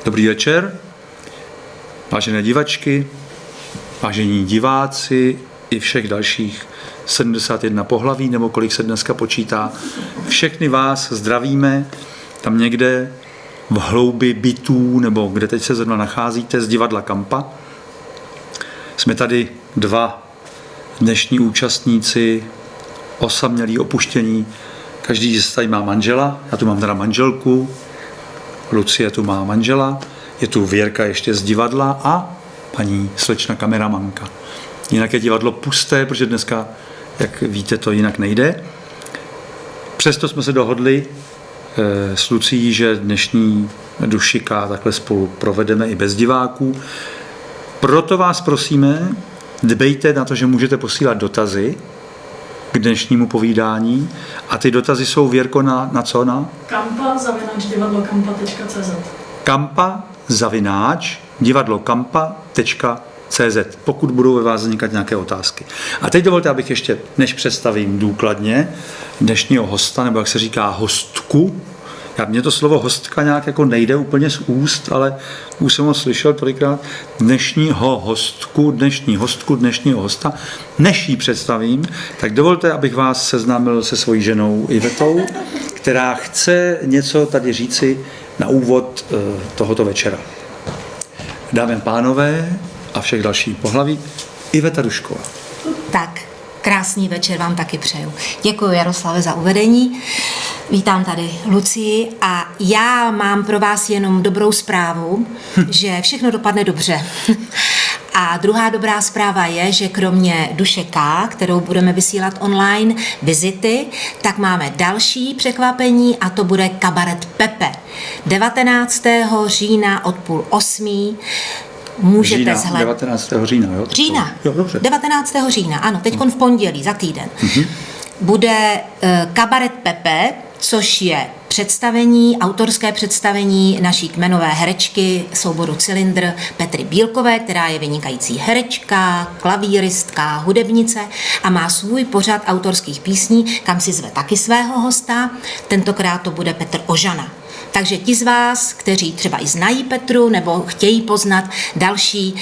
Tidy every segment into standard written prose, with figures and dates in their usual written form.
Dobrý večer, vážené divačky, vážení diváci i všech dalších 71 pohlaví, nebo kolik se dneska počítá. Všechny vás zdravíme tam někde v hloubi bytů, nebo kde teď se zrovna nacházíte, z divadla Kampa. Jsme tady dva dnešní účastníci, osamělí, opuštění. Každý z tady má manžela, já tu mám teda manželku, Lucie tu má manžela, je tu Věrka ještě z divadla a paní slečna kameramanka. Jinak je divadlo pusté, protože dneska, jak víte, to jinak nejde. Přesto jsme se dohodli s Lucí, že dnešní dušika takhle spolu provedeme i bez diváků. Proto vás prosíme, dbejte na to, že můžete posílat dotazy k dnešnímu povídání. A ty dotazy jsou, Věrko, na co? Na? kampa@divadlokampa.cz kampa@divadlokampa.cz pokud budou ve vás vznikat nějaké otázky. A teď dovolte, abych ještě, než představím důkladně dnešního hosta, nebo jak se říká hostku. Mně to slovo hostka nějak jako nejde úplně z úst, ale už jsem ho slyšel tolikrát. Dnešního hosta. Než ji představím, tak dovolte, abych vás seznámil se svojí ženou Ivetou, která chce něco tady říci na úvod tohoto večera. Dámy a pánové a všech dalších pohlaví, Iveta Dušková. Tak, krásný večer vám taky přeju. Děkuji, Jaroslave, za uvedení. Vítám tady Lucii a já mám pro vás jenom dobrou zprávu, že všechno dopadne dobře. A druhá dobrá zpráva je, že kromě Duše K, kterou budeme vysílat online, vizity, tak máme další překvapení a to bude kabaret Pepe. 19. října od 7:30 můžete zhlédnout. 19. října, jo? Října. Jo, dobře. 19. října, ano, teďkon v pondělí, za týden. Bude kabaret Pepe, což je autorské představení naší kmenové herečky souboru Cylindr Petry Bílkové, která je vynikající herečka, klavíristka, hudebnice a má svůj pořad autorských písní, kam si zve taky svého hosta. Tentokrát to bude Petr Ožana. Takže ti z vás, kteří třeba i znají Petru nebo chtějí poznat další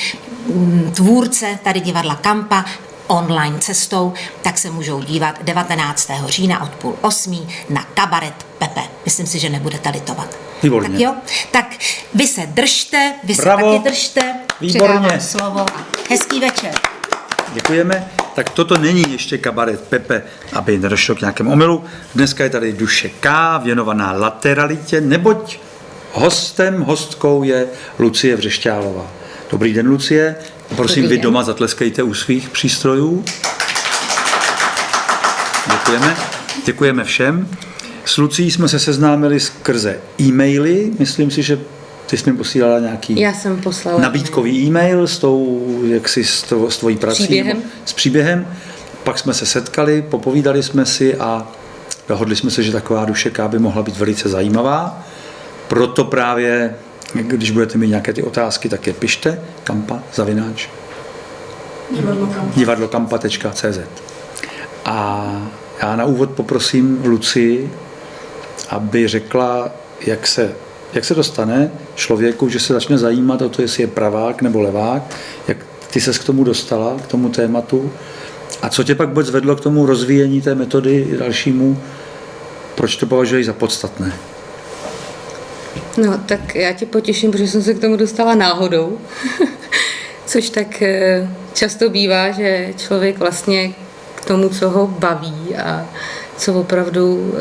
tvůrce tady divadla Kampa online cestou, tak se můžou dívat 19. října od 7:30 na kabaret Pepe. Myslím si, že nebudete litovat. Výborně. Tak jo? Tak vy se držte, vy Bravo. se taky držte. Výborně. Předávám slovo. Hezký večer. Děkujeme. Tak toto není ještě kabaret Pepe, aby nedošlo k nějakému omylu. Dneska je tady Duše K, věnovaná lateralitě, neboť hostkou je Lucie Vřešťálová. Dobrý den, Lucie. Prosím, vy doma zatleskejte u svých přístrojů. Děkujeme. Děkujeme všem. S Lucí jsme se seznámili skrze e-maily. Myslím si, že ty jsi mi posílala nějaký Já jsem poslala nabídkový e-mail s tvojí prací. Příběhem. S příběhem. Pak jsme se setkali, popovídali jsme si a dohodli jsme se, že taková Duše K by mohla být velice zajímavá. Proto právě, když budete mít nějaké ty otázky, tak je pište divadlokampa.cz. A já na úvod poprosím Lucii, aby řekla, jak se dostane člověku, že se začne zajímat o to, jestli je pravák nebo levák, jak ty ses k tomu dostala, k tomu tématu a co tě pak vůbec vedlo k tomu rozvíjení té metody dalšímu, proč to považuješ za podstatné? No, tak já tě potěším, protože jsem se k tomu dostala náhodou, což tak často bývá, že člověk vlastně k tomu, co ho baví a co opravdu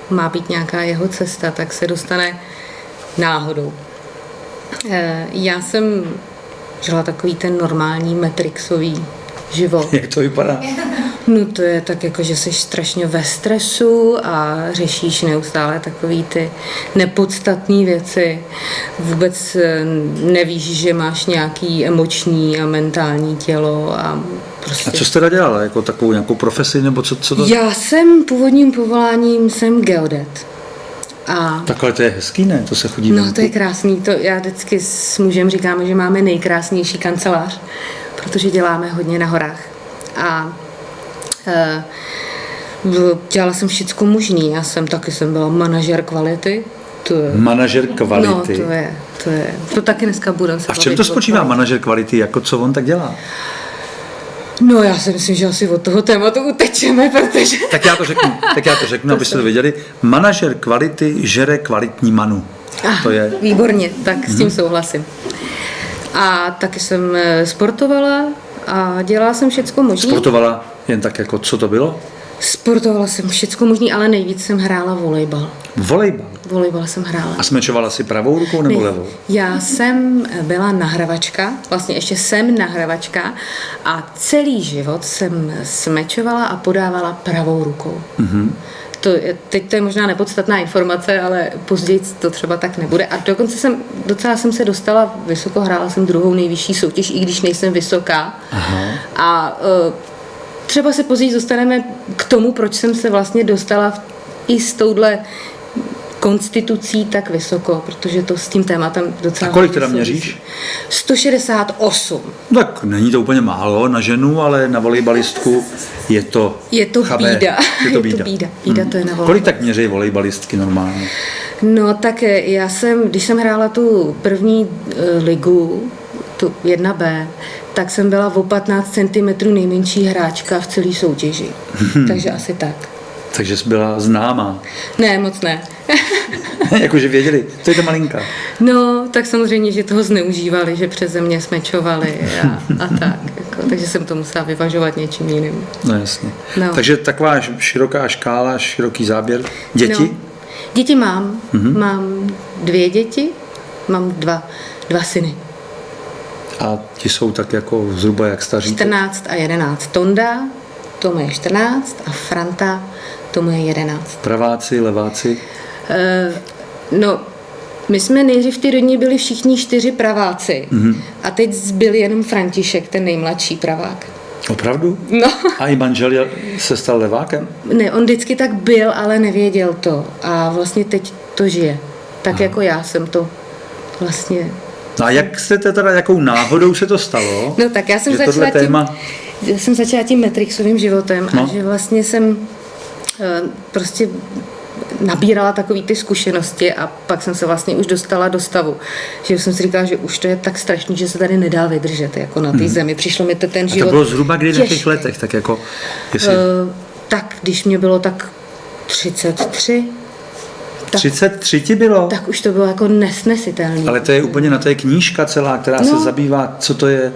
má být nějaká jeho cesta, tak se dostane náhodou. Já jsem žila takový ten normální matrixový život. Jak to vypadá? No to je tak jako, že jsi strašně ve stresu a řešíš neustále takový ty nepodstatné věci. Vůbec nevíš, že máš nějaký emoční a mentální tělo a prostě... A co jsi teda dělala? Jako takovou nějakou profesi nebo co to? Já jsem původním povoláním geodet. A Takhle to je hezký, ne? To se chodí no venku. to je krásný. To já vždycky s mužem říkáme, že máme nejkrásnější kancelář, protože děláme hodně na horách. A dělala jsem všecko možný. Já jsem byla manažer kvality, Manažer kvality. No, to taky dneska budeme se A v čem to spočívá manažer kvality? Jako co on tak dělá? No já si myslím, že asi od toho tématu utečeme, protože... Tak já to řeknu, abyste to věděli. Manažer kvality žere kvalitní manu. To je... Výborně, tak s tím souhlasím. A taky jsem sportovala a dělala jsem všecko možné. Sportovala jen tak jako, co to bylo? Sportovala jsem všecko možné, ale nejvíc jsem hrála volejbal. Volejbal? Volejbal jsem hrála. A smečovala si pravou rukou nebo levou? Já jsem byla nahrávačka, vlastně ještě jsem nahrávačka a celý život jsem smečovala a podávala pravou rukou. Mm-hmm. Teď to je možná nepodstatná informace, ale později to třeba tak nebude. A dokonce docela jsem se dostala vysoko, hrála jsem druhou nejvyšší soutěž, i když nejsem vysoká. Aha. A třeba se později dostaneme k tomu, proč jsem se vlastně dostala i s touhle konstitucí tak vysoko, protože to s tím tématem docela... A kolik teda měříš? 168. Tak není to úplně málo na ženu, ale na volejbalistku je to chabé. Bída. Je to bída. Bída to je na volejbal. Kolik tak měří volejbalistky normálně? No tak když jsem hrála tu první ligu, tu 1B, tak jsem byla o 15 cm nejmenší hráčka v celé soutěži. Takže asi tak. Takže jsi byla známá. Ne, moc ne. Jakože věděli, to je ta malinka. No, tak samozřejmě, že toho zneužívali, že přeze mě smečovali a tak. Jako, takže jsem to musela vyvažovat něčím jiným. No jasně. No. Takže taková široká škála, široký záběr. Děti? No. Děti mám. Mm-hmm. Mám 2 děti, mám dva syny. A ti jsou tak jako zhruba jak staří? 14 a 11. Tonda, tomu je 14 a Franta, tomu je 11. Praváci, leváci? No, my jsme nejdřív v té rodině byli všichni 4 praváci. Mm-hmm. A teď zbyl jenom František, ten nejmladší pravák. Opravdu? No. A i manžel se stal levákem? Ne, on vždycky tak byl, ale nevěděl to. A vlastně teď to žije. Tak jako já jsem to vlastně... No a jak jste teda, jakou náhodou se to stalo? No tak já jsem začala tím Matrixovým životem a že vlastně jsem prostě nabírala takový ty zkušenosti a pak jsem se vlastně už dostala do stavu, že jsem si říkala, že už to je tak strašný, že se tady nedá vydržet jako na té zemi. Přišlo mi ten život. A to bylo zhruba kdy v jakých letech? Tak jako, jestli... tak když mě bylo tak 33. 33 ti bylo? Tak už to bylo jako nesnesitelné. Ale to je úplně na té knížka celá, která se zabývá, co to je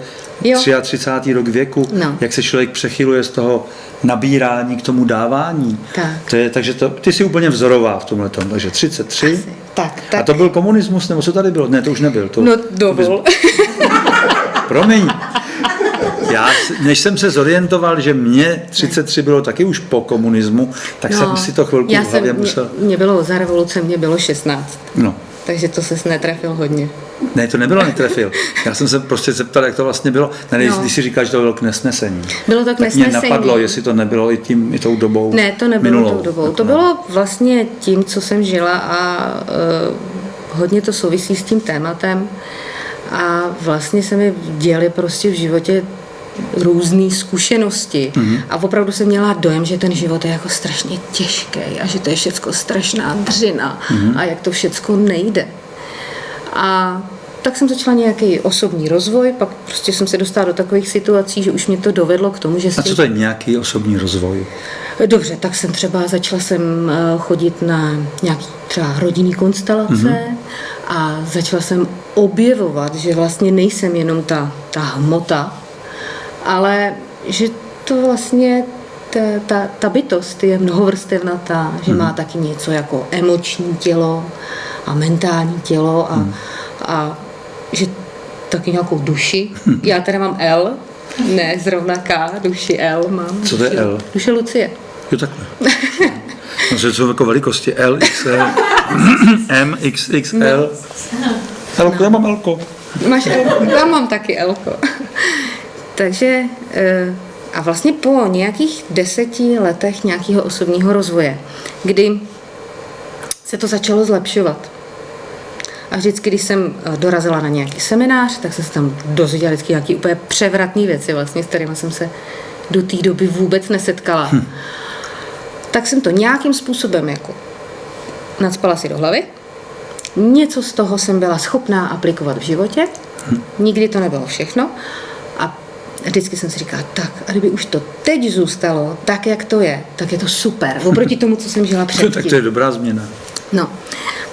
33. rok věku, jak se člověk přechyluje z toho nabírání k tomu dávání. Tak. Takže ty jsi úplně vzorová v tomhletom, takže 33. Asi. Tak. A to byl komunismus, nebo co tady bylo? Ne, to už nebyl. No dovol. Promiň. Než jsem se zorientoval, že mě 33 bylo taky už po komunismu, tak jsem si to chvilku v hlavě musel... Mě bylo za revoluce, mě bylo 16. No. Takže to ses netrefil hodně. Ne, to nebylo netrefil. Já jsem se prostě zeptal, jak to vlastně bylo. Když si říkáš, že to bylo k nesnesení. Bylo to k nesnesení. Mě napadlo, jestli to nebylo i tou dobou. Ne, to nebylo minulou. tou dobou. To bylo vlastně tím, co jsem žila a hodně to souvisí s tím tématem. A vlastně se mi děly prostě v životě různé zkušenosti. Mm-hmm. A opravdu jsem měla dojem, že ten život je jako strašně těžký a že to je všecko strašná dřina a jak to všecko nejde. A tak jsem začala nějaký osobní rozvoj, pak prostě jsem se dostala do takových situací, že už mě to dovedlo k tomu, že... A co to je nějaký osobní rozvoj? Dobře, tak začala jsem chodit na nějaký třeba rodinný konstelace a začala jsem objevovat, že vlastně nejsem jenom ta hmota, ale že to vlastně ta bytost je mnohovrstevnatá, že má taky něco jako emoční tělo a mentální tělo a že taky nějakou duši. Já teda mám L, ne zrovna K, duši L mám. Co to je L? Duše Lucie. Jo, takhle. No, že jsou jako velikosti L, XL, M, XXL. Elko, já mám Elko. Máš Elko? Já mám taky Elko. Takže a vlastně po nějakých 10 letech nějakého osobního rozvoje, kdy se to začalo zlepšovat. A vždycky, když jsem dorazila na nějaký seminář, tak jsem se tam dozvěděla vždycky nějaké úplně převratné věci, vlastně, s kterými jsem se do té doby vůbec nesetkala. Tak jsem to nějakým způsobem jako nacpala si do hlavy něco z toho jsem byla schopná aplikovat v životě. Nikdy to nebylo všechno. A vždycky jsem si říkala, tak, a kdyby už to teď zůstalo tak, jak to je, tak je to super. Oproti tomu, co jsem žila předtím. Tak to je dobrá změna. No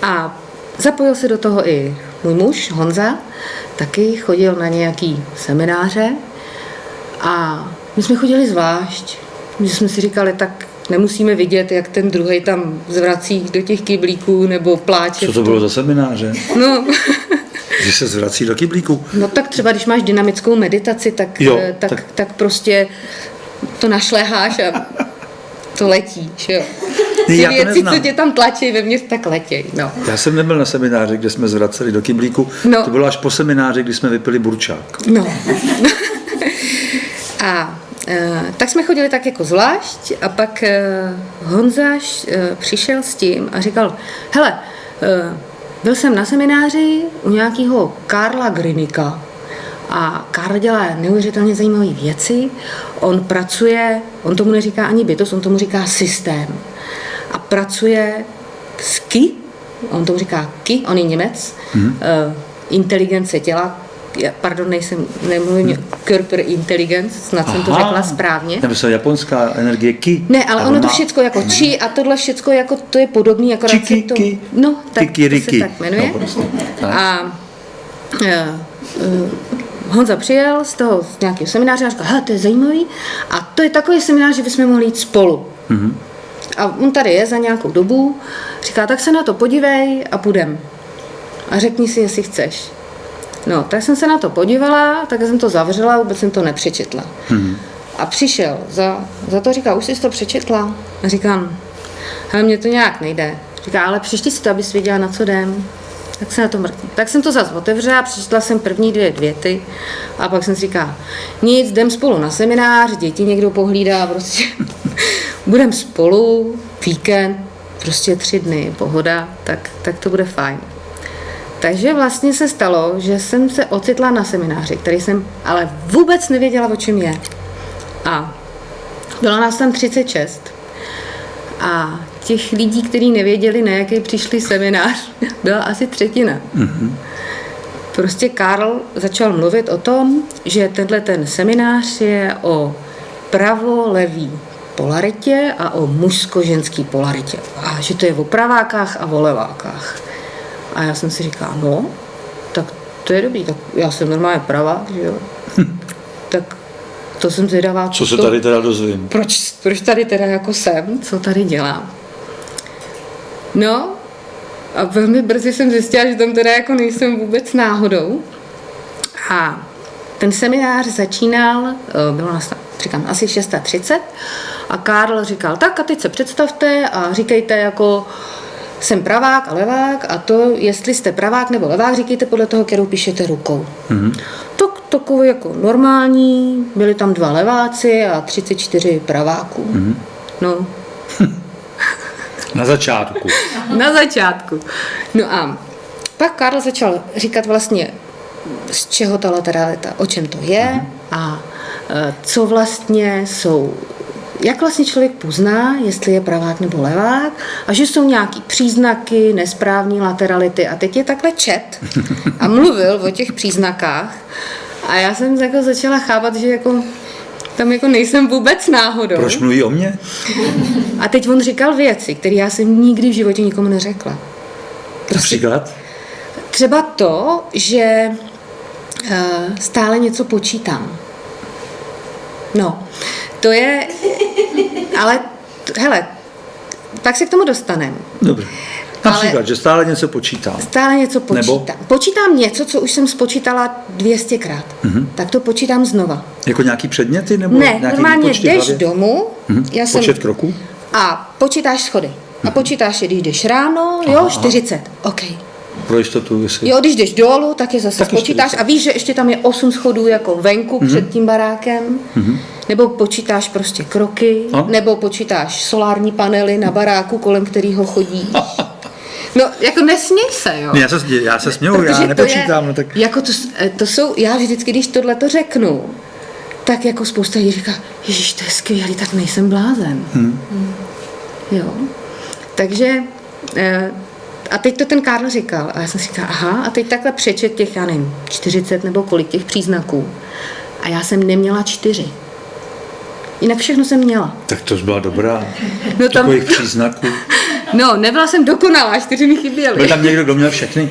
a zapojil se do toho i můj muž Honza, taky chodil na nějaký semináře a my jsme chodili zvlášť, že jsme si říkali, tak nemusíme vidět, jak ten druhej tam zvrací do těch kyblíků nebo pláče. Co to bylo za semináře? No, Že se zvrací do kyblíku? no tak třeba, když máš dynamickou meditaci, tak, Jo, tak prostě to našleháš a to letí, že jo. Ne, Ty já to věci, neznám. co tě tam tlačí vevnitř, tak letěj, no. Já jsem nebyl na semináři, kde jsme zvraceli do kyblíku. No. To bylo až po semináři, kdy jsme vypili burčák. No. A tak jsme chodili tak jako zvlášť a pak Honza přišel s tím a říkal, hele, byl jsem na semináři u nějakého Karla Grinika a Karl dělá neuvěřitelně zajímavé věci. On pracuje, on tomu neříká ani bytost, on tomu říká systém. A pracuje s Ki, on tomu říká Ki, on je Němec, inteligence těla, nemluvím Körperintelligenz, snad jsem to řekla správně. Nebo se japonská energie Ki. Ne, ale A ono to má- všecko jako či a tohle všecko jako to je podobný, jako Čiki, to, ki, no, tak to kikiriki. se tak jmenuje. No, prostě. Tak. A Honza přijel z nějakého semináře a říkal, hele, to je zajímavý a to je takový seminář, že bychom mohli jít spolu. A on tady je za nějakou dobu, říká, tak se na to podívej a půjdem. A řekni si, jestli chceš. No, tak jsem se na to podívala, tak jsem to zavřela, vůbec jsem to nepřečetla. A přišel za to, říká, už jsi to přečetla? A říkám, hele, mně to nějak nejde. Říká, ale přečti si to, abys věděla, na co jdem. Tak se na to mrknu. Tak jsem to zase otevřela, přečetla jsem první 2 věty a pak jsem si říkala, nic, jdem spolu na seminář, děti někdo pohlídá, prostě budem spolu, víkend, prostě 3 dny, pohoda, tak to bude fajn. Takže vlastně se stalo, že jsem se ocitla na semináři, který jsem ale vůbec nevěděla, o čem je. A bylo nás tam 36. A těch lidí, kteří nevěděli, na jaký přišli seminář, byla asi 1/3. Prostě Karl začal mluvit o tom, že ten seminář je o pravo-levý polaritě a o mužsko-ženský polaritě. A že to je o pravákách a o levákách. A já jsem si říkala, no, tak to je dobrý, tak já jsem normálně pravá, že jo. Tak to jsem zvědavá. Co se tady teda dozvím? Proč tady teda jako jsem, co tady dělám. No a velmi brzy jsem zjistila, že tam teda jako nejsem vůbec náhodou. A ten seminář začínal, bylo nás tam, říkám, asi 6:30 a Karl říkal, tak a teď se představte a říkejte jako jsem pravák a levák a to, jestli jste pravák nebo levák, říkejte podle toho, kterou píšete rukou. Tak takový jako normální, byli tam 2 leváci a 34 praváků. No. Na začátku. Na začátku. No a pak Karl začal říkat vlastně, z čeho ta lateralita, o čem to je a co vlastně jsou, jak vlastně člověk pozná, jestli je pravák nebo levák a že jsou nějaký příznaky nesprávné laterality a teď je takhle čet a mluvil o těch příznakách a já jsem jako začala chápat, že jako tam jako nejsem vůbec náhodou. Proč mluví o mně? A teď on říkal věci, které já jsem nikdy v životě nikomu neřekla. Například? Třeba to, že stále něco počítám. No, to je, ale hele, pak se k tomu dostaneme. Dobře. Například, Ale- že stále něco počítám. Stále něco počítám. Nebo? Počítám něco, co už jsem spočítala 200krát. Tak to počítám znova. Jako nějaký předměty? Nebo Ne, nějaký normálně výpočty v jdeš hlavě? domů, já jsem, Počet kroků? a počítáš schody. A počítáš je, když jdeš ráno, jo, 40. OK. Pro jistotu, jestli... Jo, když jdeš dolů, tak je zase Taky počítáš 40. a víš, že ještě tam je 8 schodů jako venku před tím barákem, nebo počítáš prostě kroky, A? nebo počítáš solární panely na baráku, kolem kterého chodíš. No, jako nesměj se, jo. Ne, já se směju, já Protože nepočítám, to je, no tak... Jako to jsou, já vždycky, když tohle to řeknu, tak jako spousta lidí říká, ježiš, to je skvělý, tak nejsem blázen. Jo. Takže a teď to ten Karl říkal a já jsem si říkala, aha, a teď takhle přečet těch, já nevím, 40 nebo kolik těch příznaků a já jsem neměla 4. Jinak všechno jsem měla. Tak to byla dobrá. No tam, Takových příznaků. no, nebyla jsem dokonalá, 4 mi chyběly. Byl tam někdo, kdo měl všechny?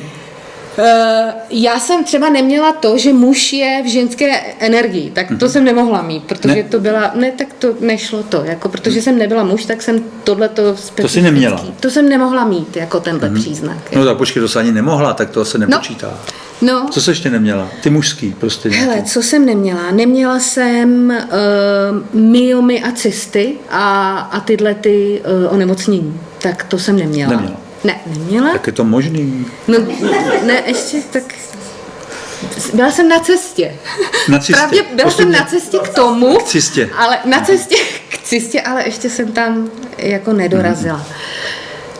Já jsem třeba neměla to, že muž je v ženské energii, tak to jsem nemohla mít, protože Ne. to byla, ne, tak to nešlo to, jako protože jsem nebyla muž, tak jsem tohleto specifický. To jsi neměla. To jsem nemohla mít, jako tenhle příznak. No tak počkej, to se ani nemohla, tak to se nepočítá. No, Co jsi ještě neměla? Ty mužský prostě. hele, nějaký. co jsem neměla? Neměla jsem myomy a cysty a tyhle ty onemocnění, tak to jsem neměla. Neměla. Ne, neměla. Jak je to možný? No, ne, ještě tak... Byla jsem na cestě. Na cestě. Byla jsem na cestě k tomu. K cistě. Ale na cestě k cestě, ale ještě jsem tam jako nedorazila.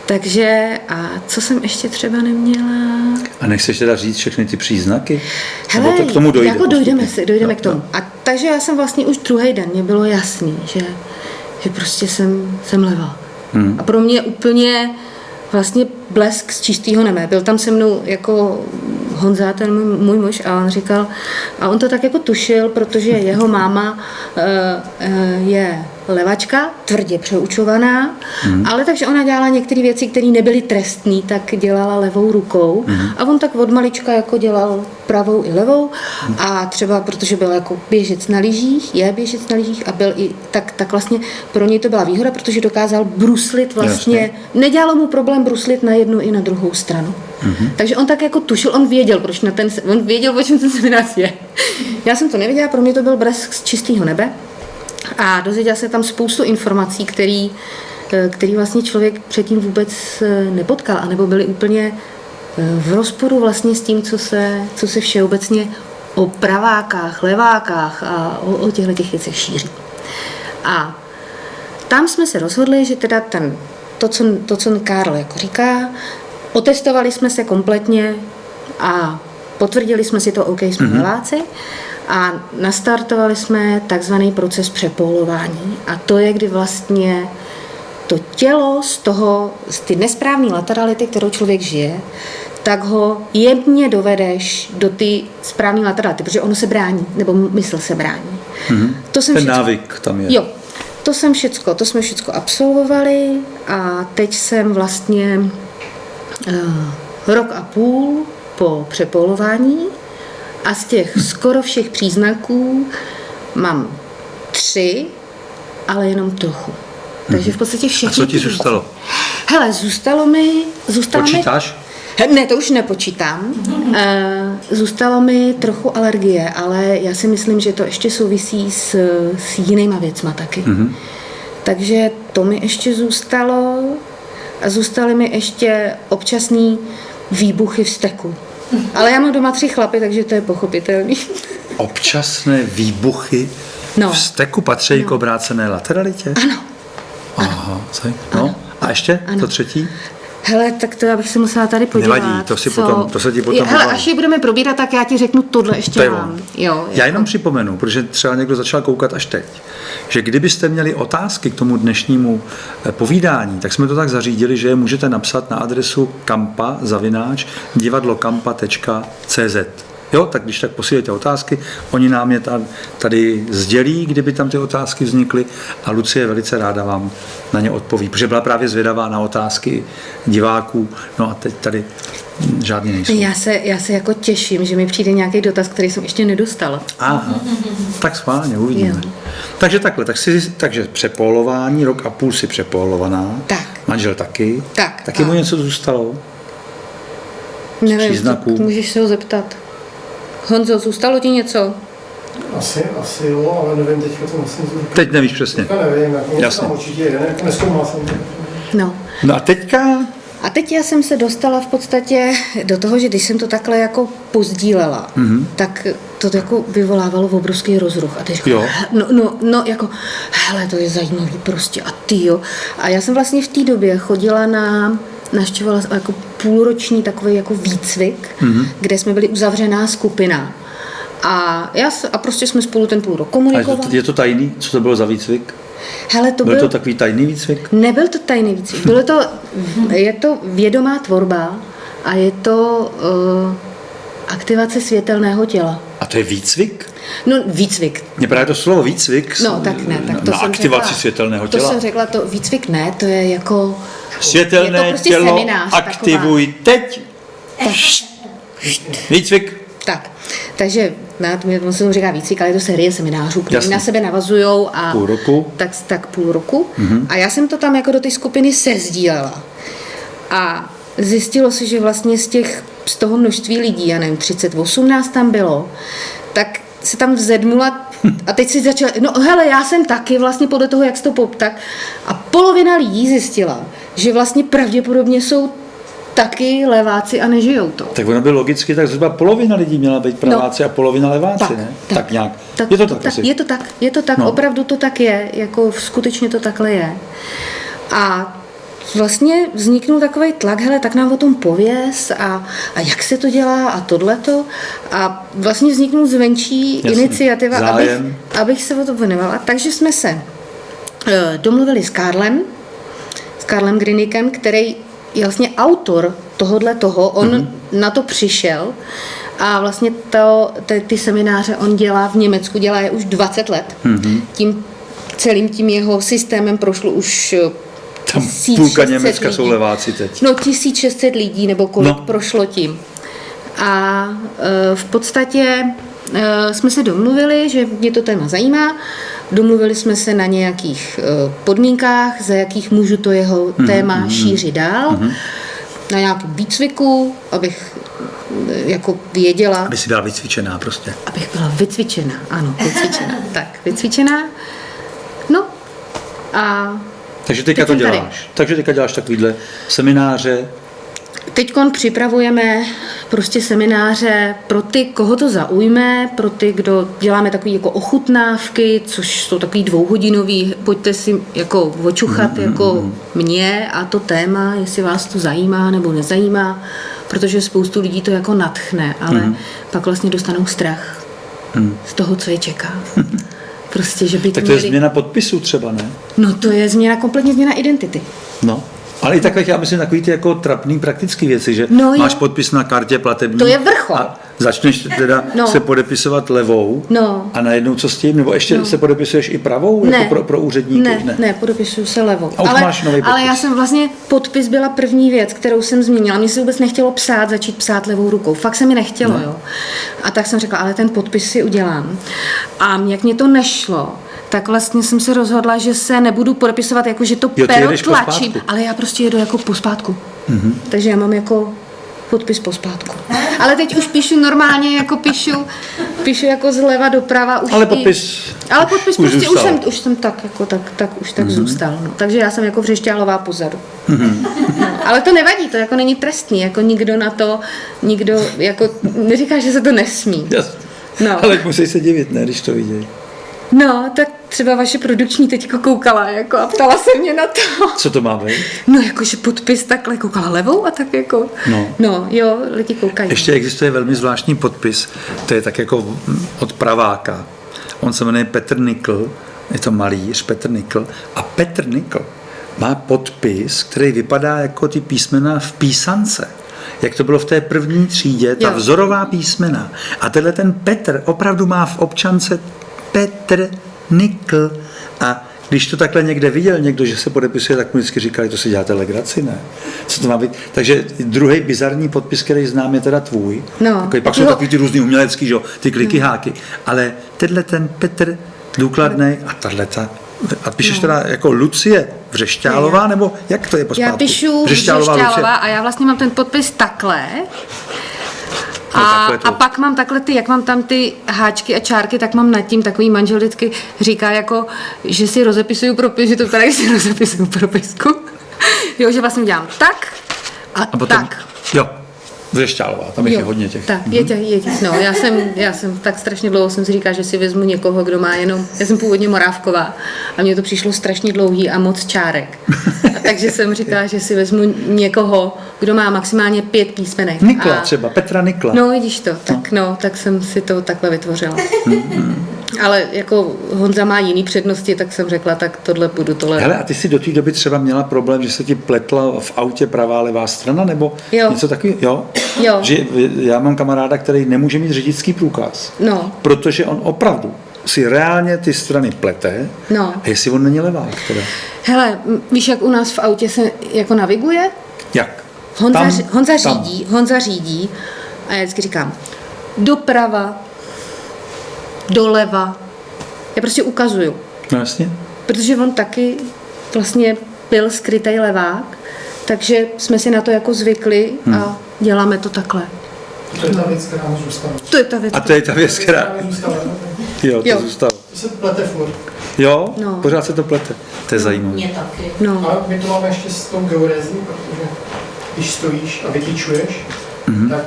Takže a co jsem ještě třeba neměla? A nechceš teda říct všechny ty příznaky? Hele, Nebo to k tomu dojde? jako dojdeme postupně? k tomu. A takže já jsem vlastně už druhý den, mě bylo jasný, že prostě jsem levá. A pro mě úplně vlastně blesk z čistého nebe. Byl tam se mnou jako Honza, ten můj muž, a on říkal, a on to tak jako tušil, protože jeho máma je levačka, tvrdě přeučovaná, ale takže ona dělala některé věci, které nebyly trestné, tak dělala levou rukou a on tak od malička jako dělal pravou i levou a třeba protože byl jako běžec na lyžích, je běžec na lyžích a byl i tak vlastně pro něj to byla výhoda, protože dokázal bruslit vlastně, Jasně. nedělalo mu problém bruslit na jednu i na druhou stranu. Takže on tak jako tušil, on věděl, on věděl, o čem ten seminář je. Já jsem to nevěděla, pro mě to byl blesk z čistého nebe a dozvěděla se tam spoustu informací, který vlastně člověk předtím vůbec nepotkal, anebo byly úplně v rozporu vlastně s tím, co se všeobecně o pravákách, levákách a o těchto věcech šíří. A tam jsme se rozhodli, že teda to, co Karl jako říká, otestovali jsme se kompletně a potvrdili jsme si to, OK, jsme leváci a nastartovali jsme takzvaný proces přepólování. A to je, kdy vlastně to tělo z ty nesprávné laterality, kterou člověk žije, tak ho jemně dovedeš do ty správné laterality, protože ono se brání, nebo mysl se brání. To jsem Ten návyk tam je. Jo, to jsme všecko absolvovali a teď jsem vlastně rok a půl po přepolování a z těch skoro všech příznaků mám 3, ale jenom trochu. Takže v podstatě všechny. A co ti zůstalo? Hele, zůstalo mi... Počítáš? Ne, to už nepočítám. Zůstalo mi trochu alergie, ale já si myslím, že to ještě souvisí s jinýma věcma taky. Takže to mi ještě zůstalo a zůstaly mi ještě občasný výbuchy vzteku. Ale já mám doma 3 chlapy, takže to je pochopitelný. Občasné výbuchy vzteku patří k obrácené lateralitě? Ano. Aha, no. A ještě to třetí? Hele, tak to já bych se musela tady podívat. Nevadí, to se ti potom hele, až je budeme probírat, tak já ti řeknu, tohle ještě mám. Jo, já jenom připomenu, protože třeba někdo začal koukat až teď, že kdybyste měli otázky k tomu dnešnímu povídání, tak jsme to tak zařídili, že je můžete napsat na adresu kampa@divadlokampa.cz. Jo, tak když tak posílejte otázky, oni nám je tady sdělí, kdyby tam ty otázky vznikly a Lucie velice ráda vám na ně odpoví, protože byla právě zvědavá na otázky diváků, no a teď tady žádný nejsou. Já se jako těším, že mi přijde nějaký dotaz, který jsem ještě nedostala. Aha, tak schválně, uvidíme. Jo. Takže takhle, takže přepolování, rok a půl si přepolovaná, tak. Manžel taky, tak taky mu něco zůstalo? Nevím, můžeš se ho zeptat. Honzo, zůstalo ti něco? Asi jo, ale nevím, teďka to musím zůstat. Teď nevíš přesně. Teďka nevím, jako tam určitě jeden, jako nezkoumal jsem. No a teďka? A teď já jsem se dostala v podstatě do toho, že když jsem to takhle jako pozdílela, tak to jako vyvolávalo obrovský rozruch. A teď no, jako, hele, to je zajímavý prostě a ty jo. A já jsem vlastně v té době chodila navštěvovala jako půlroční takový jako výcvik, kde jsme byli uzavřená skupina. A prostě jsme spolu ten půl rok komunikovali. A je to tajný? Co to bylo za výcvik? Hele, to Byl to takový tajný výcvik? Nebyl to tajný výcvik. Je to vědomá tvorba a je to aktivace světelného těla. A to je výcvik? No, výcvik. Mně právě to slovo výcvik No, tak ne. Tak to na jsem aktivaci řekla, světelného To těla. jsem řekla, to výcvik ne, to je jako... Světelné je to prostě tělo seminář, aktivuj teď. Výcvik. Tak, takže on se tomu říká výcvik, ale je to série seminářů, které Jasně. na sebe navazujou a Půl roku. tak půl roku. A já jsem to tam jako do té skupiny sezdílela. A zjistilo se, že vlastně z toho množství lidí, já nevím, 38 nás tam bylo, tak se tam vzedmula a teď si začala, no hele, já jsem taky vlastně podle toho, jak jsi to poptak. A polovina lidí zjistila, že vlastně pravděpodobně jsou taky leváci a nežijou to. Tak ono by logicky, tak zhruba polovina lidí měla být praváci a polovina leváci, ne? Tak nějak. Je to tak asi. Je to tak, No. opravdu to tak je, jako skutečně to takhle je. A vlastně vzniknul takový tlak, hele, tak nám o tom pověz a jak se to dělá a tohleto. A vlastně vzniknul zvenčí Jasně. iniciativa, Zájem. abych se o to věnovala. Takže jsme se domluvili s Karlem Grinikem, který je vlastně autor toho, on na to přišel a vlastně ty semináře on dělá v Německu, dělá je už 20 let. Tím celým tím jeho systémem prošlo už Tam 1600 půlka Německa lidí. jsou leváci teď. No 1600 lidí, nebo kolik No. prošlo tím. A v podstatě jsme se domluvili, že mě to téma zajímá. Domluvili jsme se na nějakých podmínkách, za jakých můžu to jeho téma šířit dál. Na nějakém výcviku, abych jako věděla. Aby si byla vycvičená prostě. Abych byla vycvičená, ano, vycvičená. Tak, vycvičená. No a Takže teďka Teď to jsem tady. děláš. Takže teďka děláš takovýhle semináře. teďkon připravujeme prostě semináře pro ty, koho to zaujme, pro ty, kdo děláme takový jako ochutnávky, což jsou takový 2hodinový, pojďte si jako očuchat jako mě a to téma, jestli vás to zajímá nebo nezajímá, protože spoustu lidí to jako nadchne, ale pak vlastně dostanou strach z toho, co je čeká. Prostě, že by Tak to je měli... změna podpisu třeba, ne? No to je kompletně změna identity. No. Ale i takových, já myslím, takový ty jako trapný praktický věci, že No jo. máš podpis na kartě platební. To je vrchol. A začneš teda se podepisovat levou No. a najednou co s tím? Nebo ještě se podepisuješ i pravou? Ne. Jako pro úředníky? Ne, podepisuju se levou. A už máš nový podpis. Ale já jsem vlastně, podpis byla první věc, kterou jsem změnila. Mně se vůbec nechtělo začít psát levou rukou. Fakt se mi nechtělo, jo. A tak jsem řekla, ale ten podpis si udělám. A jak mě to nešlo, tak vlastně jsem se rozhodla, že se nebudu podepisovat, jako že to Jo, ty pero jedeš tlačím, pospátku. ale já prostě jedu jako pospátku. Takže já mám jako podpis pospátku. Ale teď už píšu normálně, jako píšu jako zleva doprava. Už Ale podpis ale podpis už prostě zůstal. už jsem tak jako tak zůstal. No. Takže já jsem jako Vřešťálová pozadu. No, ale to nevadí, to jako není trestný, jako nikdo jako neříká, že se to nesmí. Jasně. No. Ale musí se divit, ne, když to vidějí. No, tak třeba vaše produkční teďko koukala jako a ptala se mě na to. Co to má být? No, jakože podpis takhle koukala levou a tak jako... No jo, lidi koukají. Ještě existuje velmi zvláštní podpis, to je tak jako od praváka. On se jmenuje Petr Nikl, je to malíř Petr Nikl. A Petr Nikl má podpis, který vypadá jako ty písmena v písance. Jak to bylo v té první třídě, ta vzorová písmena. A tenhle ten Petr opravdu má v občance Petr Nikl. A když to takhle někde viděl někdo, že se podepisuje, tak mu vždycky říkali, to si děláte legraci, ne? Co to má být? Takže druhý bizarní podpis, který znám, je teda tvůj. No. Takový, pak jsou takový ty různý umělecký, že jo, ty kliky háky. Ale tenhle ten Petr důkladnej a tahleta. A píšeš teda jako Lucie Vřešťálová, nebo jak to je pospátku? Já píšu Vřešťálová a já vlastně mám ten podpis takhle. A pak mám takhle jak mám tam ty háčky a čárky, tak mám nad tím takový manžel vždycky říká jako, že si rozepisuju propis, že to tady si rozepisuju propisku. Jo, že vlastně dělám tak a potom, tak. Jo, Vřešťálová, tam je hodně těch. Tak, je těch. No, já jsem tak strašně dlouho jsem si říkala, že si vezmu někoho, kdo má jenom, já jsem původně Morávková a mně to přišlo strašně dlouhý a moc čárek. A takže jsem říkala, že si vezmu někoho, kdo má maximálně 5 písmenek. Nikla třeba, Petra Nikla. No, vidíš to, tak jsem si to takhle vytvořila. Ale jako Honza má jiný přednosti, tak jsem řekla, tak tohle budu tolerovat. Hele, a ty jsi do té doby třeba měla problém, že se ti pletla v autě pravá levá strana, nebo Jo. něco takového? Jo? Jo. Že já mám kamaráda, který nemůže mít řidičský průkaz, No, protože on opravdu si reálně ty strany plete, no. a jestli on není levák teda. Hele, víš, jak u nás v autě se jako naviguje? Jak? Honza řídí a já vždycky říkám doprava, doleva. Já prostě ukazuju, No jasně. protože on taky vlastně byl skrytej levák, takže jsme si na to jako zvykli a děláme to takhle. To je ta věc, která mi zůstala. To je ta věc. A to je ta věc, která... Která mi zůstala. Jo, to Jo. zůstalo. To se plete furt. Jo, No. pořád se to plete. To je zajímavé. Mě taky. No, Ale my to máme ještě s tou geodézí, protože když stojíš a vytyčuješ, tak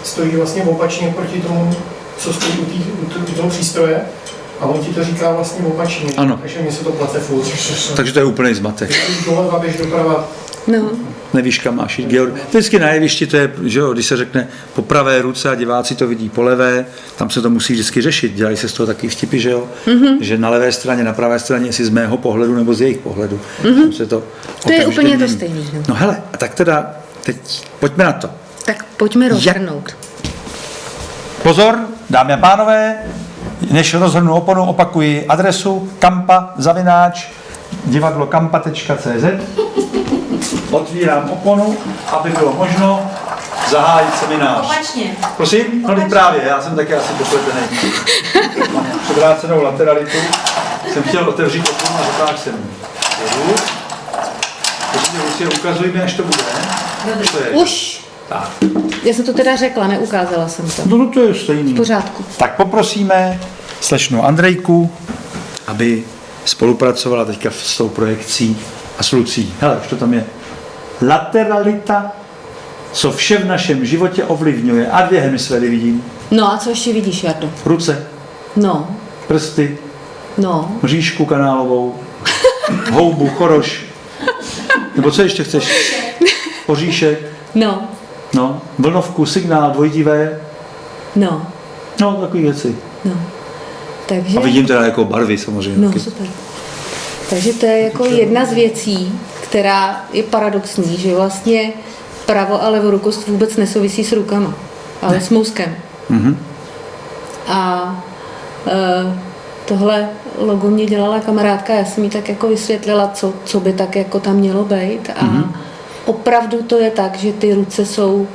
stojíš vlastně opačně proti tomu, co stojí u toho přístroje, a on ti to říká vlastně opačně. Ano. Takže mi se to plete furt. Takže to je úplný zmatek. Když doleva, běž doprava, no. Nevíš, kam máš jít. Vždycky na jevišti to je, že jo, když se řekne po pravé ruce a diváci to vidí po levé, tam se to musí vždycky řešit. Dělají se z toho taky vtipy, že jo? Že na levé straně, na pravé straně, jestli z mého pohledu nebo z jejich pohledu. Tam se to To je úplně to mění. stejný. No. No hele, a tak teda, teď pojďme na to. Tak pojďme rozhrnout. Pozor, dámy a pánové, než rozhrnu oponu, opakuji adresu kampa@divadlokampa.cz. Otvírám oponu, aby bylo možno zahájit seminář. Opačně. Prosím? No teď právě, já jsem taky asi popletený. Mám převrácenou lateralitu. Jsem chtěl otevřít oponu a zatáhl jsem ji. Jedu. Prostě ukazujme, až to bude. To je. Už. Tak. Já jsem to teda řekla, neukázala jsem to. No to je stejný. V pořádku. Tak poprosíme slečnu Andrejku, aby spolupracovala teďka s tou projekcí a s Lucí. Hele, už to tam je. Lateralita, co vše v našem životě ovlivňuje. A 2 hemisféry vidím. No a co ještě vidíš, Jardo? Ruce, No, prsty, no. mřížku kanálovou, houbu, choroš. Nebo co ještě chceš? Oříšek, No, no, vlnovku, signál, dvojdivé, no, no, takové věci. no. Takže, A vidím teda jako barvy samozřejmě. no taky. super. Takže to je jako jedna z věcí, která je paradoxní, že vlastně pravo a levorukost vůbec nesouvisí s rukama, ale s mozkem. A tohle logo mě dělala kamarádka, já jsem jí tak jako vysvětlila, co by tak jako tam mělo být. A opravdu to je tak, že ty ruce jsou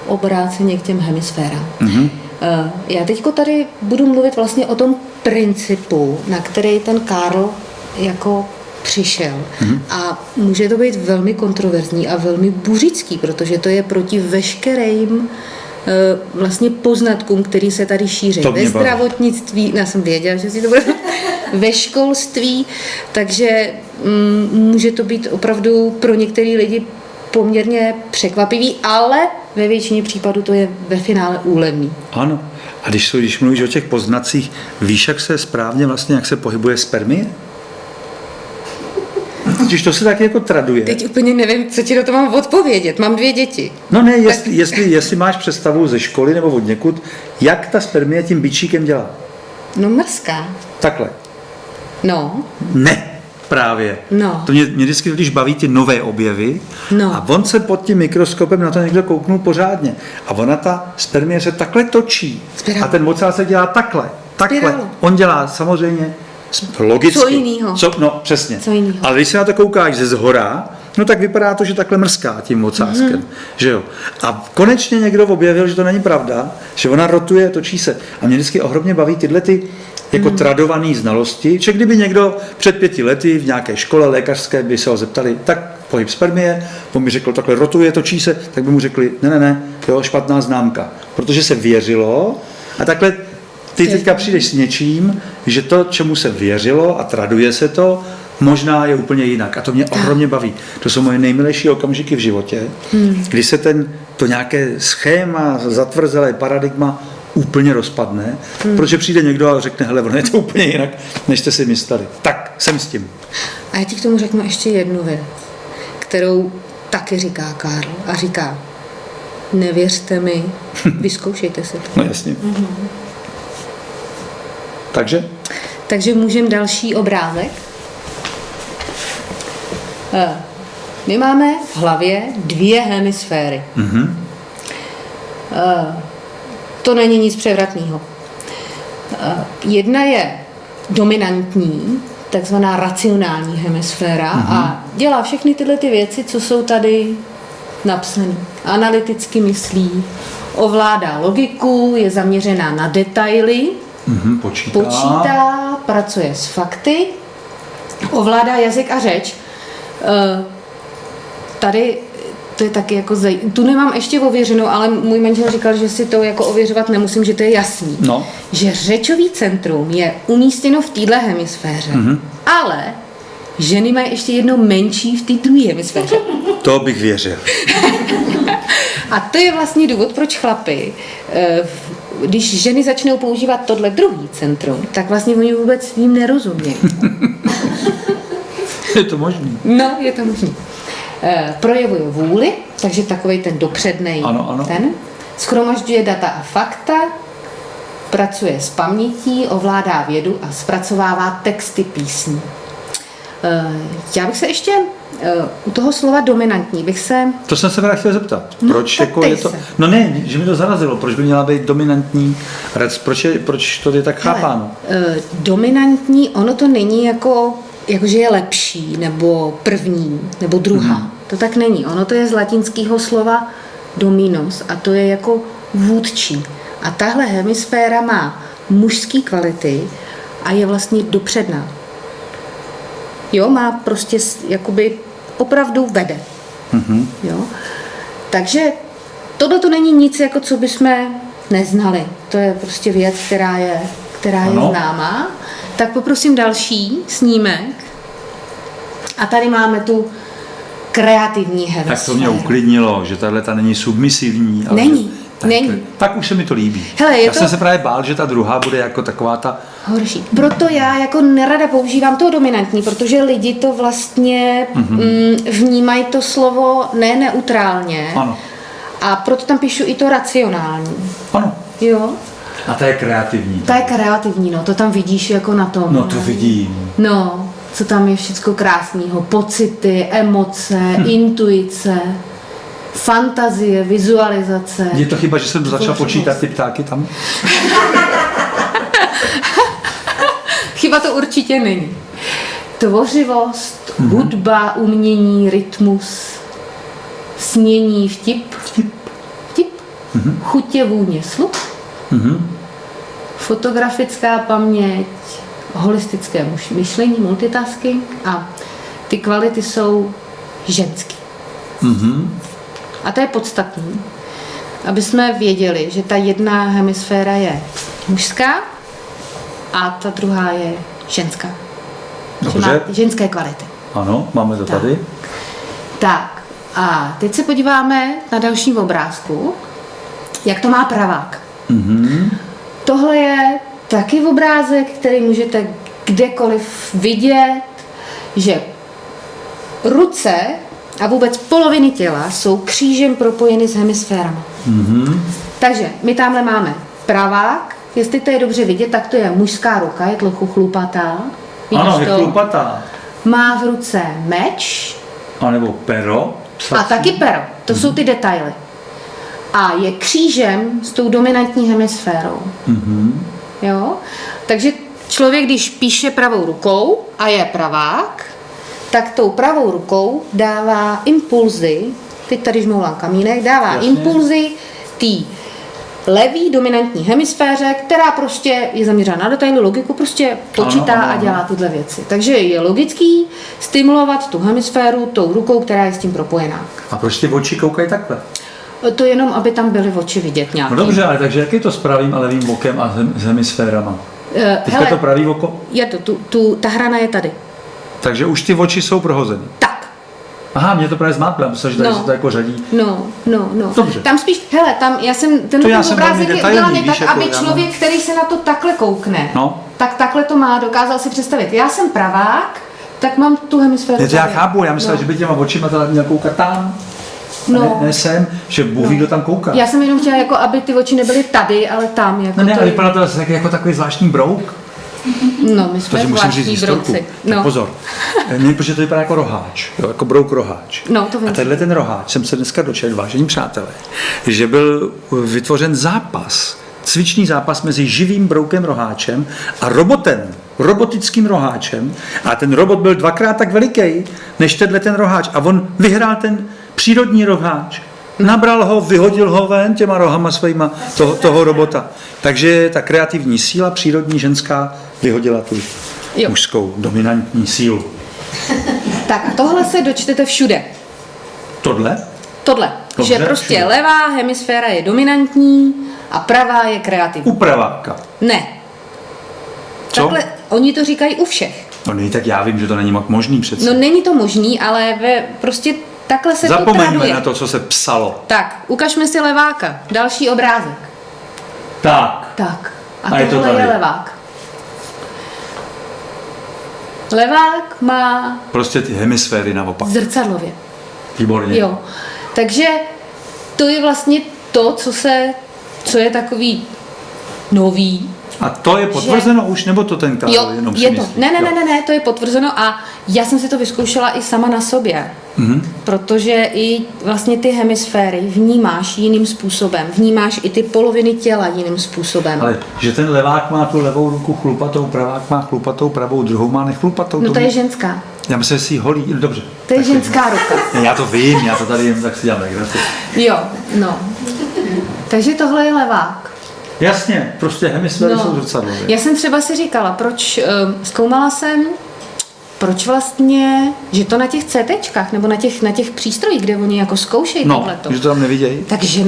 obráceně k těm hemisférám. Já teďko tady budu mluvit vlastně o tom principu, na který ten Karl jako přišel. A může to být velmi kontroverzní a velmi buřický, protože to je proti veškerým vlastně poznatkům, který se tady šíří To mě ve baví. zdravotnictví, já jsem věděla, že si to bude ve školství, takže může to být opravdu pro některé lidi poměrně překvapivý, ale ve většině případů to je ve finále úlevný. Ano. A když mluvíš o těch poznacích, víš, jak se správně vlastně, jak se pohybuje spermie? Totiž to se tak jako traduje. Teď úplně nevím, co ti do toho mám odpovědět. Mám 2 děti. No ne, jestli máš představu ze školy nebo od někud, jak ta spermie tím bičíkem dělá. No mrzká. Takhle. No, Ne, právě. No. To mě vždycky totiž baví ty nové objevy. No. A on se pod tím mikroskopem na to někdo kouknul pořádně. A ona, ta spermie, se takhle točí. Spirálu. A ten mocásek dělá takhle. Takhle. Spirálu. On dělá samozřejmě logicky. Co jinýho. No, přesně. Co jinýho. Ale když se na to koukáš ze zhora, no tak vypadá to, že takhle mrská tím ocáskem. Že jo? A konečně někdo objevil, že to není pravda, že ona rotuje, točí se. A mě vždycky ohromně baví tyhle ty jako tradované znalosti, že kdyby někdo před 5 lety v nějaké škole lékařské by se ho zeptali, tak pohyb spermie, on by řekl, takhle rotuje, točí se, tak by mu řekli, ne, jo, špatná známka. Protože se věřilo a takhle ty teďka přijdeš s něčím, že to, čemu se věřilo a traduje se to, možná je úplně jinak. A to mě ohromně baví. To jsou moje nejmilejší okamžiky v životě, kdy se to nějaké schéma, zatvrzelé paradigma úplně rozpadne, protože přijde někdo a řekne, hele, ono je to úplně jinak, než jste si mysleli. Tak, jsem s tím. a já ti k tomu řeknu ještě jednu věc, kterou taky říká Karl. A říká, nevěřte mi, vyzkoušejte si to. No jasně. Takže? Takže můžeme další obrázek. My máme v hlavě 2 hemisféry. To není nic převratného. Jedna je dominantní, takzvaná racionální hemisféra a dělá všechny tyhle ty věci, co jsou tady napsané. Analyticky myslí, ovládá logiku, je zaměřená na detaily, počítá, pracuje s fakty, ovládá jazyk a řeč. Tady to je taky jako tu nemám ještě ověřenou, ale můj manžel říkal, že si to jako ověřovat nemusím, že to je jasný. No. Že řečový centrum je umístěno v téhle hemisféře, ale ženy mají ještě jedno menší v té druhé hemisféře. To bych věřil. A to je vlastně důvod, proč chlapy, když ženy začnou používat tohle druhý centrum, tak vlastně oni vůbec jim nerozumějí. Je to možný. No, je to možný. Projevuje vůli, takže takovej ten dopřednej ten. Shromažďuje data a fakta, pracuje s pamětí, ovládá vědu a zpracovává texty písní. Já bych se ještě u toho slova dominantní bych se... To jsem se právě chtěl zeptat. Proč jako je to... se. No ne, že mi to zarazilo. Proč by měla být dominantní? Proč to je tak chápáno? Dominantní, ono to není jakože je lepší, nebo první, nebo druhá. To tak není. Ono to je z latinského slova dominos a to je jako vůdčí. A tahle hemisféra má mužské kvality a je vlastně dopředná. Jo, má prostě jakoby opravdu vede. Jo? Takže tohle to není nic, jako co bychom neznali. To je prostě věc, která je známá. Tak poprosím další snímek. A tady máme tu kreativní hemisféru. Tak to mě uklidnilo, že tahle ta není submisivní. Ale Není. Není. Tak už se mi to líbí. Hele, Já jsem se právě bál, že ta druhá bude jako taková ta... Horší. Proto já jako nerada používám to dominantní, protože lidi to vlastně vnímají to slovo neutrálně. Ano. A proto tam píšu i to racionální. Ano. Jo? A ta je kreativní. Ta je kreativní, no, to tam vidíš jako na tom. No to vidím. No, co tam je všecko krásného. Pocity, emoce, intuice, fantazie, vizualizace. Je to chyba, že jsem to začal počítat ty ptáky tam? Chyba to určitě není. Tvořivost, hudba, umění, rytmus, snění, vtip. Chutě, vůně, sluch. Fotografická paměť, holistické myšlení, multitasking a ty kvality jsou ženský. A to je podstatný, aby jsme věděli, že ta jedna hemisféra je mužská a ta druhá je ženská. Dobře. Že má ženské kvality. Ano, máme to tady. Tak a teď se podíváme na dalším obrázku, jak to má pravák. Tohle je taky obrázek, který můžete kdekoliv vidět, že ruce a vůbec poloviny těla jsou křížem propojeny s hemisférama. Takže my tamhle máme pravák, jestli to je dobře vidět, tak to je mužská ruka, je trochu chlupatá. Vidíš Ano, je to? chlupatá. Má v ruce meč. A nebo pero. A taky pero. To jsou ty detaily. A je křížem s tou dominantní hemisférou. Jo? Takže člověk, když píše pravou rukou a je pravák, tak tou pravou rukou dává impulzy, teď tady žmoulám kamínek, dává impulzy té levý dominantní hemisféře, která prostě je zaměřená na detaily, logiku, prostě počítá a dělá tyhle věci. Takže je logický stimulovat tu hemisféru tou rukou, která je s tím propojená. A proč ty oči koukají takhle? To jenom, aby tam byly oči vidět nějaký. No dobře, ale takže jak je to s pravým a levým okem a s hemisférama? Teďka Hele, to pravý oko? Je to, ta hrana je tady. Takže už ty oči jsou prohozeny. Tak. Aha, mě to právě zmátlo, já myslel, že tady se to jako řadí. No. Dobře. Tam spíš, hele, tam já jsem, já jsem obrázek velmi je udělaný detailní, tak, aby jako já člověk, který se na to takhle koukne, tak takhle to má, dokázal si představit. Já jsem pravák, tak mám tu hemisféru. Ne, to já chápu, já myslel, že by těma očima teda měl koukat tam. Ne sem, že Bůh ví, kdo tam kouká. Já jsem jenom chtěla, jako, aby ty oči nebyly tady, ale tam. Jako No ne, ale vypadá to jako takový zvláštní brouk. No, my jsme Takže musím říct zvláštní historku. brouci. Tak No. pozor. Ne, protože to vypadá jako roháč, jo, jako brouk roháč. No, to vím. A tenhle ten roháč jsem se dneska dočetl, vážení přátelé, že byl vytvořen zápas, cvičný zápas mezi živým broukem roháčem a robotickým roháčem. A ten robot byl 2krát tak veliký, než tenhle ten roháč. A on vyhrál ten přírodní roháč. Nabral ho, vyhodil ho ven těma rohama svýma toho robota. Takže ta kreativní síla, přírodní ženská, vyhodila tu mužskou dominantní sílu. Tak a tohle se dočtete všude. Tohle? Tohle, Dobře, že prostě všude. levá hemisféra je dominantní a pravá je kreativní. U praváka. Ne. Co? Takhle, oni to říkají u všech. No nej, tak já vím, že to není moc možný přece. No není to možný, ale prostě takhle se to Zapomeňme traduje. na to, co se psalo. Tak, ukažme si leváka. Další obrázek. Tak. Tak. A je to tohle tady. je levák. Levák má Prostě ty hemisféry naopak. zrcadlově. Výborně. Jo. Takže to je vlastně to, co je takový nový. A to je potvrzeno už, nebo to ten Karel Jo, jenom si je to. myslí? Ne, Jo. to je potvrzeno a já jsem si to vyzkoušela i sama na sobě. Protože i vlastně ty hemisféry vnímáš jiným způsobem. Vnímáš i ty poloviny těla jiným způsobem. Ale že ten levák má tu levou ruku chlupatou, pravák má chlupatou, pravou, druhou má nechlupatou. No to je ženská. Já myslím, že si ji holí. Dobře. To je Tak ženská ruka. Ne, já to vím, já to tady jen tak si dělám legraci. Jo, no. Takže tohle je levák. Jasně, prostě hemisféry jsou zrcadlové. Já jsem třeba si říkala, zkoumala jsem, proč vlastně, že to na těch CTčkách nebo na těch přístrojích, kde oni jako zkoušejí No, tohleto. že to tam nevidějí. Takže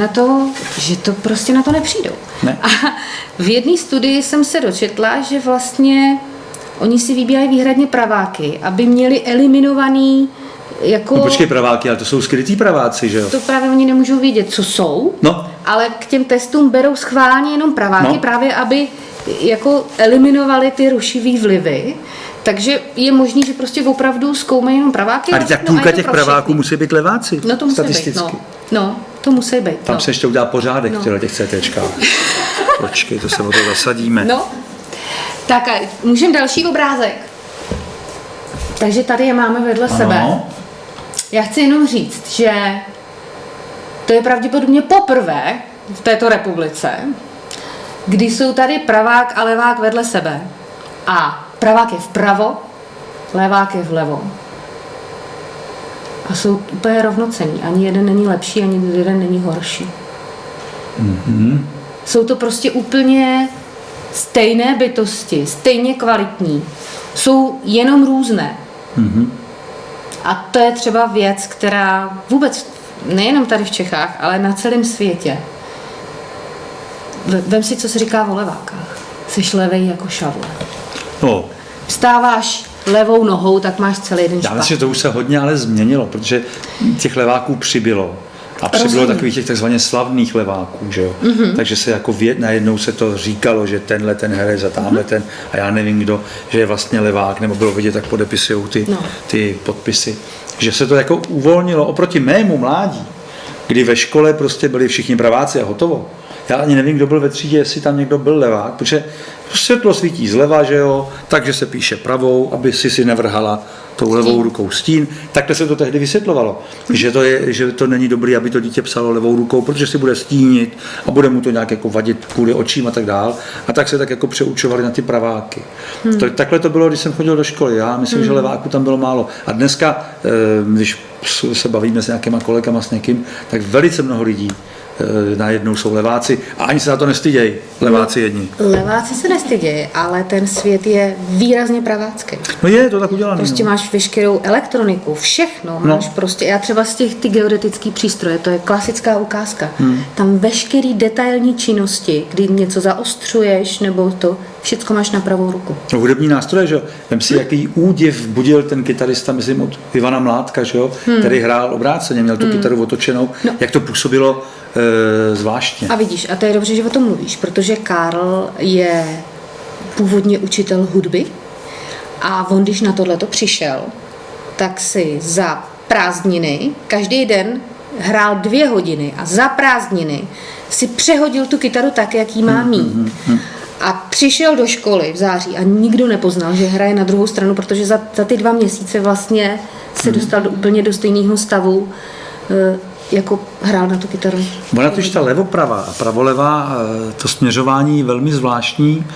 že to prostě na to nepřijdou. Ne. A v jedné studii jsem se dočetla, že vlastně oni si vybírají výhradně praváky, aby měli eliminovaný jako... No počkej, praváky, ale to jsou skrytý praváci, že jo? To právě oni nemůžou vědět, co jsou, No. ale k těm testům berou schválně jenom praváky, No. právě aby jako eliminovali ty rušivý vlivy. Takže je možný, že prostě opravdu zkoumají jenom praváky. Ale tak no, půlka je to těch pro praváků všechny. musí být leváci. No to musí být, statisticky. no, to musí být. Tam no. se ještě udělá pořádek No. v těch CTčkách. Počkej, to se o to zasadíme. No, tak a můžeme další obrázek. Takže tady je máme vedle sebe. Ano. Já chci jenom říct, že to je pravděpodobně poprvé v této republice, kdy jsou tady pravák a levák vedle sebe. A pravák je vpravo, levák je vlevo. A jsou úplně rovnocenní. Ani jeden není lepší, ani jeden není horší. Jsou to prostě úplně stejné bytosti, stejně kvalitní. Jsou jenom různé. A to je třeba věc, která vůbec, nejenom tady v Čechách, ale na celém světě. Vem si, co se říká o levákách. Jsi levej jako šavle. No, Vstáváš levou nohou, tak máš celý den já špatný. myslím, že to už se hodně ale změnilo, protože těch leváků přibylo. A přibylo Rozumím. takových těch takzvaně slavných leváků, že jo. Takže se jako najednou se to říkalo, že tenhle ten herec a tamhle ten a já nevím kdo, že je vlastně levák, nebo bylo vidět, tak podepisujou ty podpisy. Že se to jako uvolnilo oproti mému mládí, kdy ve škole prostě byli všichni praváci a hotovo. Já ani nevím, kdo byl ve třídě, jestli tam někdo byl levák, protože světlo svítí zleva, že jo, takže se píše pravou, aby si nevrhala tou levou rukou stín. Takhle se to tehdy vysvětlovalo, že to není dobré, aby to dítě psalo levou rukou, protože si bude stínit a bude mu to nějak jako vadit kvůli očím a tak dál. A tak se tak jako přeučovali na ty praváky. Takhle to bylo, když jsem chodil do školy. Já myslím, že leváků tam bylo málo. A dneska, když se bavíme s nějakýma kolegama, s někým, tak velice mnoho lidí najednou jsou leváci a ani se na to nestydějí, leváci jedni. Leváci se nestydějí, ale ten svět je výrazně pravácký. No je to tak udělané. Prostě máš veškerou elektroniku, všechno máš prostě. Já třeba z těch ty geodetický přístroje, to je klasická ukázka. Tam veškerý detailní činnosti, kdy něco zaostřuješ nebo to, všecko máš na pravou ruku. No, hudební nástroje, že jo. Vem si, jaký údiv budil ten kytarista, myslím, od Ivana Mládka, že jo, který hrál obráceně, měl tu kytaru otočenou, jak to působilo zvláštně. A vidíš, a to je dobře, že o tom mluvíš, protože Karl je původně učitel hudby a on, když na tohleto přišel, tak si za prázdniny každý den hrál 2 hodiny a za prázdniny si přehodil tu kytaru tak, jak jí má mít. A přišel do školy v září a nikdo nepoznal, že hraje na druhou stranu, protože za ty 2 měsíce vlastně se dostal úplně do stejného stavu, jako hrál na tu kytaru. Ona totiž ta levoprava a pravolevá, to směřování je velmi zvláštní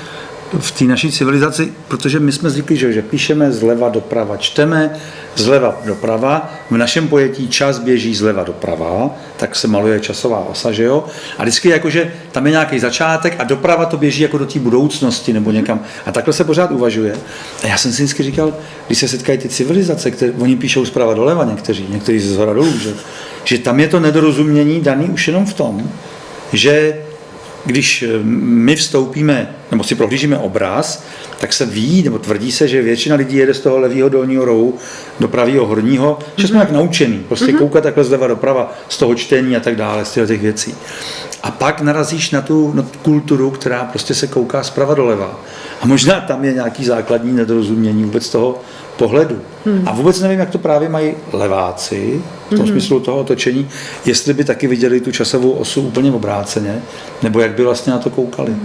v té naší civilizaci, protože my jsme zvyklí, že píšeme zleva doprava, čteme zleva doprava, v našem pojetí čas běží zleva doprava, tak se maluje časová osa, že jo? A vždycky jakože tam je nějaký začátek a doprava to běží jako do té budoucnosti nebo někam. A takhle se pořád uvažuje. A já jsem si vždycky říkal, když se setkají ty civilizace, které oni píšou zprava doleva někteří ze zhora dolů, že tam je to nedorozumění daný už jenom v tom, že když my vstoupíme, nebo si prohlížíme obraz, tak se ví, nebo tvrdí se, že většina lidí jede z toho levého dolního rohu do pravého horního, že jsme jak naučený, prostě koukat takhle zleva doprava, z toho čtení a tak dále, z těch věcí. A pak narazíš na tu kulturu, která prostě se kouká zprava doleva. A možná tam je nějaký základní nedorozumění vůbec toho pohledu. A vůbec nevím, jak to právě mají leváci, v tom smyslu toho otočení, jestli by taky viděli tu časovou osu úplně obráceně, nebo jak by vlastně na to koukali.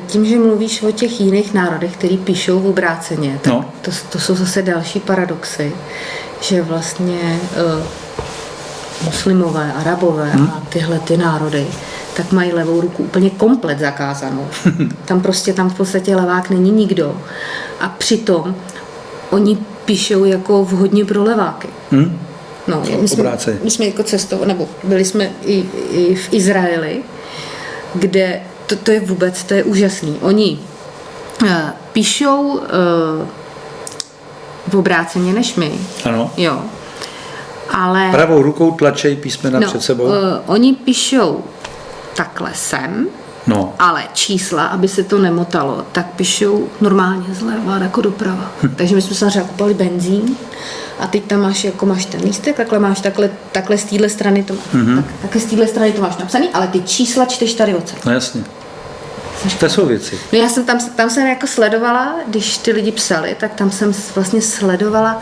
Tím, že mluvíš o těch jiných národech, který píšou v obráceně, tak to jsou zase další paradoxy, že vlastně muslimové, arabové a tyhle ty národy, tak mají levou ruku úplně komplet zakázanou. Tam v podstatě levák není nikdo. A přitom oni píšou jako vhodně pro leváky. No, my jsme jako cestovali, nebo byli jsme i v Izraeli, kde to je úžasný. Oni píšou v obráceně než my. Ano. Jo. Ale pravou rukou tlačej písmena před sebou. Oni píšou takhle sem, ale čísla, aby se to nemotalo, tak píšou normálně zleva jako doprava. Takže my jsme samozřejmě kupovali benzín a teď tam máš ten lístek, takhle z téhle strany to takhle z téhle strany to máš napsaný, ale ty čísla čteš tady odsud. No jasně. To jsou věci. No já jsem tam jsem jako sledovala, když ty lidi psali, tak tam jsem vlastně sledovala,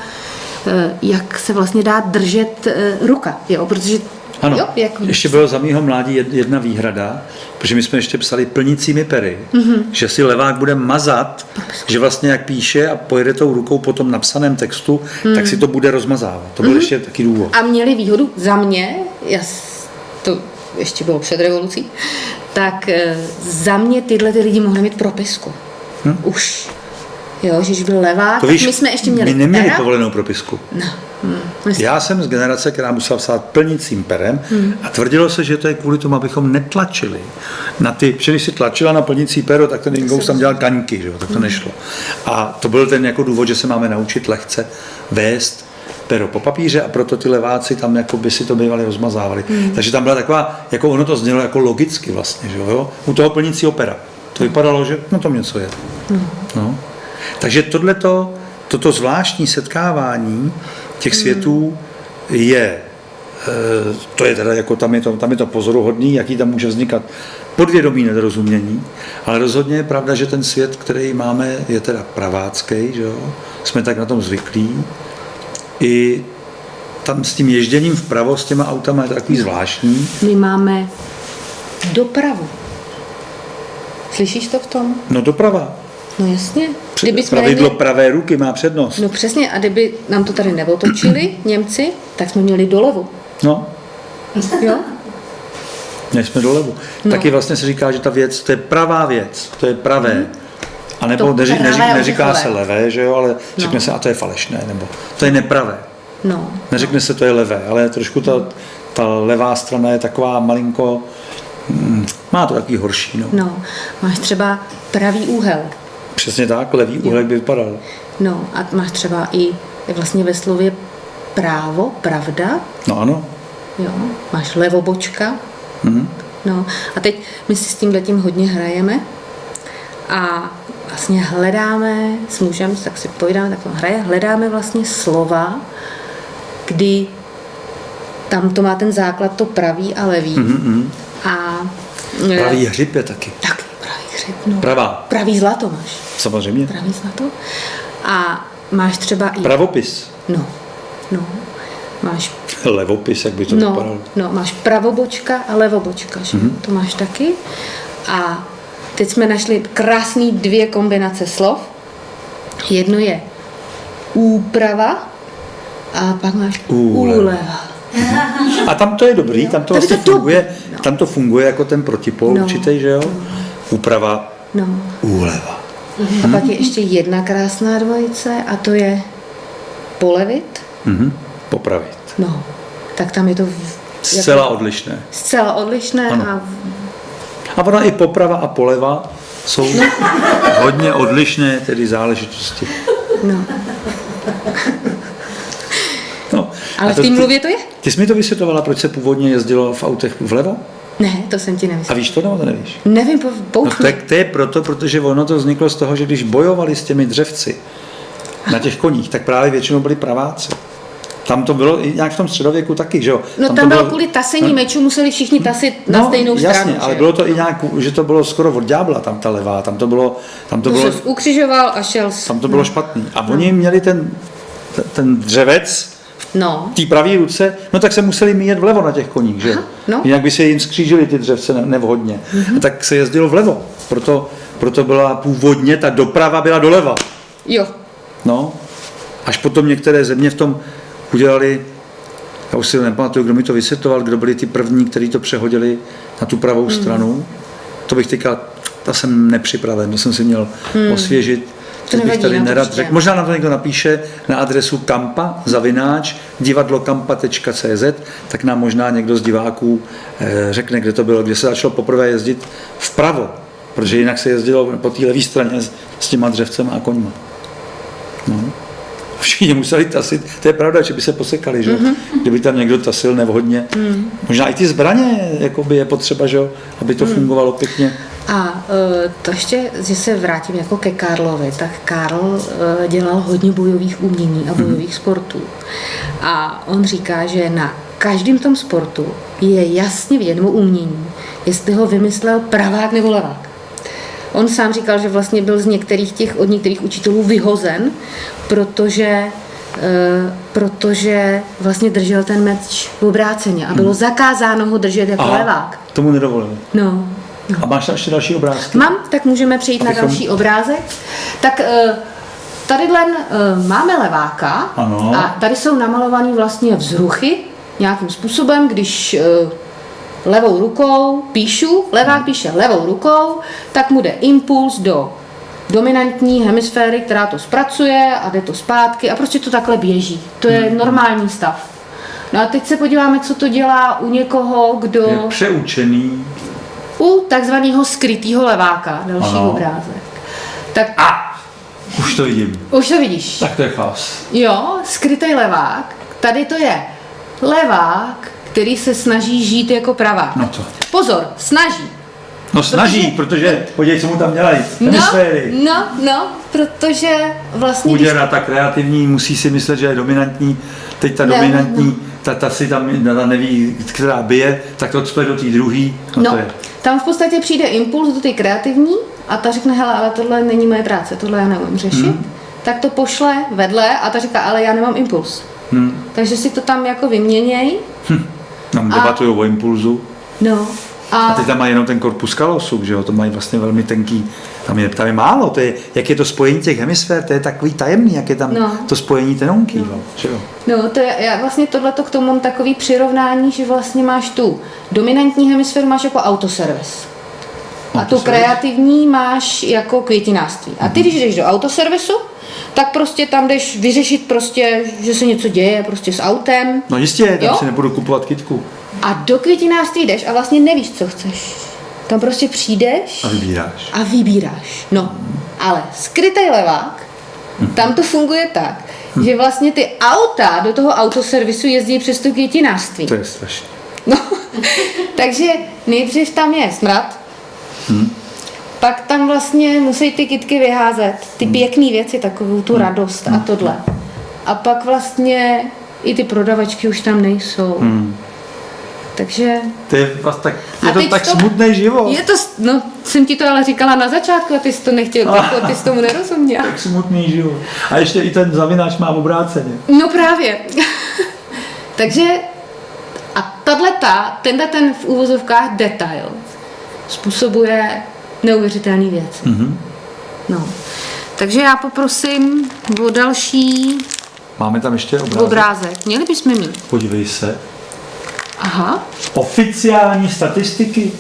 jak se vlastně dá držet ruka, jo, protože ano, ještě bylo za mýho mládí jedna výhrada, protože my jsme ještě psali plnicími pery, že si levák bude mazat, že vlastně jak píše a pojede tou rukou po tom napsaném textu, tak si to bude rozmazávat. To byl ještě taky důvod. A měli výhodu za mě, to ještě bylo před revolucí, tak za mě tyhle ty lidi mohli mít propisku. Už. Jo, že když byl levák, tak my jsme ještě měli my neměli pera. Povolenou propisku. No. Já jsem z generace, která musela psát plnicím perem a tvrdilo se, že to je kvůli tomu, abychom netlačili. Protože když si tlačila na plnicí pero, tak ten Ingous tam dělal kaňky, že? Tak to nešlo. A to byl ten jako důvod, že se máme naučit lehce vést pero po papíře a proto ty leváci tam jako by si to bývali rozmazávali. Takže tam byla taková, jako ono to znělo jako logicky vlastně, že jo? U toho plnicího pera. To vypadalo, že no tam něco je. No. Takže toto zvláštní setkávání těch světů to je teda jako tam je to pozoruhodný, jaký tam může vznikat podvědomí nedorozumění, ale rozhodně je pravda, že ten svět, který máme, je teda pravácký, že jo? Jsme tak na tom zvyklí. I tam s tím ježděním vpravo s těma autama je to takový zvláštní. My máme dopravu. Slyšíš to v tom? No doprava. No jasně. Pravidlo pravé ruky má přednost. No přesně, a kdyby nám to tady neotočili Němci, tak jsme měli dolevu. No. Jo? Než jsme dolevu. Taky vlastně se říká, že ta věc, to je pravá věc, to je pravé. A nebo neříká se levé, že jo, ale řekne se, a to je falešné, nebo to je nepravé. No. Neřekne se, to je levé, ale trošku ta levá strana je taková malinko, má to takový horší. No, máš třeba pravý úhel. Přesně tak, levý úhel by vypadal. No a máš třeba i vlastně ve slově právo, pravda. No ano. Jo, máš levobočka. No a teď my si s tímhletím hodně hrajeme a vlastně hledáme s mužem, tak si povídáme, tak on hraje, hledáme vlastně slova, kdy tam to má ten základ to pravý a levý. A pravý hřib je taky. Taky pravý hřib. No. Pravá. Pravý zlato máš. Samozřejmě. Pravý zlato. A máš třeba i... Pravopis. No. Máš... Levopis, jak by to vypadalo. No, máš pravobočka a levobočka, že? To máš taky. A Teď jsme našli krásný 2 kombinace slov. Jedno je úprava a pak máš úleva. A tam to je dobrý, tam to Tady vlastně to funguje, dobrý, no. tam to funguje jako ten protipol No. určitý, že jo? Úprava, No. úleva. A pak je ještě jedna krásná dvojice a to je polevit. Popravit. No, tak tam je to Zcela odlišné. zcela odlišné Ano. a A ona i poprava a poleva jsou hodně odlišné tedy záležitosti. no. No, Ale a v té mluvě to je? Ty jsi mi to vysvětlovala, proč se původně jezdilo v autech vlevo? Ne, to jsem ti A nevysvětlila. víš to, nebo to nevíš? Nevím, No pouč mě. to je proto, protože ono to vzniklo z toho, že když bojovali s těmi dřevci na těch koních, tak právě většinou byli praváci. Tam to bylo i nějak v tom středověku taky, že jo? No to tam bylo kvůli tasení mečů, museli všichni tasit na stejnou jasně, stranu. ale že? bylo to i nějak, že to bylo skoro od ďábla, tam ta levá, tam to bylo To se ukřižoval a šel tam to bylo špatný. A oni měli ten dřevec No, v té pravé ruce, no tak se museli míjet vlevo na těch koních, že jo? no. Jinak by se jim skřížili ty dřevce nevhodně. A tak se jezdilo vlevo. Proto byla původně, ta doprava byla doleva. jo. No. Až potom některé země v tom udělali, já už si nepamatuju, kdo mi to vysvětloval, kdo byli ty první, kteří to přehodili na tu pravou stranu. To bych teďka, to jsem nepřipraven, to jsem si měl osvěžit. To Teď bych nevadí, tady na to nerad přijde. řekl. Možná nám to někdo napíše na adresu kampa@divadlokampa.cz, tak nám možná někdo z diváků řekne, kde to bylo, kde se začalo poprvé jezdit vpravo, protože jinak se jezdilo po té levé straně s těma dřevcem a koňma. No. Všichni museli tasit, to je pravda, že by se posekali, že? Kdyby tam někdo tasil nevhodně. Možná i ty zbraně jakoby je potřeba, že? Aby to fungovalo pěkně. A to ještě, že se vrátím jako ke Karlovi, tak Karl dělal hodně bojových umění a bojových sportů. A on říká, že na každém tom sportu je jasně vidět, nebo umění, jestli ho vymyslel pravák nebo levák. On sám říkal, že vlastně byl od některých učitelů vyhozen, protože vlastně držel ten meč obráceně a bylo zakázáno ho držet jako levák. Tomu nedovolili. No. A máš tam ještě další obrázky? Mám, tak můžeme přejít na další obrázek. Tak tadyhle máme leváka Ano. a tady jsou namalované vlastně vzruchy nějakým způsobem, když levou rukou píšu, levák píše levou rukou, tak mu jde impuls do dominantní hemisféry, která to zpracuje a jde to zpátky a prostě to takhle běží. To je normální stav. No a teď se podíváme, co to dělá u někoho, kdo... Je přeučený. U takzvaného skrytého leváka, další Ano. obrázek. Tak Už to vidím. už to vidíš. Tak to je chaos. Jo, skrytý levák. Tady to je levák, který se snaží žít jako pravák. No to. Pozor, snaží. No snaží, protože podívej, co mu tam dělají. Hemisféry. No, protože vlastně... Udělá ta kreativní, musí si myslet, že je dominantní. Teď ta Ne, dominantní, ta si tam ta neví, která bije, tak to cpe do té druhý. No, to je. Tam v podstatě přijde impuls do té kreativní a ta řekne, hele, ale tohle není moje práce, tohle já neumím řešit. Tak to pošle vedle a ta říká, ale já nemám impuls. Takže si to tam jako vyměněj. Tam debatujou o impulzu. No. A teď tam mají jenom ten korpus callosum, že jo, to mají vlastně velmi tenký, tam je málo, to je, jak je to spojení těch hemisfér, to je takový tajemný, jak je tam to spojení tenonký, že jo. No, to je, já vlastně tohleto k tomu mám takový přirovnání, že vlastně máš tu dominantní hemisféru máš jako autoservis. A tu kreativní máš jako květinářství. A ty, když jdeš do autoservisu, tak prostě tam jdeš vyřešit prostě, že se něco děje prostě s autem. No jistě, tam Jo? si nebudu kupovat kytku. A do květinářství jdeš a vlastně nevíš, co chceš. Tam prostě přijdeš A vybíráš. a vybíráš. No, ale skrytý levák, tam to funguje tak, že vlastně ty auta do toho autoservisu jezdí přes to květinářství. To je strašné. No, takže nejdřív tam je smrad, pak tam vlastně musí ty kytky vyházet, ty pěkné věci, takovou tu radost a tohle. A pak vlastně i ty prodavačky už tam nejsou. Takže... To je vlastně tak, A je to teď tak to- smutný život. Je to, no, jsem ti to ale říkala na začátku a ty jsi to nechtěl, ty jsi tomu nerozuměl. Tak smutný život. A ještě i ten zavináč má obráceně. No právě. Takže a tenhle ten v úvozovkách detail způsobuje neuvěřitelné věci. No. Takže já poprosím o další Máme tam ještě obrázek. Měli bychom mít. Podívej se. Aha. Oficiální statistiky.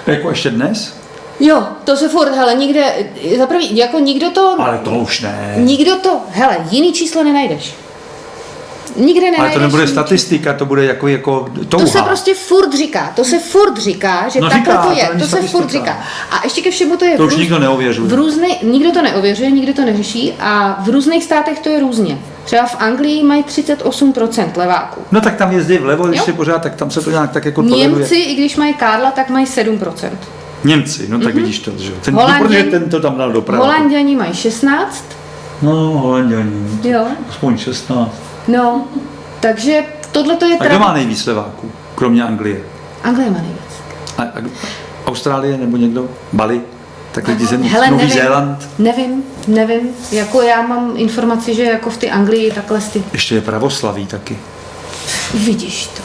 Jako ještě dnes? Jo, to se furt, hele, nikde, za prvý, jako nikdo to, Ale to už ne. nikdo to, hele, jiný číslo nenajdeš. Nikde nenajdeš. Ale to nebude jiný statistika, to bude jako touha. To se prostě furt říká, že No takhle říká, to je, to není to se statistika. furt říká. A ještě ke všemu to je To už nikdo neověřuje. nikdo to neověřuje, nikdo to neřeší a v různých státech to je různě. Třeba v Anglii mají 38% leváků. No tak tam jezdí vlevo, když Jo. si pořád, tak tam se to nějak tak jako toleruje. Němci, i když mají Karla, tak mají 7%. Němci, no tak vidíš to, že jo. No, Holanděni- protože ten to tam dal doprava. Holanděni mají 16. No, Holanděni. Jo. Aspoň 16. No, takže tohle to je A kdo má nejvíc leváků, kromě Anglie? Anglie má nejvíc. A Austrálie nebo někdo? Bali? Takový ty země? Hele, Nový nevím. Zéland? Nevím. Jako já mám informaci, že jako v ty Anglii takhle ty... Ještě je pravoslaví taky. Vidíš to.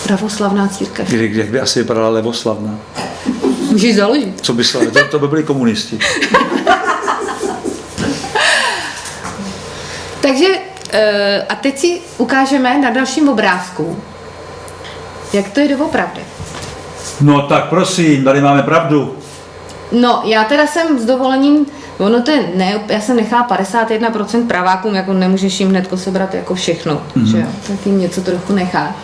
Pravoslavná církev. Jak by asi vypadala levoslavná? Můžeš založit. Co by slavili? To by byli komunisti. Takže a teď si ukážeme na dalším obrázku, jak to je doopravdy. No tak prosím, tady máme pravdu. No, já teda jsem s dovolením, ono to je, ne, já jsem nechala 51% pravákům, jako nemůžeš jim hnedko sebrat jako všechno, že jo, tak jim něco trochu necháš.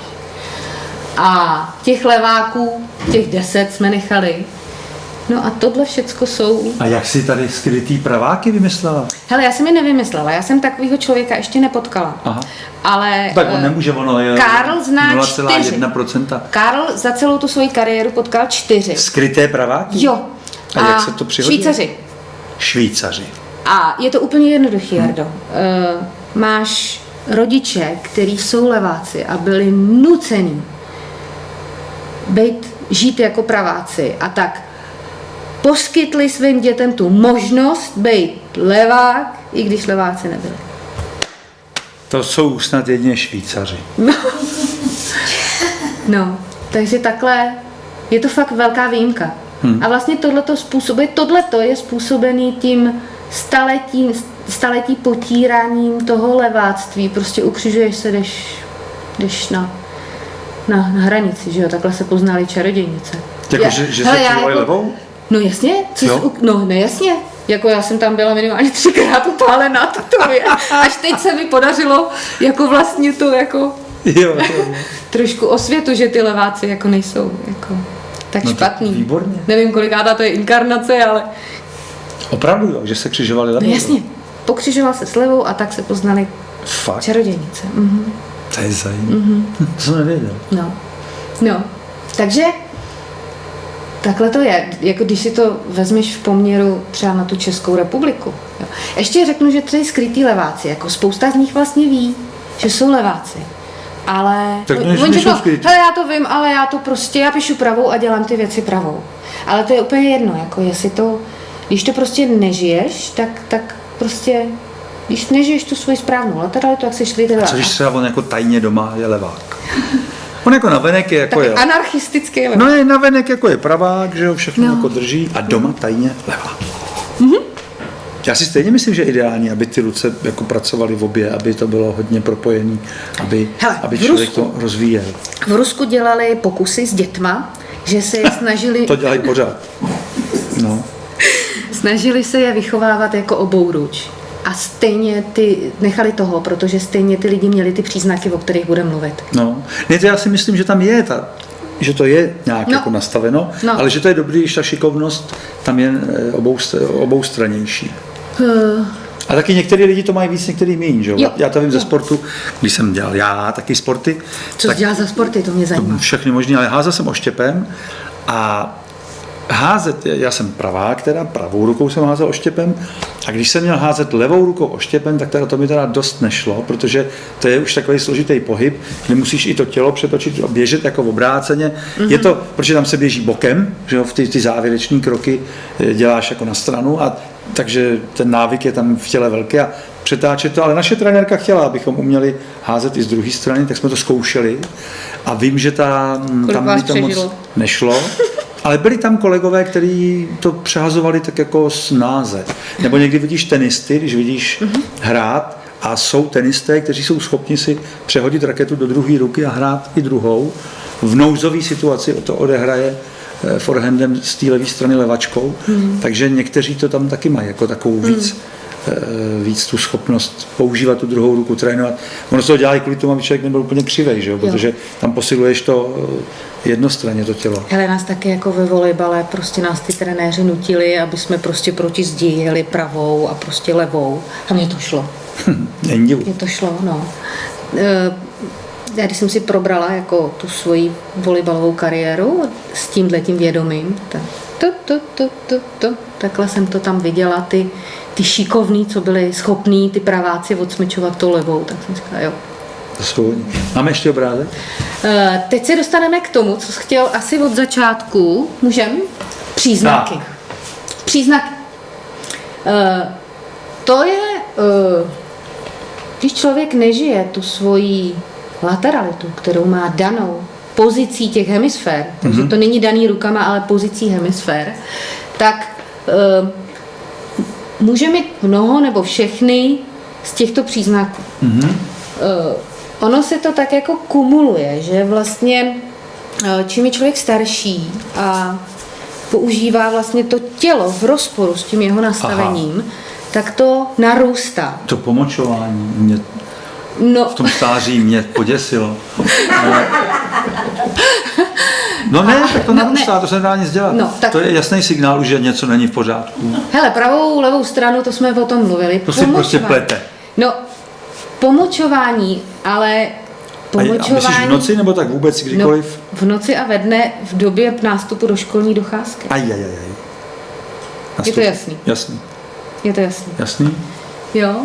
A těch leváků, těch 10 jsme nechali. No a tohle všecko jsou... A jak si tady skrytý praváky vymyslela? Hele, já jsem je nevymyslela, já jsem takového člověka ještě nepotkala. Aha. Ale Tak on nemůže, ono je Karl zná 0,1%. Karl za celou tu svoji kariéru potkal 4. Skryté praváky? Jo. A jak se to přihodí? Švýcaři. Švýcaři. A je to úplně jednoduchý, Jardo. Máš rodiče, kteří jsou leváci a byli nuceni žít jako praváci a tak poskytli svým dětem tu možnost být levák, i když leváci nebyli. To jsou snad jedině Švýcaři. No, takže takhle je to fakt velká výjimka. A vlastně tohleto je způsobený tím staletí potíráním toho leváctví. Prostě ukřižuješ se, jdeš na hranici, že jo, takhle se poznaly čarodějnice. Jako, že se křižovali levou? No jasně, jasně. Jako já jsem tam byla minimálně 3krát upálená tetově. Až teď se mi podařilo jako vlastně to jako Jo. trošku osvětu, že ty leváci jako nejsou jako tak No špatný. výborně. Nevím, kolikátá to je inkarnace, ale Opravdu jo, že se křižovali levou? no jasně. Pokřižoval se s levou a tak se poznali Fakt? čarodějnice. To je zajímavé. To jsem nevěděl. No. Takže takhle to je, jako když si to vezmeš v poměru třeba na tu Českou republiku. Jo. Ještě řeknu, že to je skrytý leváci, jako spousta z nich vlastně ví, že jsou leváci. Ale Tak oni nejsou řeknou, skrytý. hele, já to vím, ale já to prostě, já píšu pravou a dělám ty věci pravou. Ale to je úplně jedno, jako jestli to, když to prostě nežiješ, tak prostě, když nežiješ tu svoji správnou lateralitu, tak se šli ty Co levák. když třeba on jako tajně doma je levák? On jako navenek je jako Tak je... anarchistický levák. No je navenek jako je pravák, že jo, všechno No. jako drží a doma tajně levák. Já si stejně myslím, že je ideální, aby ty ruce jako pracovaly v obě, aby to bylo hodně propojené, Hele, aby v člověk Rusku. to rozvíjel. V Rusku dělali pokusy s dětma, že se je snažili, To dělají pořád. No. snažili se je vychovávat jako obouruč. A stejně nechali toho, protože stejně ty lidi měli ty příznaky, o kterých budeme mluvit. No. Ne, to já si myslím, že tam je že to je nějak No. jako nastaveno, No. ale že to je dobrý, když ta šikovnost tam je oboustranější. A taky některý lidi to mají víc, některý méně, že jo? Jo. Já to vím ze sportu, když jsem dělal já taky sporty, Co jsi dělal za sporty, to mě zajímá. všechny možný, ale házel jsem oštěpem a házet, já jsem pravák, teda pravou rukou jsem házel oštěpem a když jsem měl házet levou rukou oštěpem, tak teda to mi teda dost nešlo, protože to je už takový složitý pohyb, kde musíš i to tělo přetočit a běžet jako obráceně. Je to, protože tam se běží bokem, že jo, v ty závěrečné kroky děláš jako na stranu a takže ten návyk je tam v těle velký a přetáčet to, ale naše trenérka chtěla, abychom uměli házet i z druhé strany, tak jsme to zkoušeli a vím, že tam mi to moc nešlo. Ale byli tam kolegové, kteří to přehazovali tak jako snáze. Nebo někdy vidíš tenisty, když vidíš hrát, a jsou tenisté, kteří jsou schopni si přehodit raketu do druhé ruky a hrát i druhou. V nouzové situaci to odehraje forehandem z té levé strany levačkou, takže někteří to tam taky mají, jako takovou víc tu schopnost používat tu druhou ruku, trénovat. Ono se to dělá i kvůli tomu, aby člověk nebyl úplně křivej, že jo? Protože tam posiluješ to jednostranně, to tělo. Hele, nás taky jako ve volejbale, prostě nás ty trenéři nutili, aby jsme prostě proti zdi jeli pravou a prostě levou. A mně to šlo. Není divu. Mně to šlo, no. Já když jsem si probrala jako tu svoji volejbalovou kariéru s tímhletím vědomím, tak takhle jsem to tam viděla, ty šikovní, co byli schopní, ty praváci odsmečovat tou levou, tak jsem říkala, jo. To jsou oni. Máme ještě obrázek? Teď se dostaneme k tomu, co jsi chtěl asi od začátku. Můžem? Příznaky. Tak. Příznaky. To je, když člověk nežije tu svoji lateralitu, kterou má danou pozicí těch hemisfér, takže to není daný rukama, ale pozicí hemisfér, tak může mít mnoho nebo všechny z těchto příznaků. Ono se to tak jako kumuluje, že vlastně čím je člověk starší a používá vlastně to tělo v rozporu s tím jeho nastavením, tak to narůstá. To pomočování mě v tom stáří mě poděsilo. No ne, tak to narůstá, to se nedá nic dělat. No, tak... To je jasný signál, že něco není v pořádku. Hele, pravou, levou stranu, to jsme o tom mluvili. To si prostě plete. No, pomočování, ale pomočování... A myslíš v noci, nebo tak vůbec kdykoliv? No, v noci a ve dne v době nástupu do školní docházky. Je to jasný? Jasný. Je to jasný? Jasný? Jo.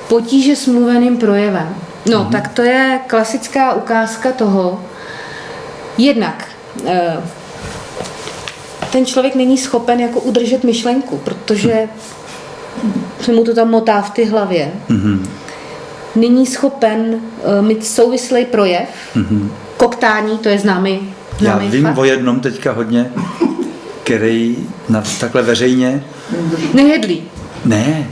Potíže s mluveným projevem. No, tak to je klasická ukázka toho. Jednak ten člověk není schopen jako udržet myšlenku, protože se mu to tam motá v ty hlavě. Není schopen mít souvislý projev. Koktání, to je známý Já vím fakt. o jednom teďka hodně, který takhle veřejně... Nejedlí. Ne,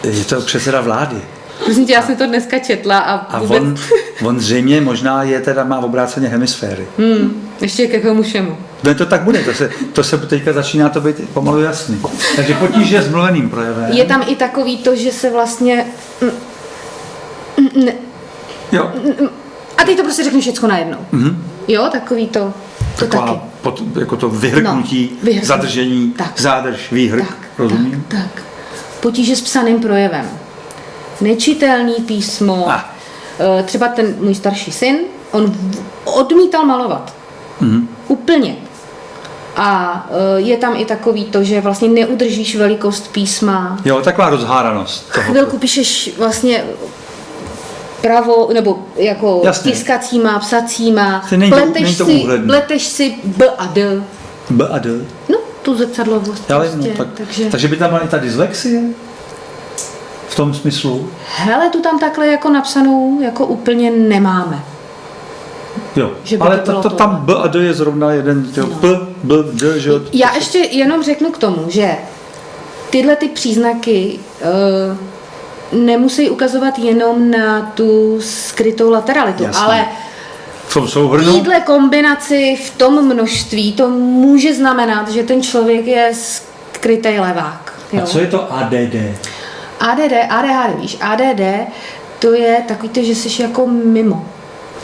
je to předseda vlády. Prosím tě, já jsem to dneska četla a vůbec... on zřejmě možná má obráceně hemisféry. Ještě ke komu všemu. No to tak bude, to se teďka začíná to být pomalu jasný. Takže potíže s mluveným projevem. Je tam i takový to, že se vlastně... Jo. A teď to prostě řeknu všecko najednou. Jo, takový to taky. Jako to vyhrknutí, zadržení, zádrž, výhrk, rozumím? Tak. Potíže s psaným projevem. Nečitelný písmo. Třeba ten můj starší syn, on odmítal malovat. Úplně. A je tam i takový to, že vlastně neudržíš velikost písma. Jo, taková rozháranost. Chvilku píšeš vlastně pravo, nebo jako tiskacíma, psacíma, pleteš si B a D. B a D? No, tu zrcadlovost. Prostě, takže by tam byla i ta dyslexie? V tom smyslu? Hele, tu tam takhle jako napsanou jako úplně nemáme. Jo, ale to tam B a D je zrovna jeden, P, B, D, že jo? Já ještě jenom řeknu k tomu, že tyhle ty příznaky nemusí ukazovat jenom na tu skrytou lateralitu, ale v tom souhrnu? V téhle kombinaci, v tom množství, to může znamenat, že ten člověk je skrytý levák. Jo? A co je to ADD? ADHD, víš, ADD to je takový to, že jsi jako mimo.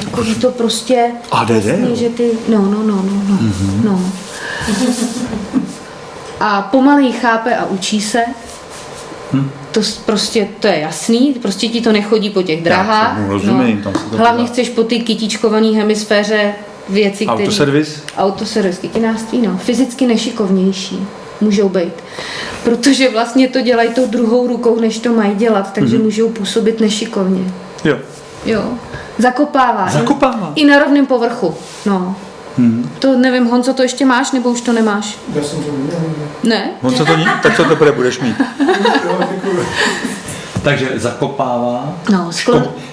Takový to prostě... ADD? Vlastně, že ty... No. A pomalej chápe a učí se. To prostě, to je jasný, prostě ti to nechodí po těch drahách. Rozumím, hlavně chceš po ty kytičkovaný hemisféře věci, které... Autoservis, kytinářství, no. Fyzicky nešikovnější můžou být. Protože vlastně to dělají tou druhou rukou, než to mají dělat, takže můžou působit nešikovně. Jo. Zakopává. I na rovném povrchu. No. To nevím, Honzo, to ještě máš, nebo už to nemáš? Já jsem to neměl. Ne? Honzo, tak co to budeš mít? Takže zakopává, No,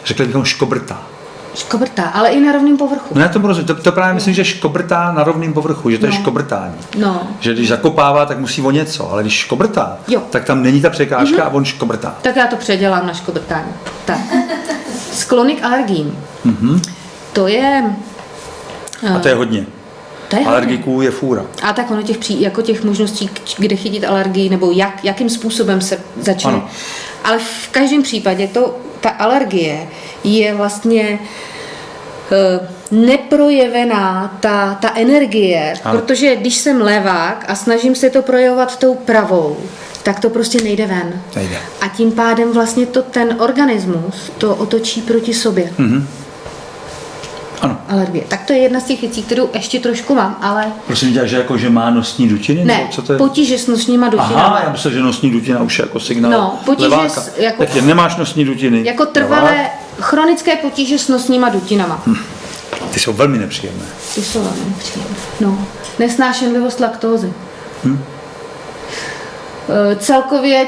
řekli bychom škobrtá. Škobrtá, ale i na rovném povrchu. No já tomu rozumím, to právě myslím, že škobrtá na rovném povrchu, že to je škobrtání. No. Že když zakopává, tak musí o něco, ale když škobrtá, Jo. tak tam není ta překážka a on škobrtá. Tak já to předělám na škobrtání. Tak. Sklony k alergiím. To je... A to je hodně. To je hodně. Alergiků je fůra. A tak ono těch možností, kde chytit alergii, nebo jakým způsobem se začne. Ano. Ale v každém případě ta alergie je vlastně neprojevená ta energie, Ano. protože když jsem levák a snažím se to projevovat tou pravou, tak to prostě nejde ven. Nejde. A tím pádem vlastně ten organismus to otočí proti sobě. Ano. Alergie. Tak to je jedna z těch věcí, kterou ještě trošku mám, ale Prosím tě, že jako, že má nosní dutiny? ne, nebo co to je? potíže s nosníma dutinama. Aha, já myslel, že nosní dutina už je jako signál No, potíže leváka. jako- Tak nemáš nosní dutiny. Jako trvalé chronické potíže s nosníma dutinama. Ty jsou velmi nepříjemné. Ty jsou velmi nepříjemné. No, nesnášenlivost laktózy. Celkově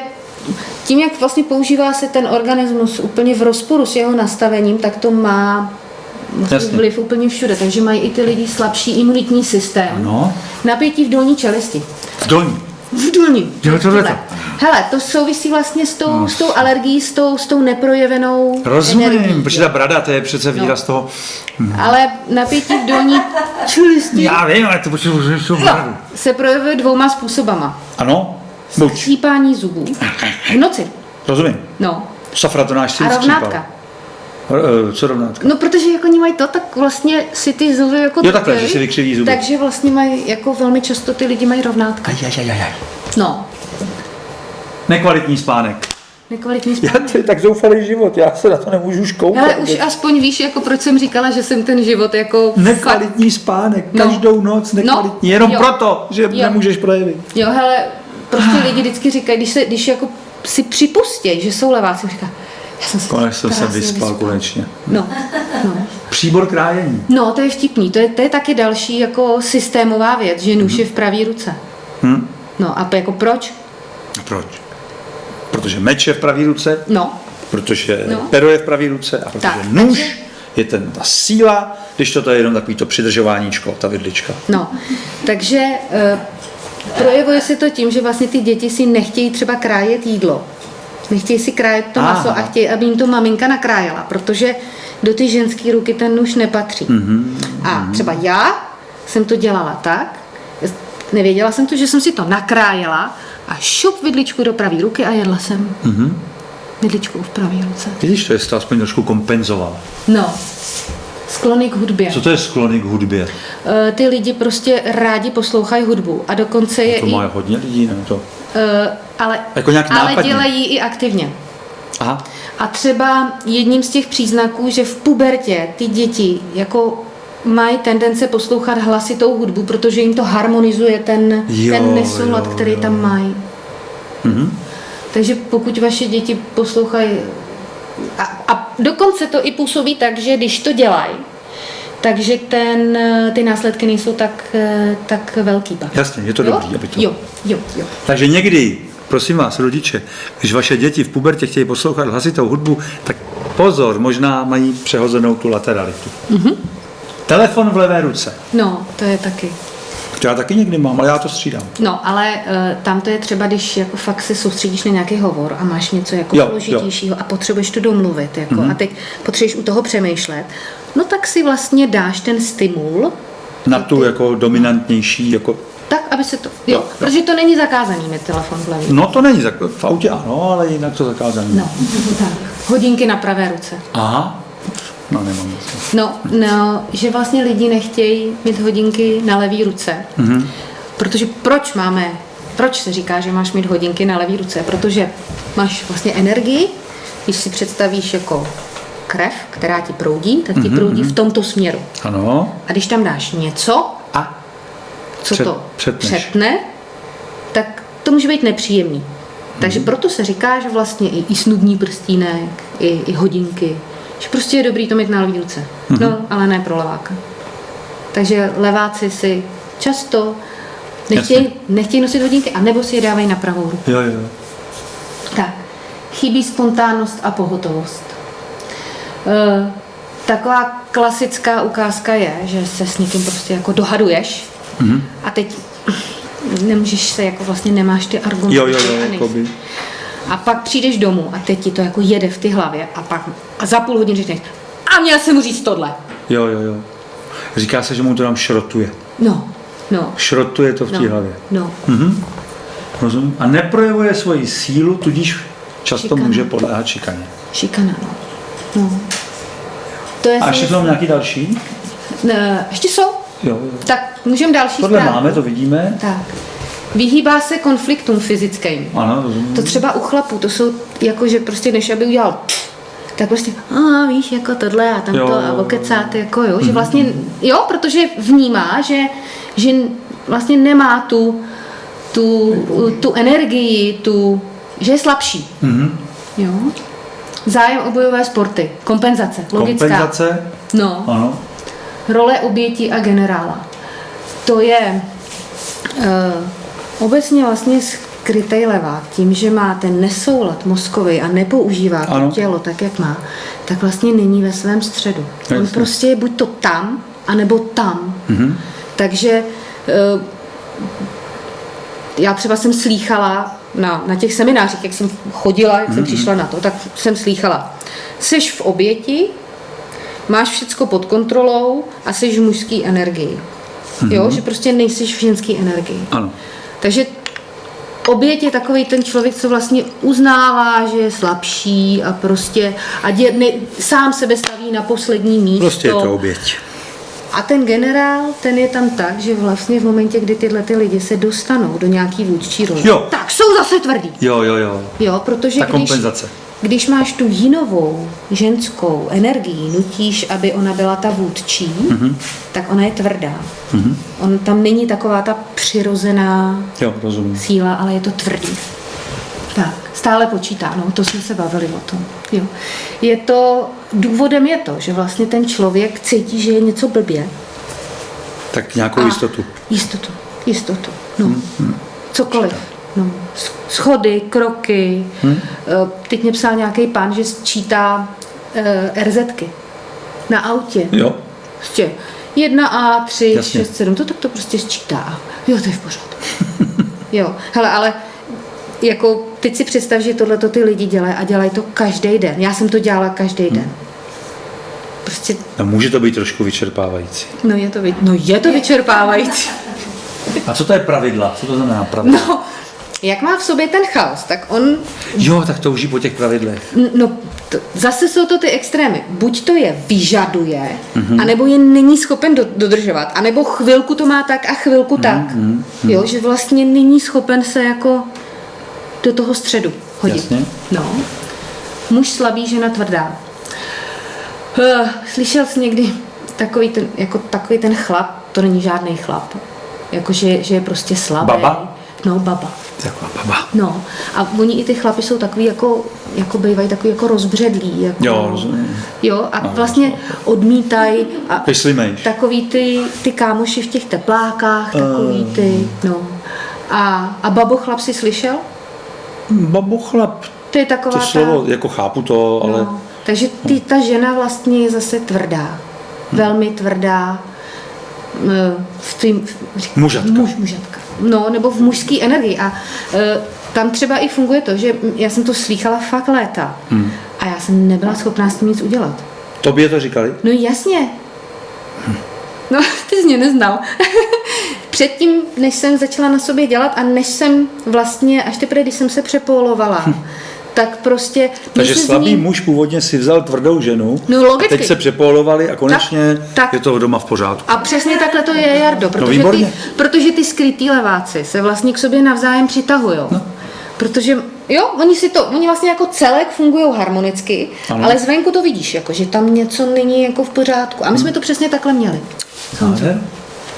tím, jak vlastně používá se ten organismus úplně v rozporu s jeho nastavením, tak to má vlastně Jasně. vliv úplně všude. Takže mají i ty lidi slabší imunitní systém. No. Napětí v dolní čelisti. V dolní. V dolní. Jo, tohleto. Hele, to souvisí vlastně s tou alergií, s tou neprojevenou Rozumím, energií. protože ta brada, to je přece výraz toho. Ale napětí v dolní čelisti Já vím, ale to potřebuji bradu. se projevuje dvouma způsobama. Ano? Buď. Skřípání zubů v noci. Rozumím. No. Safra to náš syn A skřípal. rovnátka. Co rovnátka? No, protože jako oni mají to, tak vlastně si ty zuby jako Jo, takhle, drtěj, že si vykřiví zuby. Takže vlastně mají, jako velmi často ty lidi mají rovnátka. Ajajajajaj. No. Nekvalitní spánek. Nekvalitní Já spánek. to je tak zoufalý život, já se na to nemůžu škoukat. Ale už aspoň víš, jako proč jsem říkala, že jsem ten život jako... Nekvalitní spánek, No. každou noc nekvalitní, jenom jo. proto, že Jo. nemůžeš projevit. Jo, hele, prostě lidi vždycky říkají, když jako si připustějí, že jsou leváci, říká, já jsem se Konec jsem se krásně vyspal konečně. No. Příbor krájení. No, to je vtipný. To je taky další jako systémová věc, že nůž je v pravý ruce. No a jako proč? A proč? Protože meč je v pravé ruce, No, protože No. pero je v pravé ruce a protože Tak, nůž takže- je ta síla, když to je jenom takový to přidržováníčko, ta vidlička. no. Takže projevuje se to tím, že vlastně ty děti si nechtějí třeba krájet jídlo. Nechtějí si krájet to Aha. maso a chtějí, aby jim to maminka nakrájela, protože do ty ženské ruky ten nůž nepatří. A třeba já jsem to dělala tak, nevěděla jsem to, že jsem si to nakrájela a šup vidličku do pravé ruky a jedla jsem vidličkou v pravé ruce. Vidíš, to je to aspoň trošku kompenzoval. No, sklony k hudbě. Co to je sklony k hudbě? Ty lidi prostě rádi poslouchají hudbu a dokonce je To i... má hodně lidí, ne? To. ale, Jako nějak ale nápadně. dělají i aktivně. Aha. A třeba jedním z těch příznaků, že v pubertě ty děti jako mají tendence poslouchat hlasitou hudbu, protože jim to harmonizuje ten nesoulad, který tam mají. Takže pokud vaše děti poslouchají... A dokonce to i působí tak, že když to dělají, takže ty následky nejsou tak velký pak. Jasně, je to dobrý, aby to... Jo. Takže někdy, prosím vás, rodiče, když vaše děti v pubertě chtějí poslouchat hlasitou hudbu, tak pozor, možná mají přehozenou tu lateralitu. Telefon v levé ruce. No, to je taky. To já taky někdy mám, ale já to střídám. No, ale tam to je třeba, když jako fakt se soustředíš na nějaký hovor a máš něco jako Jo, složitějšího a potřebuješ to domluvit jako, a teď potřebuješ u toho přemýšlet, no tak si vlastně dáš ten stimul Na tu jako dominantnější, jako... tak, aby se to... Jo, Jo. protože to není zakázaný mít telefon v levý. No to není, v autě ano, ale jinak to zakázané. No, tak. Hodinky na pravé ruce. Aha. No nemám nic. No, že vlastně lidi nechtějí mít hodinky na levý ruce. Protože proč se říká, že máš mít hodinky na levý ruce? Protože máš vlastně energii, když si představíš jako krev, která ti proudí, tak ti proudí v tomto směru. Ano. A když tam dáš něco, co to přetne, tak to může být nepříjemný. Takže proto se říká, že vlastně i snubní prstínek, i hodinky, že prostě je dobrý to mít na levý ruce. No, ale ne pro leváka. Takže leváci si často nechtějí nosit hodinky, anebo si je dávají na pravou ruku. Jo. Tak, chybí spontánnost a pohotovost. taková klasická ukázka je, že se s někým prostě jako dohaduješ a teď nemůžeš se jako vlastně nemáš ty argumenty. Jo, a jakoby. A pak přijdeš domů a teď ti to jako jede v ty hlavě a za půl hodiny řekneš a měl jsem mu říct tohle. Jo. Říká se, že mu to tam šrotuje. No. Šrotuje to v té hlavě. No. Rozumím. A neprojevuje svoji sílu, tudíž často Šikana. může podléhat šikaně. Šikana, no. To je A ještě jsou nějaký další? Ne, ještě jsou. Jo. Tak můžeme další Tohle zprávu. máme, to vidíme. Tak. Vyhýbá se konfliktům fyzickým. Ano, rozumím. To třeba u chlapů, to jsou jako, že prostě než aby udělal tak prostě, víš, jako tohle a tamto a okecáte, jako jo, že vlastně, jo, protože vnímá, že vlastně nemá tu energii, že je slabší. Jo. Zájem o bojové sporty, kompenzace, logická. Kompenzace? No. Ano. Role oběti a generála. To je obecně vlastně skrytej levák. Tím, že má ten nesoulad mozkový a nepoužívá to tělo tak, jak má, tak vlastně není ve svém středu. On prostě je buď to tam, anebo tam. Takže já třeba jsem slýchala na těch seminářích, jak jsem chodila, jak jsem přišla na to, tak jsem slýchala. Seš v oběti, máš všecko pod kontrolou a seš v mužské energii. Jo, že prostě nejseš v ženské energii. Ano. Takže oběť je takový ten člověk, co vlastně uznává, že je slabší a prostě sám sebe staví na poslední místo. Prostě je to oběť. A ten generál, ten je tam tak, že vlastně v momentě, kdy tyhle ty lidi se dostanou do nějaký vůdčí role, tak jsou zase tvrdý. Jo, protože ta kompenzace. Když máš tu jinovou ženskou energii, nutíš, aby ona byla ta vůdčí, tak ona je tvrdá. On tam není taková ta přirozená síla, ale je to tvrdý. Tak, stále počítá, no, to jsme se bavili o tom. Jo. Důvodem je to, že vlastně ten člověk cítí, že je něco blbě. Tak nějakou jistotu. Jistotu, no. Cokoliv. No. Schody, kroky. Teď mě psal nějaký pán, že sčítá RZky na autě. Jo. Prostě 1A, 3, 6, 7, to prostě sčítá. Jo, to je v pořádku. Jo, hele, ale jako teď si představ, že tohleto ty lidi dělají a dělají to každý den. Já jsem to dělala každý den. Prostě... No, může to být trošku vyčerpávající. Je to vyčerpávající. A co to je pravidla? Co to znamená pravidla? No, jak má v sobě ten chaos, tak on... Jo, tak touží po těch pravidlech. No, zase jsou to ty extrémy. Buď to je vyžaduje, anebo je není schopen dodržovat, anebo chvilku to má tak a chvilku tak. Jo, že vlastně není schopen se jako do toho středu hodit. Jasně. No. Muž slabý, žena tvrdá. Slyšel jsi někdy takový ten chlap, to není žádný chlap, jakože že je prostě slabý. Baba? No, baba. Taková baba. No, a oni i ty chlapi jsou takový jako bývají takový jako rozbředlí. Jako, jo, rozumím. Jo, a vlastně odmítají. Takový ty kámoši v těch teplákách, takový ty, no. A babochlap si slyšel? Babochlap, to je taková to slovo, jako chápu to, ale... No, takže ta žena vlastně je zase tvrdá. Velmi tvrdá. Mužatka. No, nebo v mužské energii. A tam třeba i funguje to, že já jsem to slýchala fakt léta. A já jsem nebyla schopná s tím nic udělat. Tobě to říkali? No jasně. No, ty jsi mě neznal. Předtím, než jsem začala na sobě dělat a než jsem vlastně, až teprve, když jsem se přepolovala, tak prostě... Takže slabý muž původně si vzal tvrdou ženu, no, a teď se přepolovali a konečně je to doma v pořádku. A přesně takhle to je, Jardo, protože ty skrytý leváci se vlastně k sobě navzájem přitahujou. No. Protože, jo, oni vlastně jako celek fungují harmonicky, ale zvenku to vidíš, jako, že tam něco není jako v pořádku. A my jsme to přesně takhle měli.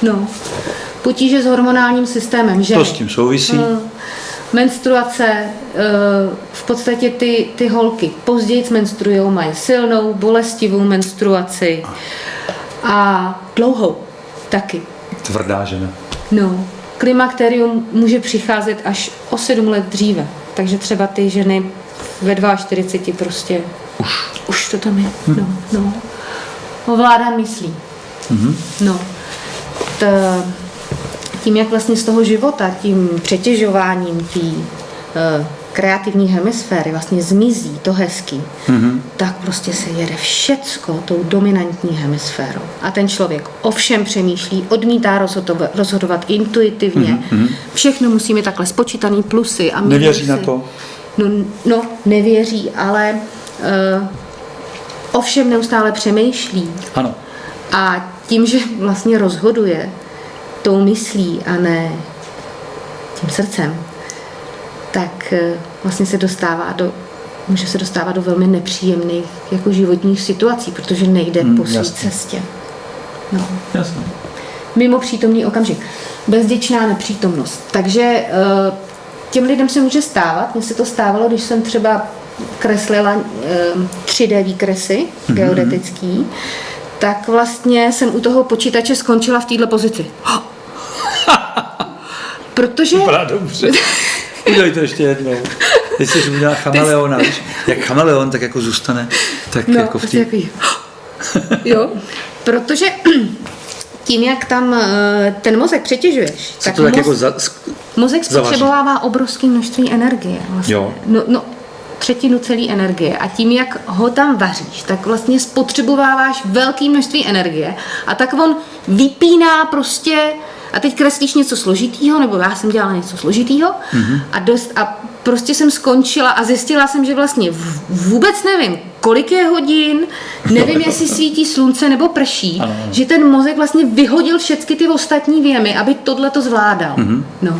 No. Potíže s hormonálním systémem ženy. To s tím souvisí. Menstruace, v podstatě ty holky později menstruujou, mají silnou, bolestivou menstruaci a dlouhou taky. Tvrdá žena. No, klimakterium může přicházet až o 7 let dříve, takže třeba ty ženy ve 42 prostě už to tam je. No. ovládám myslí. No, tím, jak vlastně z toho života, tím přetěžováním té kreativní hemisféry vlastně zmizí to hezký, tak prostě se jede všecko tou dominantní hemisférou. A ten člověk o všem přemýšlí, odmítá rozhodovat intuitivně. Všechno musí mít takhle spočítaný plusy a minusy. Nevěří na to? No, nevěří, ale o všem neustále přemýšlí. Ano. A tím, že vlastně rozhoduje tou myslí a ne tím srdcem, tak vlastně může se dostávat do velmi nepříjemných jako životních situací, protože nejde po své cestě. No. Jasně. Mimo přítomný okamžik. Bezděčná nepřítomnost. Takže těm lidem se může stávat, mně se to stávalo, když jsem třeba kreslila 3D výkresy geodetický, tak vlastně jsem u toho počítače skončila v této pozici. Protože... Vypadá dobře. Udělej to ještě jednou. Teď jsi udělala chameleona, víš? Jak chameleon, tak jako zůstane, tak no, jako v té... Jaký... Jo, protože tím, jak tam ten mozek přetěžuješ, tak jako mozek spotřebovává obrovské množství energie. Vlastně. Jo. No, třetinu celé energie. A tím, jak ho tam vaříš, tak vlastně spotřebováváš velké množství energie a tak on vypíná prostě a teď kreslíš něco složitýho, nebo já jsem dělala něco složitýho a prostě jsem skončila a zjistila jsem, že vlastně vůbec nevím, kolik je hodin, nevím, jestli svítí slunce nebo prší, ano. Že ten mozek vlastně vyhodil všechny ty ostatní věmy, aby tohle to zvládal. No.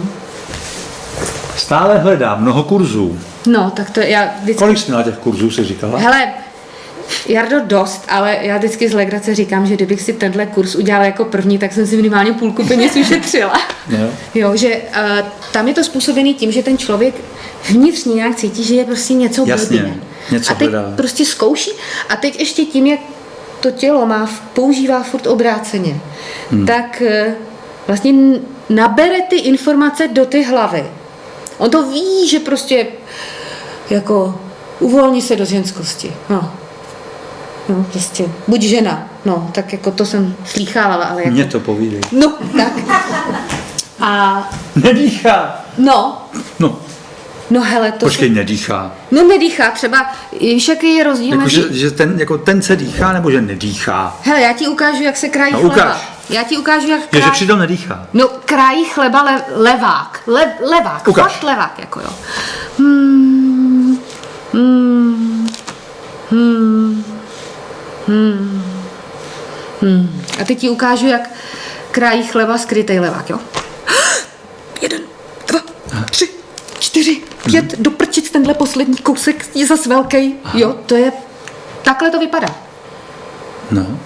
Stále hledám mnoho kurzů. No, tak to já vždycky... Kolik jsi měla těch kurzů, jsi říkala? Hele, Jardo, dost, ale já vždycky z legrace říkám, že kdybych si tenhle kurz udělala jako první, tak jsem si minimálně půlku peněz ušetřila. Jo, že tam je to způsobený tím, že ten člověk vnitřně nějak cítí, že je prostě něco blbě. Něco a teď prostě zkouší a teď ještě tím, jak to tělo používá furt obráceně, tak vlastně nabere ty informace do ty hlavy. On to ví, že prostě jako uvolní se do ženskosti. No, prostě, buď žena. No, tak jako to jsem slýchávala, ale jako... Mně to povídej. No, tak. A... Nedýchá. No hele, to... Počkej, nedýchá. No nedýchá, třeba, víš, jaký je rozdíl jako, mezi... že ten se dýchá, nebo že nedýchá? Hele, já ti ukážu, jak se krájí chleba. Ukáž. Já ti ukážu, jak Je, že přitom nedýchá. No, krájí chleba levák. Levák, ukáž. Fakt levák, jako jo. A teď ti ukážu, jak krájí chleba skrytej levák, jo. 1, 2, 3, 4, 5, doprčit tenhle poslední kousek je zas velký. Jo, to je, takhle to vypadá. No.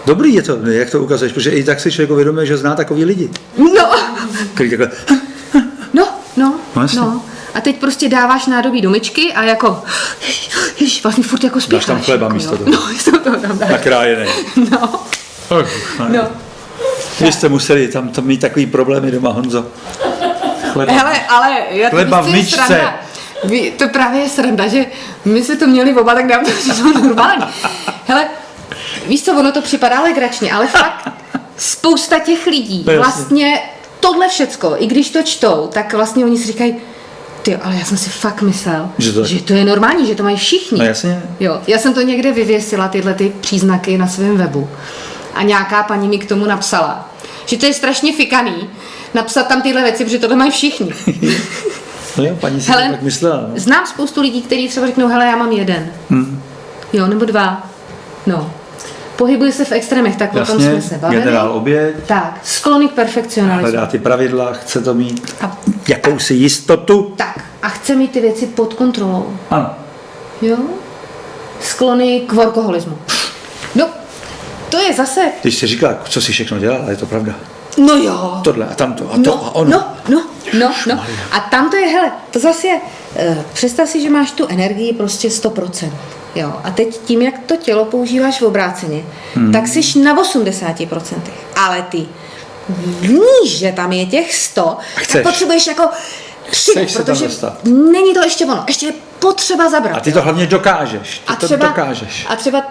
Dobrý je to, jak to ukazuješ, protože i tak si člověk uvědomuje, že zná takový lidi. No. Který takhle... No. A teď prostě dáváš nádobí do myčky a jako, ježiš, vlastně furt jako spěcháš. Dáš tam chleba jako, místo toho. No, místo toho tam dáš. Nakrájený. No. No. Vy jste museli tam mít takový problémy doma, Honzo. Chleba. Hele, ale chleba v myčce. To právě je sranda, že my jsme to měli oba, tak nám to přišlo normální. Hele, víš co, ono to připadá legračně, ale fakt spousta těch lidí vlastně tohle všecko, i když to čtou, tak vlastně oni si říkají, ty, ale já jsem si fakt myslel, že to je normální, že to mají všichni. No jasně. Jo, já jsem to někde vyvěsila, tyhle ty příznaky na svém webu. A nějaká paní mi k tomu napsala, že to je strašně fikaný napsat tam tyhle věci, protože tohle mají všichni. No jo, paní si to tak myslela. No. Znám spoustu lidí, kteří třeba řeknou, hele, já mám 1. Jo, nebo 2. No. Pohybuje se v extrémech, tak jasně, o tom jsme se bavili. Generál oběť. Tak, sklony k perfekcionalismu. Hledá ty pravidla, chce to mít jakousi jistotu. Tak, a chce mít ty věci pod kontrolou. Ano. Jo? Sklony k workoholismu. No, to je zase... Když jsi říkala, co jsi všechno dělala, je to pravda. No jo. Tohle a tamto a to a ono. No. A tam to je, hele, to zase je, představ si, že máš tu energii prostě 100%. Jo, a teď tím, jak to tělo používáš v obráceně, tak jsi na 80%. Ale ty víš, že tam je těch 100, tak potřebuješ jako přidat, protože není to ještě ono, ještě je potřeba zabrat. A ty to hlavně dokážeš. A třeba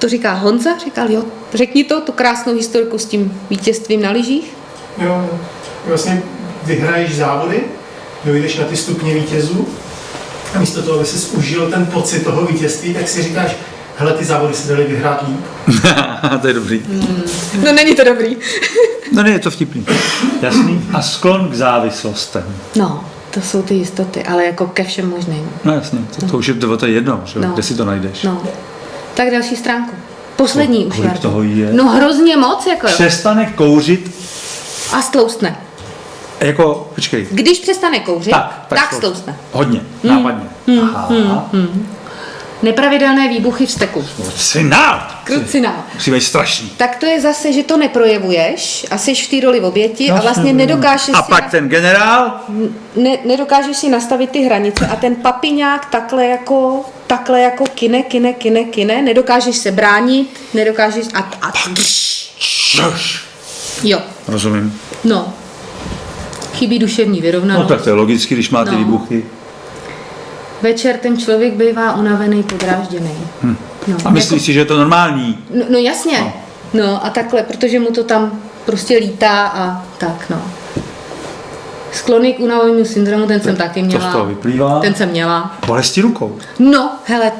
To říká Honza, říkal jo, řekni to, tu krásnou historiku s tím vítězstvím na lyžích. Jo, vlastně vyhraješ závody, dojdeš na ty stupně vítězů a místo toho, aby si užil ten pocit toho vítězství, tak si říkáš, hele, ty závody se daly vyhrát líp. To je dobrý. No není to dobrý. No ne, je to vtipný. Jasný. A sklon k závislostem. No, to jsou ty jistoty, ale jako ke všem možným. No jasně, to už to je jedno, že? No. Kde si to najdeš. No. Tak další stránku. Poslední už, Kolik Jardo. toho je? No hrozně moc, jako jo. Přestane kouřit, A stloustne. jako, počkej, Když přestane kouřit, tak stloustne. Hodně, nápadně. Aha. Nepravidelné výbuchy vzteku. Cinát! Krucinál. Musí být strašný. Tak to je zase, že to neprojevuješ a jsi v té roli v oběti a vlastně nedokážeš A pak ten generál? nedokážeš si nastavit ty hranice a ten papiňák takhle jako kine, nedokážeš se bránit, nedokážeš jo, Rozumím. no. Chybí duševní No vyrovnanost. tak to je logicky, když má ty No. výbuchy. Večer ten člověk bývá unavený, podrážděný. No, A myslíš si, že je to normální? no jasně. No a takhle, protože mu to tam prostě lítá a tak, no. Sklony k únavovému syndromu, ten jsem taky To měla. z toho vyplývá. Ten jsem měla. Bolesti rukou. No, hele,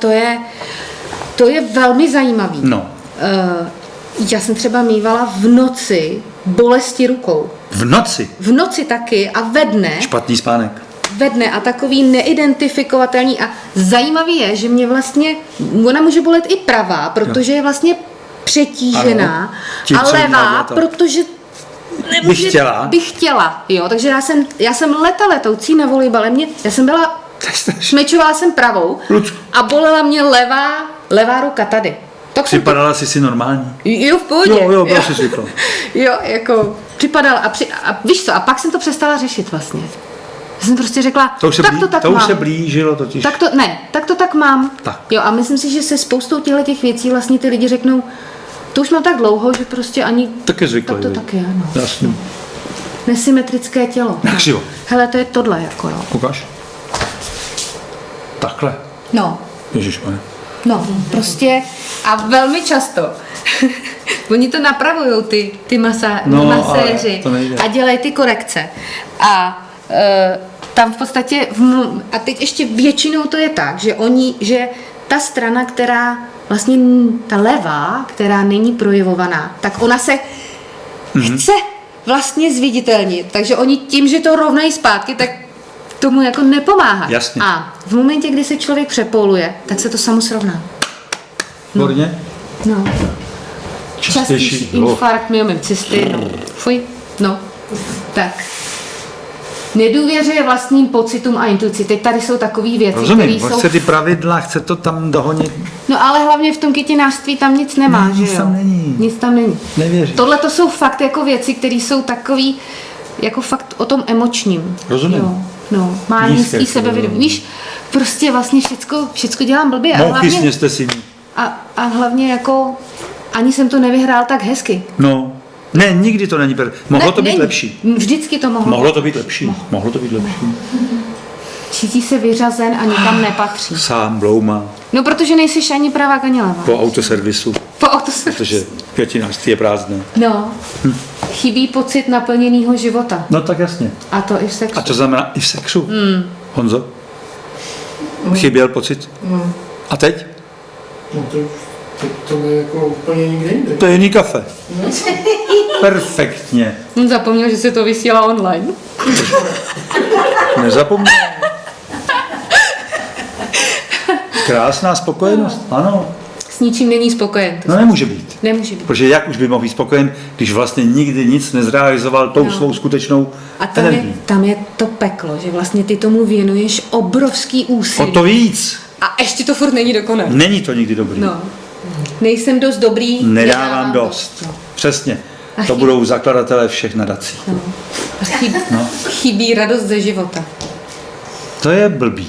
to je velmi zajímavý. No. Já jsem třeba mývala v noci bolesti rukou. V noci. V noci taky a Špatný spánek. ve dne a takový neidentifikovatelný a zajímavý je, že mě vlastně, ona může bolet i pravá, protože je vlastně přetížená Ano. Tím, a co jí levá, navlátá. protože bych chtěla, jo, takže já jsem letoucí na volejbale, smečovala jsem pravou Lucku. a bolela mě levá ruka tady. Tak jsem Připadala jsi si normální? Jo, v pohodě. Jo, byla jsi zvykla. Jo, jako připadala a víš co, a pak jsem to přestala řešit vlastně. Já jsem prostě řekla, To už se, tak to tak to už mám. se blížilo totiž. Tak to tak mám. Tak. Jo, a myslím si, že se spoustou těch věcí vlastně ty lidi řeknou, to už mám tak dlouho, že prostě ani... Tak je zvyklý. Tak to tak je, no. Jasný. Nesymetrické tělo. Jak si jo? Hele, to je tohle, jako jo. Ukáž. Takhle. No, Ježišmane. no, prostě a velmi často oni to napravujou, ty maséři ale to nejde. a dělají ty korekce. A tam v podstatě, a teď ještě většinou to je tak, že ta strana, která vlastně ta levá, která není projevovaná, tak ona se chce vlastně zviditelnit. Takže oni tím, že to rovnají zpátky, tak tomu jako nepomáhá. Jasně. A v momentě, kdy se člověk přepoluje, tak se to samo srovná. Výborně. No. Častější infarkt, myomem cysty, no. Fuj, no. Tak. Nedůvěřuje vlastním pocitům a intuici. Teď tady jsou takové věci, které Rozumím, jsou... chce ty pravidla, chce to tam dohonit. No ale hlavně v tom kytinářství tam nic nemá, Ne, že nic jo? tam není. Nic tam není. Nevěřím. Tohle to jsou fakt jako věci, které jsou takový, jako fakt o tom emočním. Rozumím. Jo, no, má Nízké nízký sebevědomí. Víš, prostě vlastně všecko dělám blbě. Mouchy sněste si. A hlavně jako ani jsem to nevyhrál tak hezky. No. Ne, nikdy to není. Mohlo to být není. lepší. Vždycky to mohlo. Mohlo to být lepší. Mohlo to být lepší. Cítí se vyřazen a nikam nepatří. Sám bloumá No, protože nejsiš ani pravák, ani levá. po autoservisu, Po autoservisu. protože květinářství je prázdné. No, chybí pocit naplněného života. No tak jasně. A to i v sexu. A to znamená i v sexu. Honzo? Chyběl pocit? A teď? No to je jako úplně nikde jinde. To je jiný kafe. Perfektně. On zapomněl, že se to vysílá online. Nezapomněl. Krásná spokojenost, ano. S ničím není spokojen. No nemůže být. Nemůže být. Protože jak už by mohl být spokojen, když vlastně nikdy nic nezrealizoval tou svou skutečnou A energií. tam je to peklo, že vlastně ty tomu věnuješ obrovský O úsilí. to víc. A ještě to furt není dokonalé. Není to nikdy dobrý. No. Nejsem dost dobrý. Nedávám dost. No. Přesně. A To budou zakladatelé všech nadací. A chybí radost ze života. To je blbý.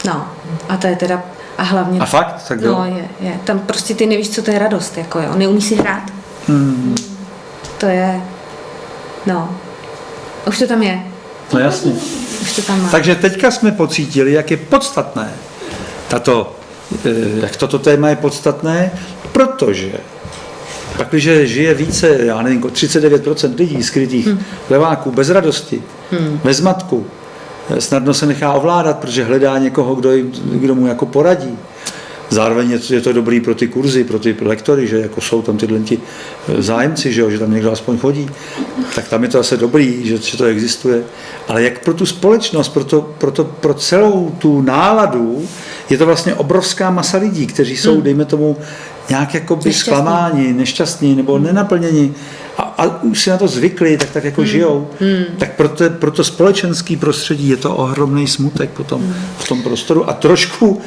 No. A to je teda, a hlavně... A fakt? Tak jo. No, je. Tam prostě ty nevíš, co to je radost, jako jo. Neumíš si hrát. To je... No. Už to tam je. No jasně. Už to tam má. Takže teďka jsme pocítili, jak je podstatné jak toto téma je podstatné Protože pakliže žije více, já nevím, 39% lidí skrytých leváků bez radosti, ve zmatku, snadno se nechá ovládat, protože hledá někoho, kdo mu jako poradí. Zároveň je to dobrý pro ty kurzy, pro ty lektory, že jako jsou tam tyhle zájemci, že tam někdo aspoň chodí, tak tam je to asi dobrý, že to existuje. Ale jak pro tu společnost, pro celou tu náladu, je to vlastně obrovská masa lidí, kteří jsou, dejme tomu, nějak jakoby zklamáni, nešťastní nebo nenaplněni a už si na to zvykli, tak jako žijou. Tak pro to společenský prostředí je to ohromný smutek potom v tom prostoru a trošku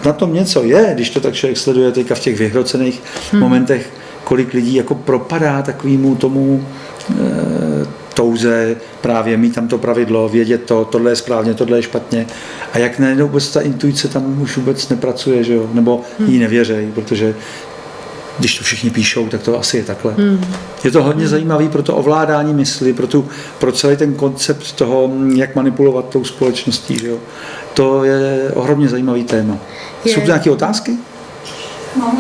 na tom něco je, když to tak člověk sleduje teďka v těch vyhrocených momentech, kolik lidí jako propadá takovému tomu touze právě mít tam to pravidlo, vědět tohle je správně, tohle je špatně a jak najednou vůbec ta intuice tam už vůbec nepracuje, že jo? Nebo jí nevěřejí, protože když to všichni píšou, tak to asi je takhle. Je to hodně zajímavý pro to ovládání mysli, pro celý ten koncept toho, jak manipulovat tou společností, že jo? To je ohromně zajímavý téma. Jsou to nějaké otázky?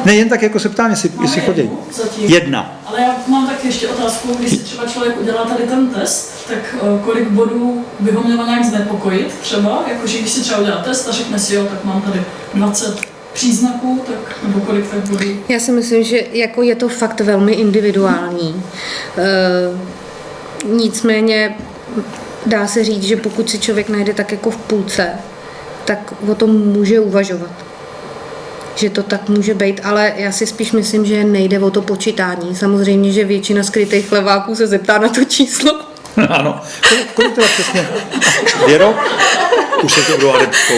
Ne, jen tak jako se ptám, jestli chodí. Jedna. Ale já mám tak ještě otázku, když si třeba člověk udělá tady ten test, tak kolik bodů by ho mělo nějak znepokojit třeba? Jakože když si třeba udělá test a řekne si, jo, tak mám tady 20 příznaků, tak nebo kolik tak bodů? Já si myslím, že jako je to fakt velmi individuální. Nicméně dá se říct, že pokud si člověk najde tak jako v půlce, tak o tom může uvažovat. Že to tak může být, ale já si spíš myslím, že nejde o to počítání. Samozřejmě, že většina skrytých leváků se zeptá na to číslo. Ano. Kolik teda přesně? Věro? Už se to budou adeptkou.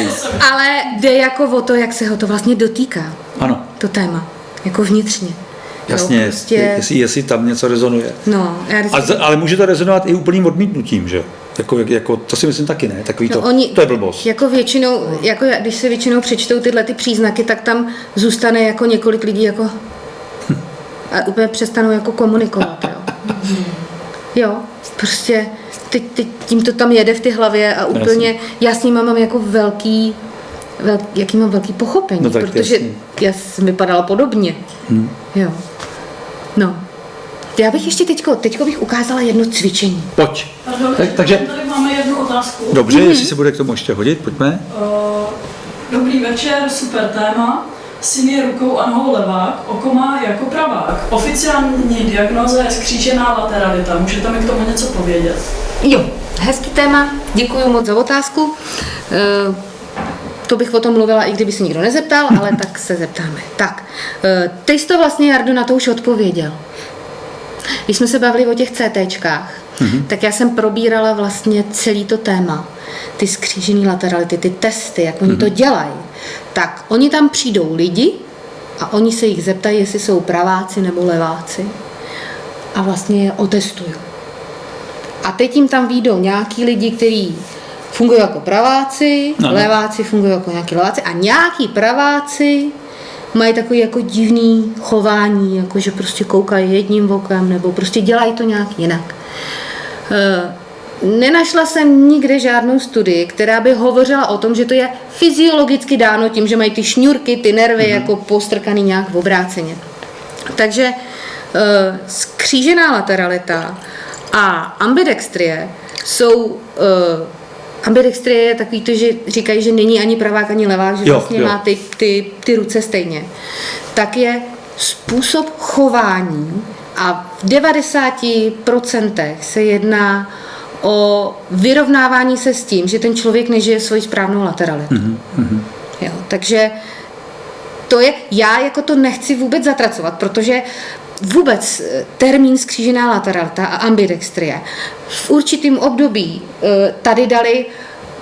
Ale jde jako o to, jak se ho to vlastně dotýká. Ano. To téma. Jako vnitřně. Jasně, jo, prostě... jestli tam něco rezonuje. No, ale může to rezonovat i úplným odmítnutím, že? Jako, to si myslím taky ne, takový to je blbost. Jako většinou, jako když se většinou přečtou tyhle ty příznaky, tak tam zůstane jako několik lidí jako a úplně přestanou jako komunikovat, jo. Jo, prostě teď tím to tam jede v ty hlavě a úplně já s ním mám jako jaký mám velký pochopení, no protože já jsem vypadala podobně. Jo. No. Já bych ještě teďko bych ukázala jedno cvičení. Pojď. Takže tady máme jednu otázku. Dobře, jestli se bude k tomu ještě hodit, pojďme. Dobrý večer, super téma. Syn je rukou a nohou levák, oko má jako pravák. Oficiální diagnóza je skřížená lateralita. Můžete mi k tomu něco povědět? Jo, hezký téma. Děkuji moc za otázku. To bych o tom mluvila, i kdyby se nikdo nezeptal, ale tak se zeptáme. Tak, ty jsi to vlastně, Jardo, na to už odpověděl. Když jsme se bavili o těch CTčkách, tak já jsem probírala vlastně celý to téma. Ty skřížený laterality, ty testy, jak oni to dělají. Tak, oni tam přijdou lidi a oni se jich zeptají, jestli jsou praváci nebo leváci. A vlastně je otestují. A teď jim tam vyjdou nějaký lidi, kteří fungují jako praváci, leváci fungují jako nějaký leváci a nějaký praváci mají takový jako divný chování, jako že prostě koukají jedním okem nebo prostě dělají to nějak jinak. Nenašla jsem nikde žádnou studii, která by hovořila o tom, že to je fyziologicky dáno tím, že mají ty šňůrky, ty nervy jako postrkaný nějak v obráceně. Takže skřížená lateralita a ambidextrie jsou... ambidextrie je takový to, že říkají, že není ani pravák, ani levák, že vlastně má ty ruce stejně. Tak je způsob chování a v 90% se jedná o vyrovnávání se s tím, že ten člověk nežije svoji správnou lateralitu. Jo, takže to je, já jako to nechci vůbec zatracovat, protože vůbec termín skřížená lateralita a ambidextrie v určitým období tady dali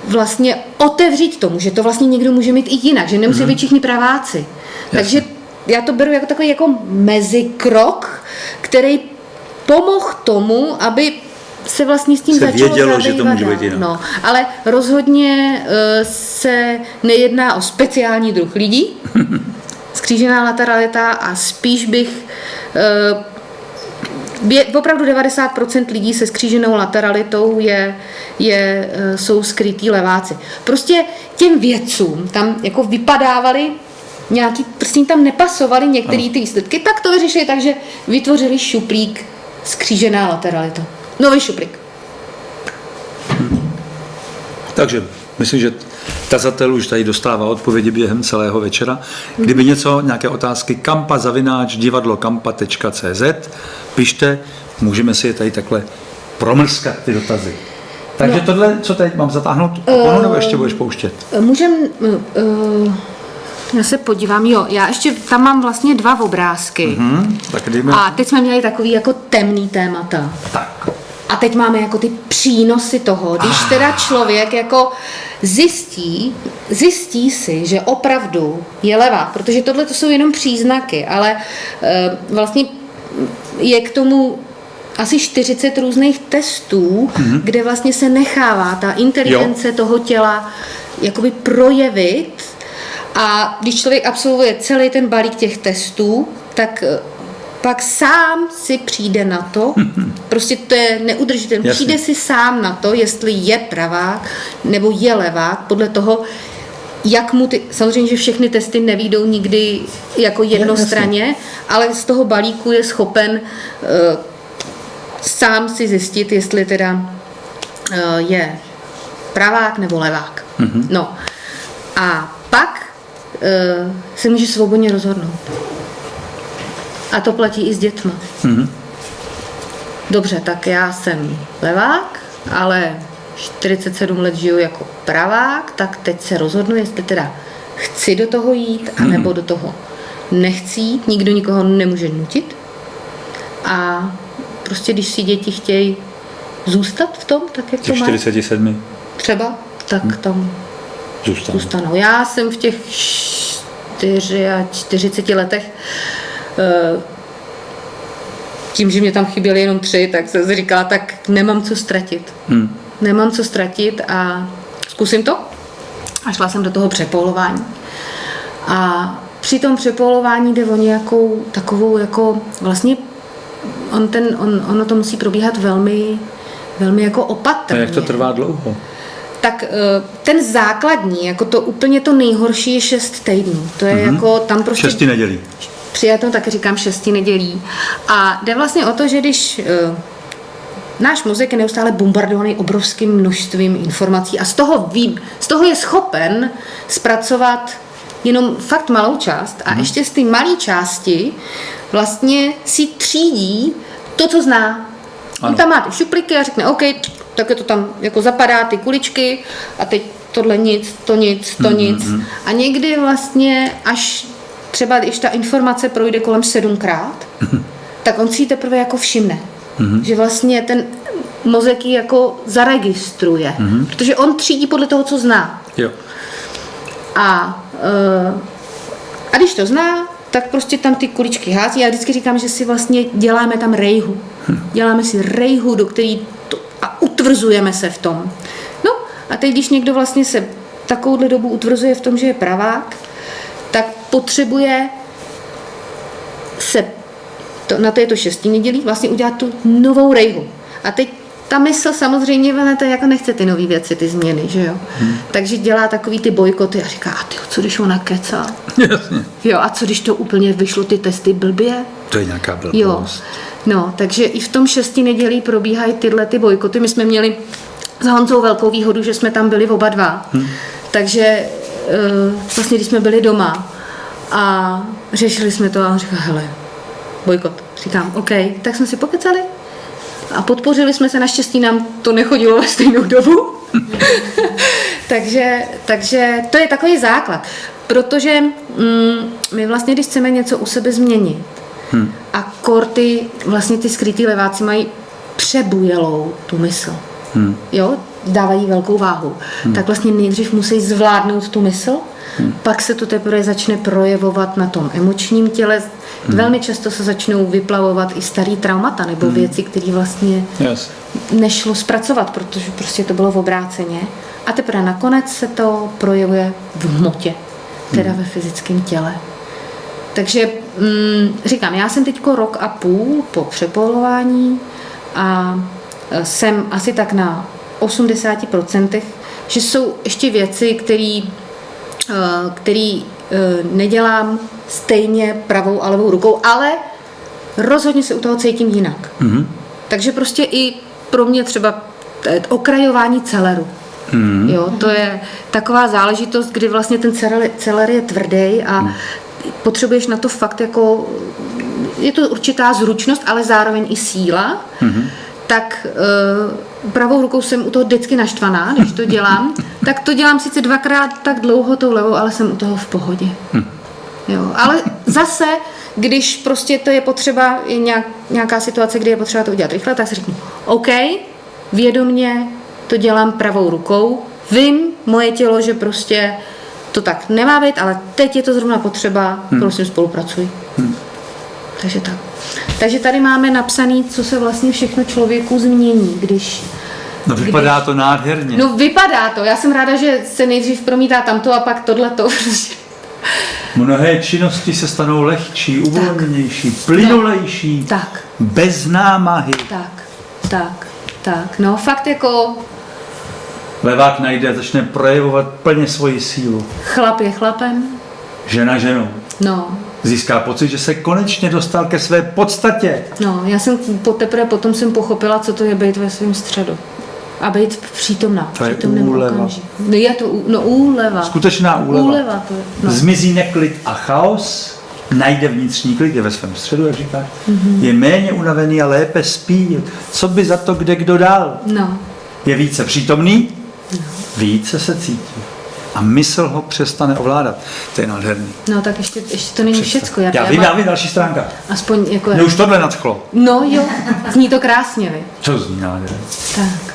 vlastně otevřít tomu, že to vlastně někdo může mít i jinak, že nemusí být všichni praváci. Jasně. Takže já to beru jako takový jako mezikrok, který pomohl tomu, aby se vlastně s tím začalo vědělo, že to může být jinak. No, ale rozhodně se nejedná o speciální druh lidí, skřížená lateralita a spíš bych opravdu 90% lidí se skříženou lateralitou jsou skrytí leváci. Prostě těm vědcům tam jako vypadávaly nějaký, prostě tam nepasovaly některé ty výsledky, tak to vyřešili tak, že vytvořili šuplík skřížená lateralita. Nový šuplík. Takže myslím, že tazatel už tady dostává odpovědi během celého večera. Kdyby nějaké otázky, kampa@divadlokampa.cz, pište, můžeme si je tady takhle promlskat, ty dotazy. Takže tohle, co teď mám zatáhnout, nebo ještě budeš pouštět? Já se podívám, já ještě tam mám vlastně 2 obrázky. Tak dejme. A teď jsme měli takový jako temný témata. Tak. A teď máme jako ty přínosy toho, když teda člověk jako zjistí si, že opravdu je levák, protože tohle to jsou jenom příznaky, ale vlastně je k tomu asi 40 různých testů, kde vlastně se nechává ta inteligence toho těla jakoby projevit, a když člověk absolvuje celý ten balík těch testů, tak pak sám si přijde na to, prostě to je neudržitelné, přijde si sám na to, jestli je pravák nebo je levák, podle toho, jak mu samozřejmě, že všechny testy nevyjdou nikdy jako jednostranně, ale z toho balíku je schopen sám si zjistit, jestli teda je pravák nebo levák. No a pak se může svobodně rozhodnout. A to platí i s dětmi. Dobře, tak já jsem levák, ale 47 let žiju jako pravák, tak teď se rozhodnu, jestli teda chci do toho jít, anebo do toho nechci jít. Nikdo nikoho nemůže nutit. A prostě když si děti chtějí zůstat v tom, tak jak to mají. 47. Třeba, tak tam zůstanou. Já jsem v těch 44 letech tím, že mě tam chyběly jenom 3, tak jsem si říkala, tak nemám co ztratit. Nemám co ztratit a zkusím to. A šla jsem do toho přepolování. A při tom přepolování jde o nějakou takovou jako vlastně ono to musí probíhat velmi, velmi jako opatrně. A jak to trvá dlouho? Tak ten základní, jako to úplně to nejhorší je 6 týdnů. To je jako tam prostě... 6 nedělí. Přijato, tak říkám 6 nedělí. A jde vlastně o to, že když náš mozek je neustále bombardovaný obrovským množstvím informací a z toho je schopen zpracovat jenom fakt malou část a ještě z té malé části vlastně si třídí to, co zná. On tam má ty šuplíky a řekne, OK, tak je to tam jako zapadá ty kuličky a teď tohle nic, to nic, to nic. A někdy vlastně až třeba, když ta informace projde kolem 7krát, tak on si ji teprve jako všimne. Že vlastně ten mozek ji jako zaregistruje. Protože on třídí podle toho, co zná. Jo. A když to zná, tak prostě tam ty kuličky hází. Já vždycky říkám, že si vlastně děláme tam rejhu. Děláme si rejhu, do který a utvrzujeme se v tom. No a teď, když někdo vlastně se takovouhle dobu utvrzuje v tom, že je pravák, tak potřebuje se na této 6 nedělí vlastně udělat tu novou rejhu. A teď ta mysl samozřejmě, to jako nechce ty nové věci, ty změny, že jo. Takže dělá takový ty bojkoty a říká, a tyjo, co když ona kecá? Jasně. Jo, a co když to úplně vyšlo ty testy blbě? To je nějaká blbost. Jo, no, takže i v tom 6 nedělí probíhají tyhle ty bojkoty. My jsme měli s Honzou velkou výhodu, že jsme tam byli oba dva. Takže vlastně, když jsme byli doma a řešili jsme to a on říkal, hele, bojkot. Říkám, OK, tak jsme si pokecali a podpořili jsme se, naštěstí nám to nechodilo ve stejnou dobu. takže to je takový základ, protože my vlastně, když chceme něco u sebe změnit a vlastně ty skrytý leváci mají přebujelou tu mysl, jo, dávají velkou váhu, tak vlastně nejdřív musí zvládnout tu mysl, pak se to teprve začne projevovat na tom emočním těle. Velmi často se začnou vyplavovat i starý traumata nebo věci, které vlastně nešlo zpracovat, protože prostě to bylo v obráceně. A teprve nakonec se to projevuje v hmotě, teda ve fyzickém těle. Takže říkám, já jsem teďko 1,5 roku po přepolování a jsem asi tak na 80%, že jsou ještě věci, které nedělám stejně pravou a levou rukou, ale rozhodně se u toho cítím jinak. Takže prostě i pro mě třeba okrajování celeru. Jo, to je taková záležitost, kdy vlastně ten celer je tvrdý a potřebuješ na to fakt jako, je to určitá zručnost, ale zároveň i síla. Tak pravou rukou jsem u toho vždycky naštvaná, když to dělám. Tak to dělám sice 2krát tak dlouho tou levou, ale jsem u toho v pohodě. Jo, ale zase, když prostě to je potřeba, je nějaká situace, kdy je potřeba to udělat rychle, tak si řeknu, OK, vědomně to dělám pravou rukou, vím, moje tělo, že prostě to tak nemá být, ale teď je to zrovna potřeba, prosím, spolupracuj. Takže tak. Takže tady máme napsaný, co se vlastně všechno člověku změní, když... No vypadá to nádherně. No vypadá to, já jsem ráda, že se nejdřív promítá tamto a pak tohleto. Mnohé činnosti se stanou lehčí, uvolněnější, plynulejší, Tak. bez námahy. Tak. No fakt jako Levák najde a začne projevovat plně svoji sílu. chlap je chlapem, Žena ženou. no. Získá pocit, že se konečně dostal ke své podstatě. No, já jsem teprve potom jsem pochopila, co to je být ve svém středu. A být přítomná. To je přítomném úleva. okamžiku. No, je to úleva. Skutečná úleva. Úleva to je. No. Zmizí neklid a chaos, najde vnitřní klid, je ve svém středu, jak říkáš. Je méně unavený a lépe spí. Co by za to kde kdo dal? No. Je více přítomný, více se cítí. A mysl ho přestane ovládat. To je nádherný. No tak ještě to není všecko. Já vím, další stránka. Aspoň jako... Mě už tohle nadchlo. No jo, zní to krásně, vy. Co zní nádherný? Tak.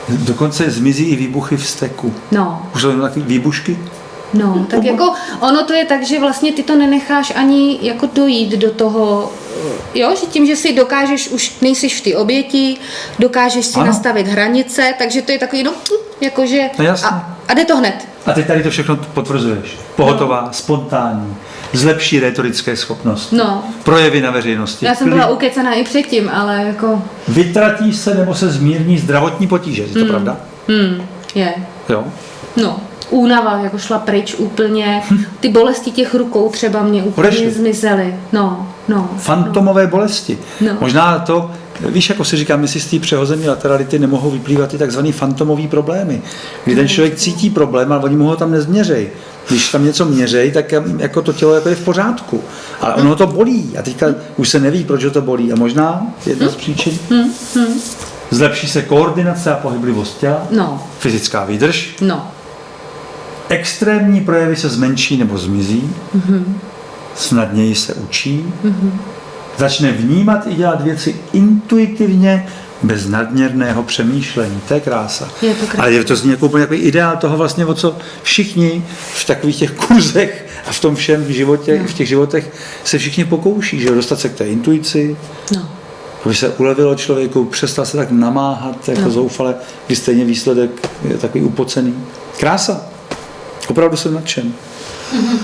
Dokonce zmizí i výbuchy v steku. No. Už jsou takové výbušky? No, tak jako ono to je tak, že vlastně ty to nenecháš ani jako dojít do toho, jo, že tím, že si dokážeš, už nejsiš v té oběti, dokážeš si nastavit hranice, takže to je takový, no, jakože, No jasně. a jde to hned. A ty tady to všechno potvrzuješ. Pohotová, spontánní, zlepší rétorické schopnosti, No. projevy na veřejnosti. Já jsem byla ukecená i předtím, ale jako, Vytratí se nebo se zmírní zdravotní potíže, je to pravda? je, Jo? no. Únava, jako šla pryč úplně, ty bolesti těch rukou třeba mě úplně Odešly. zmizely, no. Fantomové bolesti. No. Možná to, víš, jako si říkám, jestli z té přehození laterality nemohou vyplývat i takzvaný fantomové problémy, kdy ten člověk cítí problém, ale oni mu ho tam nezměřej. Když tam něco měřej, tak jako to tělo jako je v pořádku. Ale ono to bolí a teďka už se neví, proč ho to bolí. A možná jedna z příčin. Zlepší se koordinace a pohyblivost těla, No, fyzická výdrž, no. extrémní projevy se zmenší nebo zmizí, snadněji se učí, začne vnímat i dělat věci intuitivně, bez nadměrného přemýšlení. To je krása. Je to krása. Ale to zní jako úplně takový ideál toho vlastně, o co všichni v takových těch kurzech a v tom všem v životě, v těch životech se všichni pokouší, že dostat se k té intuici, No. aby se ulevilo člověku, přestal se tak namáhat jako zoufale, když stejně výsledek je takový upocený. Krása. Opravdu jsem nadšen.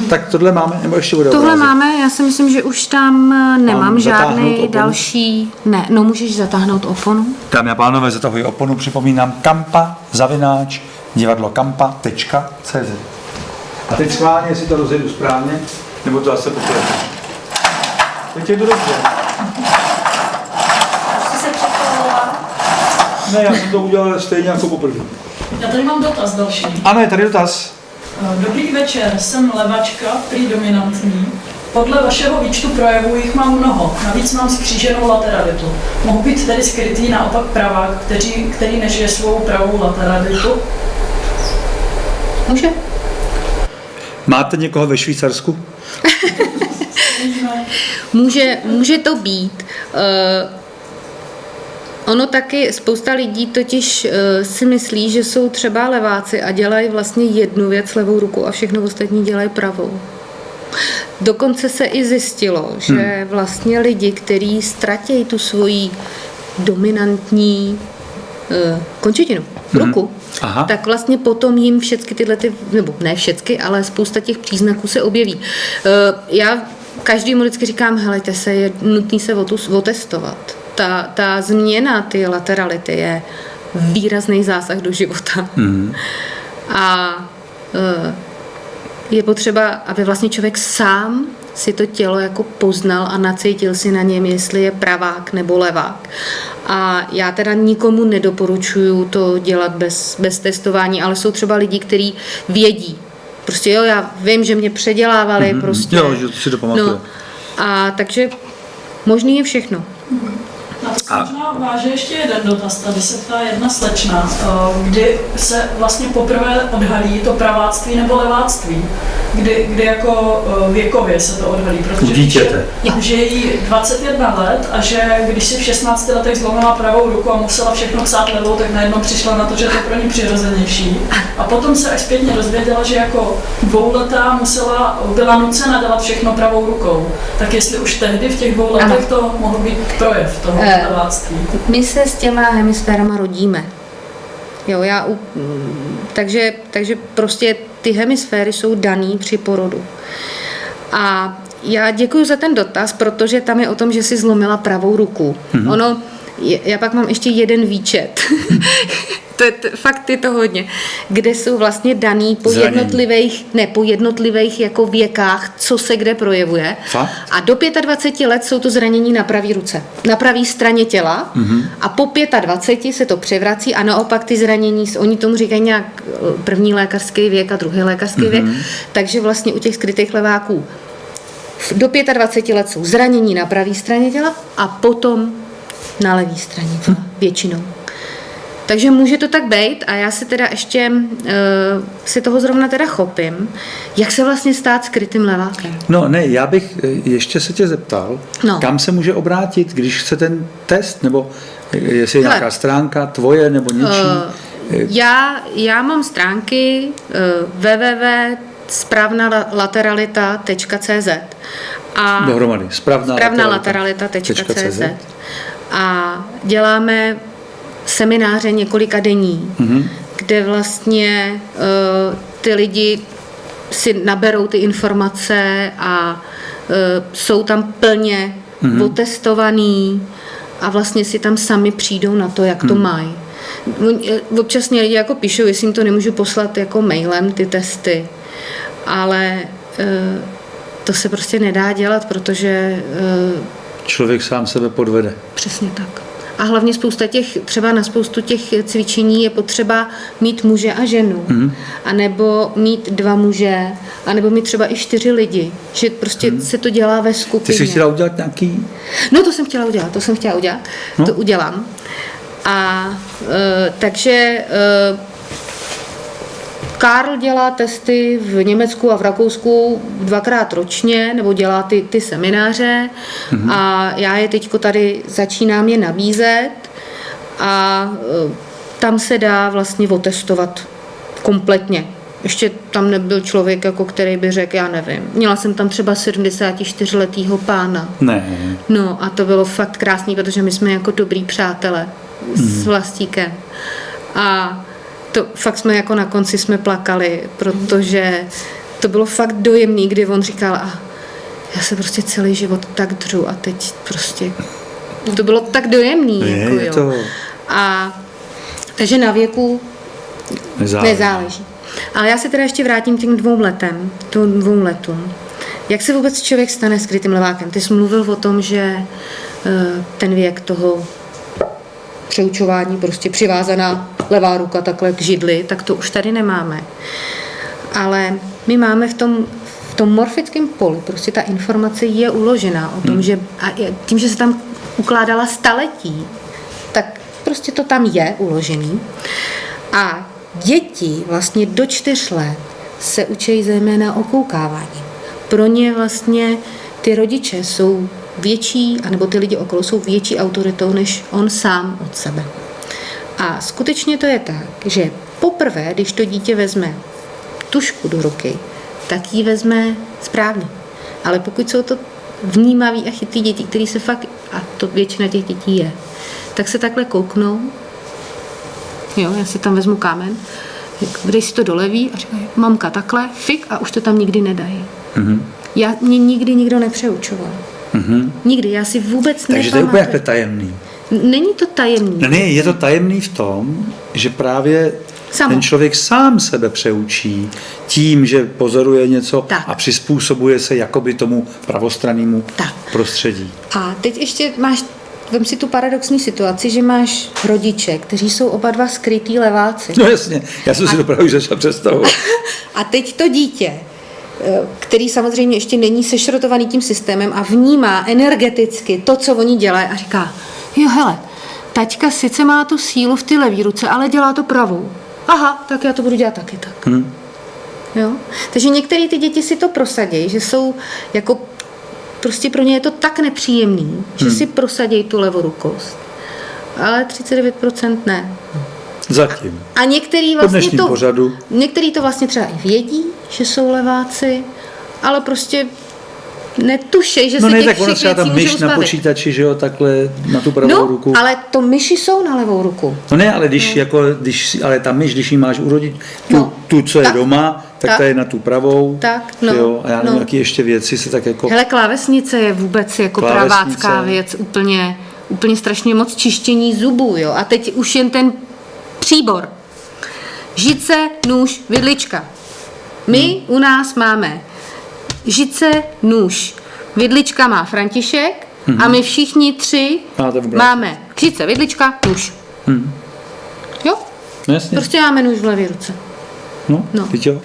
Tak tohle máme, nebo ještě bude Tohle obrázek? máme, já si myslím, že už tam nemám Mám zatáhnout žádný oponu? další. Ne, no můžeš zatáhnout oponu. Dámy a pánové, zatahuji oponu, připomínám kampa@divadlokampa.cz. A teď schválně, jestli to rozjedu správně, nebo to zase popletu. Teď je to dobře. Jsi se překolila. Ne, já jsem to udělal stejně jako poprvé. Já tady mám dotaz další. Ano, je tady dotaz. Dobrý večer, jsem levačka, prý dominantní. Podle vašeho výčtu projevů jich mám mnoho, navíc mám skříženou lateralitu. Mohu být tedy skrytý naopak pravák, který nežije svou pravou lateralitu? Může? Máte někoho ve Švýcarsku? Může to být. Ono taky, spousta lidí totiž si myslí, že jsou třeba leváci a dělají vlastně jednu věc levou rukou a všechno ostatní dělají pravou. Dokonce se i zjistilo, že vlastně lidi, kteří ztratí tu svoji dominantní končetinu, ruku, Aha. tak vlastně potom jim všechny tyhle, nebo ne všechny, ale spousta těch příznaků se objeví. Já každému vždycky říkám, helejte se, je nutný se otestovat. Ta změna ty laterality je výrazný zásah do života. A je potřeba, aby vlastně člověk sám si to tělo jako poznal a nacítil si na něm, jestli je pravák nebo levák. A já teda nikomu nedoporučuju to dělat bez testování, ale jsou třeba lidi, kteří vědí. Prostě jo, já vím, že mě předělávali, prostě. Jo, že si to pamatuje. No, a takže možný je všechno. Na to se možná váže ještě jeden dotaz. Tady se ptá jedna slečna, kdy se vlastně poprvé odhalí to praváctví nebo leváctví. Kdy jako věkově se to odhalí. U dítěte. Že je jí 21 let a že když si v 16 letech zlomila pravou ruku a musela všechno psát levou, tak najednou přišla na to, že to je pro ní přirozenější. A potom se až zpětně dozvěděla, že jako dvouletá byla nucena dělat všechno pravou rukou. Tak jestli už tehdy v těch 2 letech to mohl být projev toho leváctví. My se s těma hemisférama rodíme. Jo, takže prostě ty hemisféry jsou daný při porodu. A já děkuji za ten dotaz, protože tam je o tom, že si zlomila pravou ruku. Já pak mám ještě jeden výčet. Fakt je to hodně. Kde jsou vlastně daný po jednotlivých jako věkách, co se kde projevuje. Fakt? A do 25 let jsou to zranění na pravé ruce, na pravé straně těla. A po 25 se to převrací a naopak ty zranění, oni tomu říkají nějak první lékařský věk a druhý lékařský věk. Takže vlastně u těch skrytých leváků do 25 let jsou zranění na pravé straně těla a potom na levé straně těla většinou. Takže může to tak být a já se teda ještě si toho zrovna teda chopím, jak se vlastně stát skrytým levákem. No ne, já bych ještě se tě zeptal, kam se může obrátit, když chce ten test, nebo jestli je nějaká stránka tvoje nebo něčí? Já mám stránky www.spravnalateralita.cz a dohromady, spravnalateralita.cz a děláme semináře několika denní, kde vlastně ty lidi si naberou ty informace a jsou tam plně otestovaný a vlastně si tam sami přijdou na to, jak to mají. Občas mě lidi jako píšou, jestli jim to nemůžu poslat jako mailem, ty testy, ale to se prostě nedá dělat, protože člověk sám sebe podvede. Přesně tak. A hlavně třeba na spoustu těch cvičení je potřeba mít muže a ženu. A nebo mít 2 muže, a nebo mít třeba i 4 lidi. Že prostě se to dělá ve skupině. Ty jsi chtěla udělat nějaký? No to jsem chtěla udělat. No. To udělám. A takže Karl dělá testy v Německu a v Rakousku 2krát ročně, nebo dělá ty semináře a já je teďko tady začínám je nabízet a tam se dá vlastně otestovat kompletně. Ještě tam nebyl člověk, jako který by řekl, já nevím. Měla jsem tam třeba 74letýho pána. Ne. No a to bylo fakt krásný, protože my jsme jako dobrý přátelé s Vlastíkem. A to fakt jsme jako na konci jsme plakali, protože to bylo fakt dojemný, kdy on říkal, a já se prostě celý život tak dřu a teď prostě to bylo tak dojemný. Jako, to... A takže na věku nezáleží. Ale já se teda ještě vrátím těm 2 letům. Jak se vůbec člověk stane skrytým levákem? Ty jsi mluvil o tom, že ten věk toho přeučování, prostě přivázaná levá ruka takhle k židli, tak to už tady nemáme. Ale my máme v tom morfickém poli, prostě ta informace je uložená o tom, že a tím, že se tam ukládala staletí, tak prostě to tam je uložený. A děti vlastně do 4 let se učí zejména okoukávání. Pro ně vlastně ty rodiče jsou větší, anebo ty lidi okolo jsou větší autoritou, než on sám od sebe. A skutečně to je tak, že poprvé, když to dítě vezme tužku do ruky, tak ji vezme správně. Ale pokud jsou to vnímavý a chytrý děti, který se fakt, a to většina těch dětí je, tak se takhle kouknou, jo, já si tam vezmu kámen, dej si to do levý a říkají, mamka takhle, fik, a už to tam nikdy nedají. Mě nikdy nikdo nepřeučoval. Nikdy, já si vůbec nepamatuju. Takže to je úplně jako tajemný. Není to tajemný. Ne, je to tajemný v tom, že právě Samo. Ten člověk sám sebe přeučí tím, že pozoruje něco Tak. a přizpůsobuje se jakoby tomu pravostrannému Tak. prostředí. A teď ještě vem si tu paradoxní situaci, že máš rodiče, kteří jsou oba dva skrytý leváci. No jasně, já jsem si to právě už začal představovat. A teď to dítě, který samozřejmě ještě není sešrotovaný tím systémem a vnímá energeticky to, co oni dělají a říká, jo hele, taťka sice má tu sílu v ty levý ruce, ale dělá to pravou. Aha, tak já to budu dělat taky tak. Jo? Takže některé ty děti si to prosadí, že jsou jako, prostě pro ně je to tak nepříjemný, že si prosadí tu levorukost. Ale 39% ne. Zatím. A některý Po vlastně dnešním pořadu. některý to vlastně třeba i vědí, že jsou leváci, ale prostě netušej, že No se ne, těch tak ona všech třeba ta věcí myš můžou na zbavit. počítači, že jo, takhle na tu pravou No, ruku. ale to myši jsou na levou ruku. No ne, ale ale ta myš, když ji máš u rodičů, No, tu, co je tak, doma, tak tak. ta je na tu pravou. Tak, no, jo, a já nevím, no. jaký ještě věci se tak jako... Hele, klávesnice je vůbec jako Klávesnice. pravácká věc, úplně strašně moc čištění zubů, jo. A teď už jen ten příbor. Žice, nůž, vidlička. My u nás máme žice, nůž. Vidlička má František a my všichni tři Máte v bráně. máme žice, vidlička, nůž. Jo? No jasně, Prostě máme nůž v levé ruce. no, no. teď jo.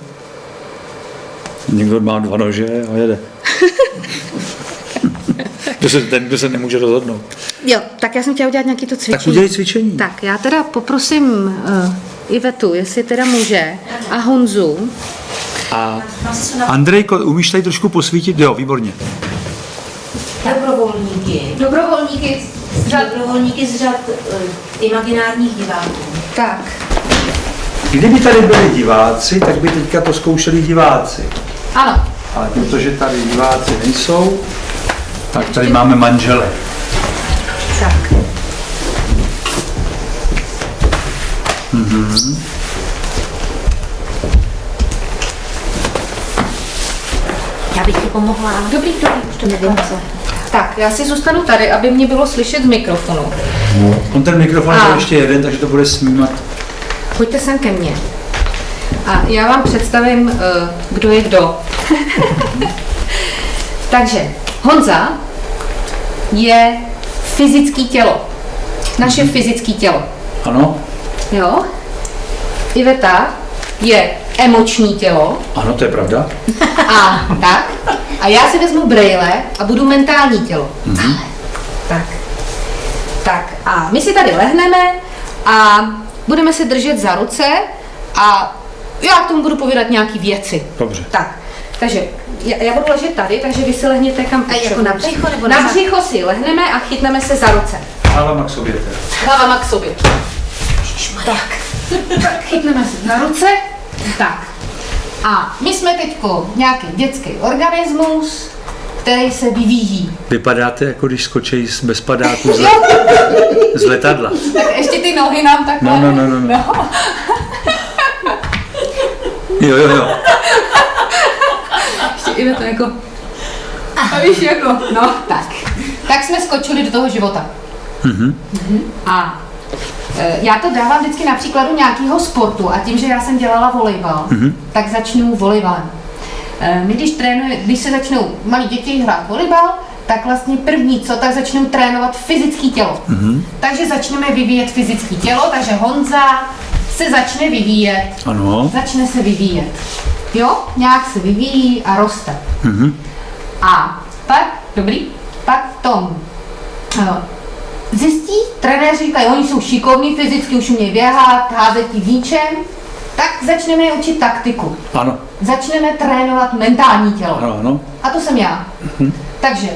Někdo má 2 nože a jede. Kdo se nemůže rozhodnout. Jo, tak já jsem chtěla udělat nějaký to cvičení. Tak udělej cvičení. Tak, já teda poprosím Ivetu, jestli teda může, a Honzu. A Andrejko, umíš tady trošku posvítit? Jo, výborně. Dobrovolníky z řad imaginárních diváků. Tak, Kdyby tady byli diváci, tak by teďka to zkoušeli diváci. ano. Ale protože tady diváci nejsou, tak tady máme manžele. Tak. Já bych ti pomohla. Dobrý, už to nevím co. Tak, já si zůstanu tady, aby mě bylo slyšet z mikrofonu. On ten mikrofon je ještě jeden, takže to bude snímat. Pojďte sem ke mně. A já vám představím, kdo je kdo. Takže Honza je fyzický tělo. Naše fyzické tělo. Ano? Jo? Iveta je emoční tělo. Ano, to je pravda. A tak. A já si vezmu brejle a budu mentální tělo. Tak. Tak a my si tady lehneme a budeme se držet za ruce a já k tomu budu povídat nějaký věci. Dobře. Tak. Takže já budu ležet tady, takže vy si lehněte kam A jako na břicho nebo na břicho si lehneme a chytneme se za ruce. Hlavama k sobě teda. Hlavama k sobě. Tak. Tak chytneme se za ruce. Tak. A my jsme teďko nějaký dětský organismus, který se vyvíjí. Vypadáte, jako když skočí bez padáku z letadla. Tak ještě ty nohy nám takhle. No. Jo. Ještě i to jako... A víš jako... No, tak. Tak jsme skočili do toho života. A já to dávám vždycky na příkladu nějakého sportu a tím, že já jsem dělala volejbal, tak začnu volejbalem. My když se začnou malí děti hrát volejbal, tak vlastně první co, tak začnou trénovat fyzické tělo. Takže začneme vyvíjet fyzické tělo, takže Honza se začne vyvíjet. Ano. Začne se vyvíjet. Jo, nějak se vyvíjí a roste. A pak v tom zjistí, trenéři říkají, oni jsou šikovní, fyzicky už umějí běhat, házet tím míčem, tak začneme je učit taktiku. Ano. Začneme trénovat mentální tělo. Ano. A to jsem já. Takže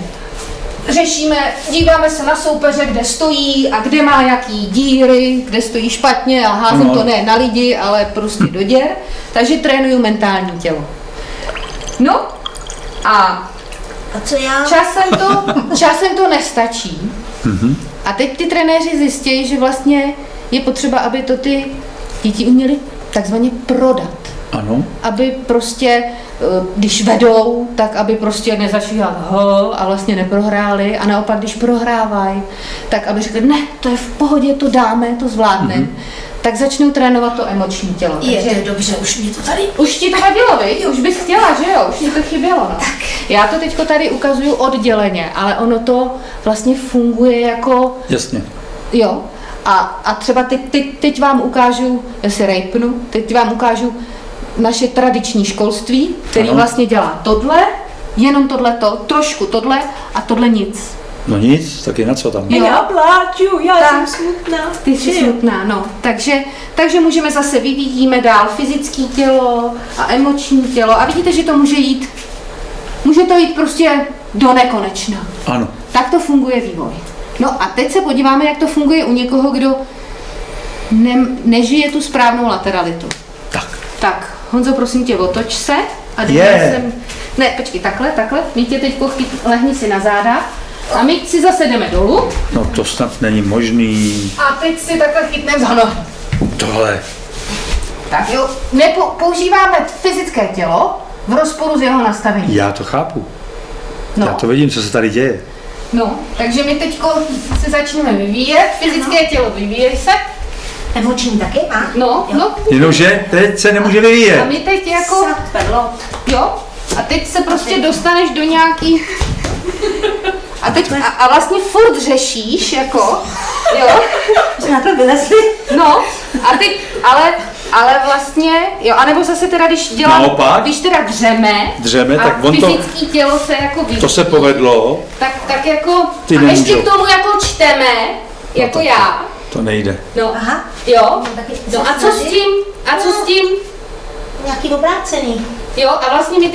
řešíme, díváme se na soupeře, kde stojí a kde má jaký díry, kde stojí špatně a házím to ne na lidi, ale prostě do děr. Takže trénuju mentální tělo. No a co já? Časem to nestačí. A teď ty trenéři zjistí, že vlastně je potřeba, aby to ty děti uměly takzvaně prodat. Ano. Aby prostě, když vedou, tak aby prostě nezačali a vlastně neprohráli a naopak, když prohrávají, tak aby řekli, ne, to je v pohodě, to dáme, to zvládneme. tak začnou trénovat to emoční tělo. Je, Takže dobře, už mě to tady... už ti to vadilo, viď? Už bys chtěla, že jo? Už ti to chybělo, no. Já to teďko tady ukazuju odděleně, ale ono to vlastně funguje jako, Jasně. jo. A třeba teď vám ukážu, já si rejpnu, teď vám ukážu naše tradiční školství, který Ano. vlastně dělá tohle, jenom tohleto, trošku tohle a tohle nic. No nic, taky na co tam? Jo. Já pláču, já Tak. jsem smutná. Ty jsi smutná, no. Takže můžeme zase vyvíjíme dál fyzické tělo a emoční tělo a vidíte, že to může to jít prostě do nekonečna. Ano. Tak to funguje vývoj. No a teď se podíváme, jak to funguje u někoho, kdo nežije tu správnou lateralitu. Tak. Tak, Honzo, prosím tě, otoč se a dej sem. Ne, počkej, takhle, my tě teď lehni si na záda a my si zase jdeme dolů No to snad není možný. a teď si takhle chytneme za nohy. Tohle. Tak jo, používáme fyzické tělo v rozporu s jeho nastavením. Já to chápu. No, Já to vidím, co se tady děje. no, takže my teďko se začneme vyvíjet, fyzické tělo vyvíjí se, Emoční taky má? no, Jenomže teď se nemůže vyvíjet. a my teď jako, Perlo. jo, a teď se prostě dostaneš do nějaký, a vlastně furt řešíš, jako, jo, Jsme na to vylezli. no, a teď, ale vlastně, jo, anebo zase teda, Naopak? když teda Dřeme, a tak on to, fyzický tělo se jako vyvíjí. to se povedlo, Tak jako, Ty a ještě nemůžou. k tomu jako čteme, jako tak já, to nejde. no, Aha. jo, taky no a co s tím, Nějaký obrácený. jo, a vlastně my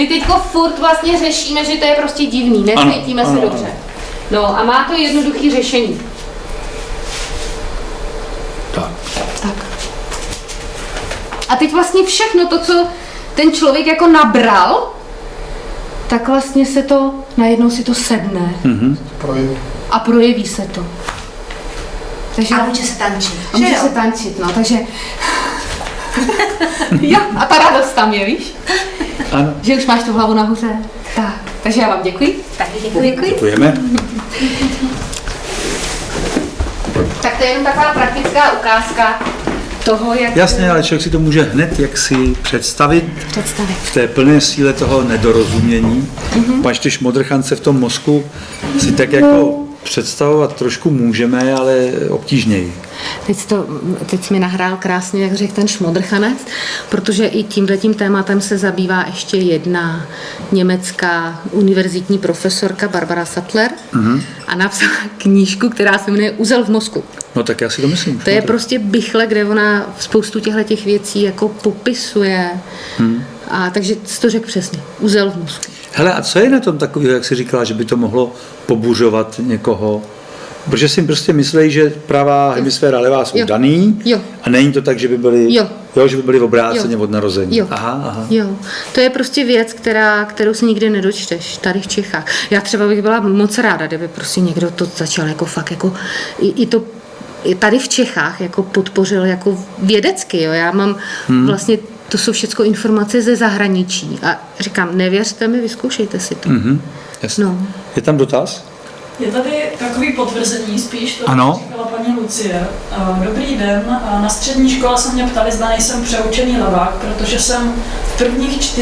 teďko furt vlastně řešíme, že to je prostě divný, necítíme se ano, dobře. No a má to jednoduché řešení. Tak. Tak. A teď vlastně všechno to, co ten člověk jako nabral, tak vlastně se to, najednou si to sedne Projev. a projeví se to. Takže A může se tančit. a může se tančit, no, takže... jo, a ta radost tam je, víš? Ano. Že už máš tu hlavu nahoře. Tak, takže já vám děkuji. Taky děkuji. Děkujeme. Tak to je jenom taková praktická ukázka toho, jak... Jasně, ale člověk si to může hned jak si představit v té plné síle toho nedorozumění. Pač ty šmodrchance v tom mozku si tak jako představovat trošku můžeme, ale obtížněji. Teď jsi mi nahrál krásně, jak řekl ten šmodrchanec, protože i tímhletím tématem se zabývá ještě jedna německá univerzitní profesorka Barbara Sattler a napsala knížku, která se jmenuje Uzel v mozku. No tak já si to myslím. To je prostě bychle, kde ona spoustu těchto věcí jako popisuje. A takže jsi to řekl přesně. Uzel v mozku. Hele, a co je na tom takového, jak jsi říkala, že by to mohlo pobuřovat někoho? Protože si prostě myslí, že pravá hemisféra levá jsou Jo. daný Jo. a není to tak, že by byli, Jo. že by byli obráceně od narození. Jo. Aha. Jo, to je prostě věc, kterou si nikdy nedočteš tady v Čechách. Já třeba bych byla moc ráda, kdyby prostě někdo to začal jako fakt jako i tady v Čechách jako podpořil jako vědecky, jo. Já mám vlastně, to jsou všechno informace ze zahraničí a říkám, nevěřte mi, vyzkoušejte si to. Jasně. No. Je tam dotaz? Je tady takový potvrzení spíš, to Ano. říkala paní Lucie. Dobrý den, na střední škole se mě ptali, zda nejsem přeučený levák, protože jsem v prvních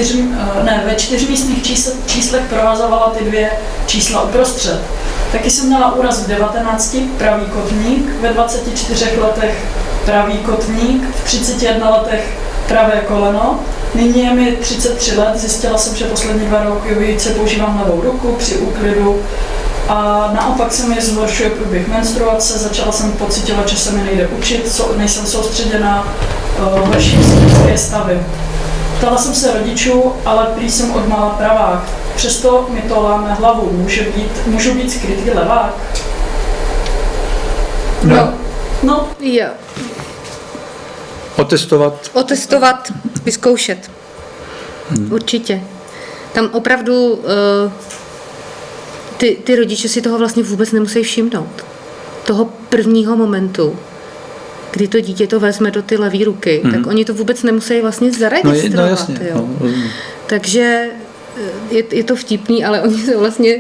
ve čtyřmístných číslech provazovala ty dvě čísla uprostřed. Taky jsem měla úraz v 19, pravý kotník, ve 24 letech pravý kotník, v 31 letech pravé koleno. Nyní je mi 33 let, zjistila jsem, že poslední 2 roky více používám levou ruku při úklidu. A naopak se mi zhoršuje průběh menstruace, začala jsem pocitovat, že se mi nejde učit, nejsem soustředěná, horší psychické stavy. Ptala jsem se rodičů, ale prý jsem odmala pravák. Přesto mi to láme hlavu. Můžu být skrytý levák? No. Jo. Otestovat, vyzkoušet. Určitě. Tam opravdu ty rodiče si toho vlastně vůbec nemusí všimnout. Toho prvního momentu, kdy to dítě to vezme do ty levé ruky, tak oni to vůbec nemusí vlastně zaregistrovat. No jasně. Jo. No. Takže je to vtipný, ale oni se vlastně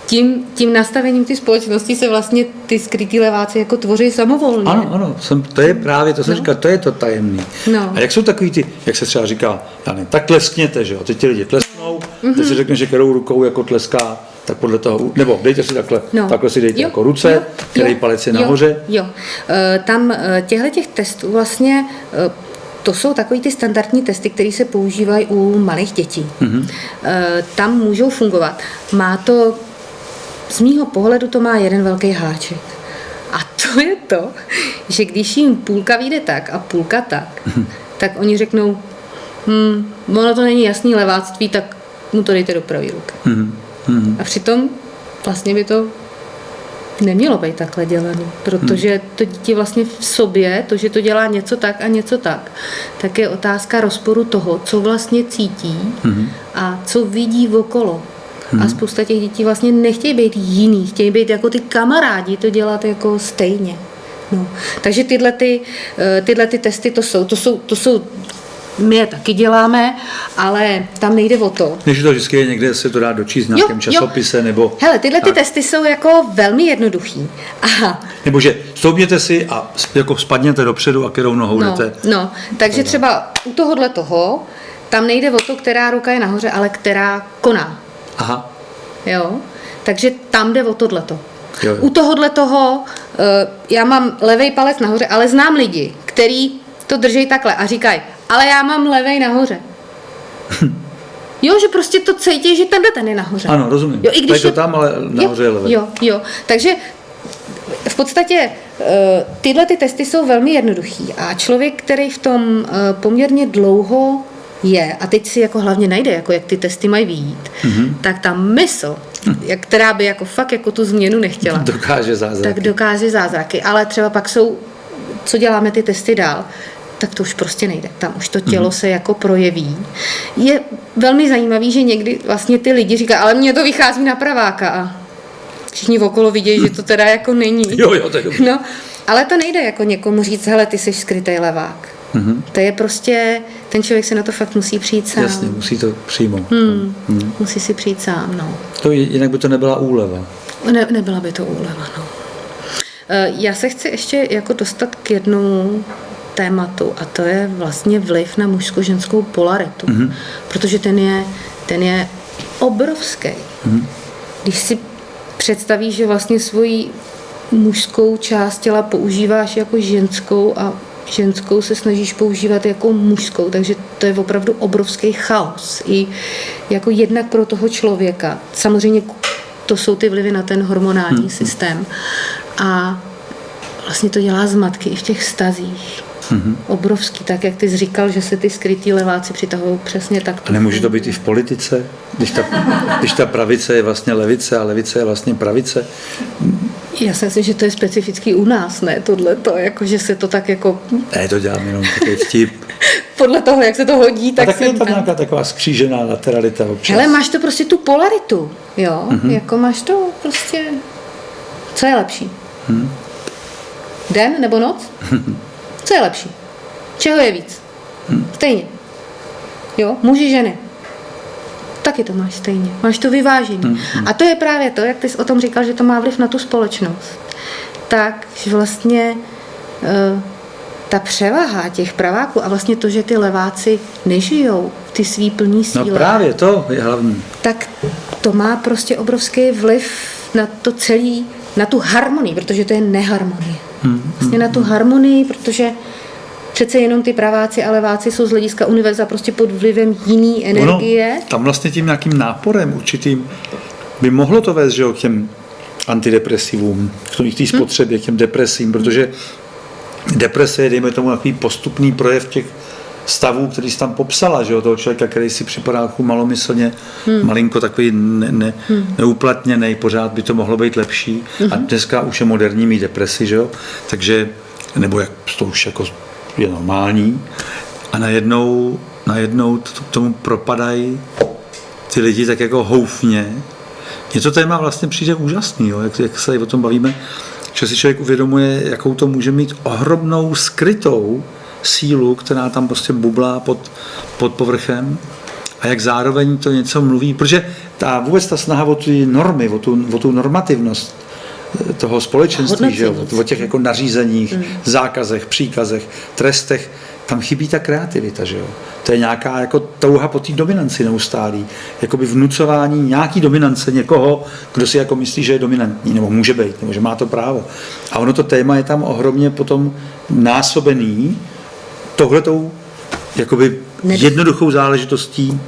tím nastavením ty společnosti se vlastně ty skrytí leváci jako tvoří samovolně. Ano, to je právě, to jsem říkal, to je to tajemný. No. A jak jsou takový ty, jak se třeba říká, já nevím, tak tleskněte, že jo, teď ti lidi tlesknou, teď si řekne, že kterou rukou jako tleská, tak podle toho, nebo dejte si takhle si dejte jako ruce, který palec je nahoře. Jo. Tam těch testů vlastně to jsou takový ty standardní testy, které se používají u malých dětí. Tam můžou fungovat. Má to, z mýho pohledu to má jeden velký háček. A to je to, že když jim půlka vyjde tak a půlka tak oni řeknou, ono to není jasný leváctví, tak mu to dejte do pravé ruky. A přitom vlastně by to nemělo být takhle dělaný, protože to dítě vlastně v sobě, to, že to dělá něco tak a něco tak je otázka rozporu toho, co vlastně cítí a co vidí okolo. A spousta těch dětí vlastně nechtějí být jiný, chtějí být jako ty kamarádi, to dělat jako stejně. No. Takže tyhle ty testy to jsou my je taky děláme, ale tam nejde o to. Než to vždycky je někde, se to dá dočíst v nějakém časopise, nebo... Hele, tyhle ty testy jsou jako velmi jednoduchý. Aha. Nebo že stoupněte si a jako spadněte dopředu a kterou nohou jdete. No, takže třeba u tohohle toho, tam nejde o to, která ruka je nahoře, ale která koná. Aha. Jo? Takže tam jde o tohleto. Jo. U tohohle toho já mám levej palec nahoře, ale znám lidi, kteří to drží takhle a říkají, ale já mám levej nahoře. Jo, že prostě to cítí, že ten je nahoře. Ano, rozumím. Jo, i když je to tam, ale nahoře je levej. Jo. Takže v podstatě tyhle ty testy jsou velmi jednoduchý a člověk, který v tom poměrně dlouho je, a teď si jako hlavně najde, jako jak ty testy mají vyjít, tak ta mysl, která by jako fakt jako tu změnu nechtěla, dokáže zázraky. Tak dokáže zázraky, ale třeba pak jsou, co děláme ty testy dál, tak to už prostě nejde. Tam už to tělo se jako projeví. Je velmi zajímavý, že někdy vlastně ty lidi říkají, ale mně to vychází na praváka a všichni okolo vidějí, že to teda jako není. Jo, to je dobrý. No, ale to nejde jako někomu říct, hele, ty jsi skrytý levák. To je prostě, ten člověk se na to fakt musí přijít sám. Jasně, musí to přijmout. Musí si přijít sám, no. To jinak by to nebyla úleva. Nebyla by to úleva, no. Já se chci ještě jako dostat k jednomu tématu a to je vlastně vliv na mužsko-ženskou polaritu. Protože ten je obrovský. Když si představíš, že vlastně svoji mužskou část těla používáš jako ženskou a ženskou se snažíš používat jako mužskou, takže to je opravdu obrovský chaos. I jako jednak pro toho člověka. Samozřejmě to jsou ty vlivy na ten hormonální systém. A vlastně to dělá zmatky i v těch vztazích. Obrovský, tak jak ty jsi říkal, že se ty skrytí leváci přitahují přesně tak. A nemůže to být i v politice? Když ta pravice je vlastně levice a levice je vlastně pravice? Já si myslím, že to je specifický u nás, ne? Tohleto, jako, že se to tak jako... Ne, to dělám jenom takový vtip. Podle toho, jak se to hodí, tak taky je tam nějaká taková skřížená lateralita občas. Hele, máš to prostě tu polaritu, jo? Jako máš to prostě... Co je lepší? Den nebo noc? Co je lepší? Čeho je víc? Stejně. Jo? Muži, ženy. Taky to máš stejně. Máš to vyvážení. A to je právě to, jak ty jsi o tom říkal, že to má vliv na tu společnost. Tak, že vlastně ta převaha těch praváků a vlastně to, že ty leváci nežijou v ty svý plný síle. No právě to je hlavní. Tak to má prostě obrovský vliv na to celý, na tu harmonii, protože to je neharmonie. Vlastně na tu harmonii, protože přece jenom ty praváci a leváci jsou z hlediska univerza prostě pod vlivem jiný energie. Tam vlastně tím nějakým náporem určitým by mohlo to vést, že jo, k těm antidepresivům, k té spotřebě, k těm depresím, protože deprese je, dejme tomu, takový postupný projev těch stavů, který jsi tam popsala, že jo, toho člověka, který si připadá jako malomyslně, malinko takový neuplatněnej, pořád by to mohlo být lepší. A dneska už je moderní mít depresi, že jo, takže, nebo jak to už jako je normální. A najednou tomu propadají ty lidi tak jako houfně. Mně to téma vlastně přijde úžasný, jo, jak se o tom bavíme, že si člověk uvědomuje, jakou to může mít ohromnou skrytou sílu, která tam prostě bublá pod povrchem a jak zároveň to něco mluví, protože vůbec ta snaha o ty normy, o tu normativnost toho společenství, že jo, o těch jako nařízeních, zákazech, příkazech, trestech, tam chybí ta kreativita, že jo. To je nějaká jako touha po té dominanci neustálý, jakoby vnucování nějaký dominance někoho, kdo si jako myslí, že je dominantní, nebo může být, nebo že má to právo. A ono to téma je tam ohromně potom násobený tohletou jakoby jednoduchou záležitostí,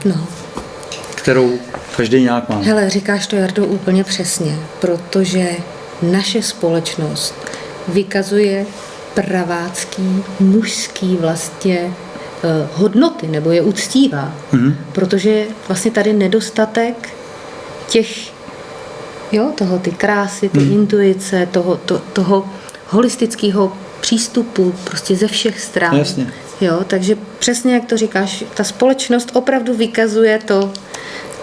kterou každý nějak má. Hele, říkáš to, Jardo, úplně přesně, protože naše společnost vykazuje pravácký, mužský vlastně hodnoty, nebo je uctívá. Protože vlastně tady nedostatek těch, ty krásy, ty intuice, toho holistického přístupu prostě ze všech stran. Jasně. Jo, takže přesně jak to říkáš, ta společnost opravdu vykazuje to.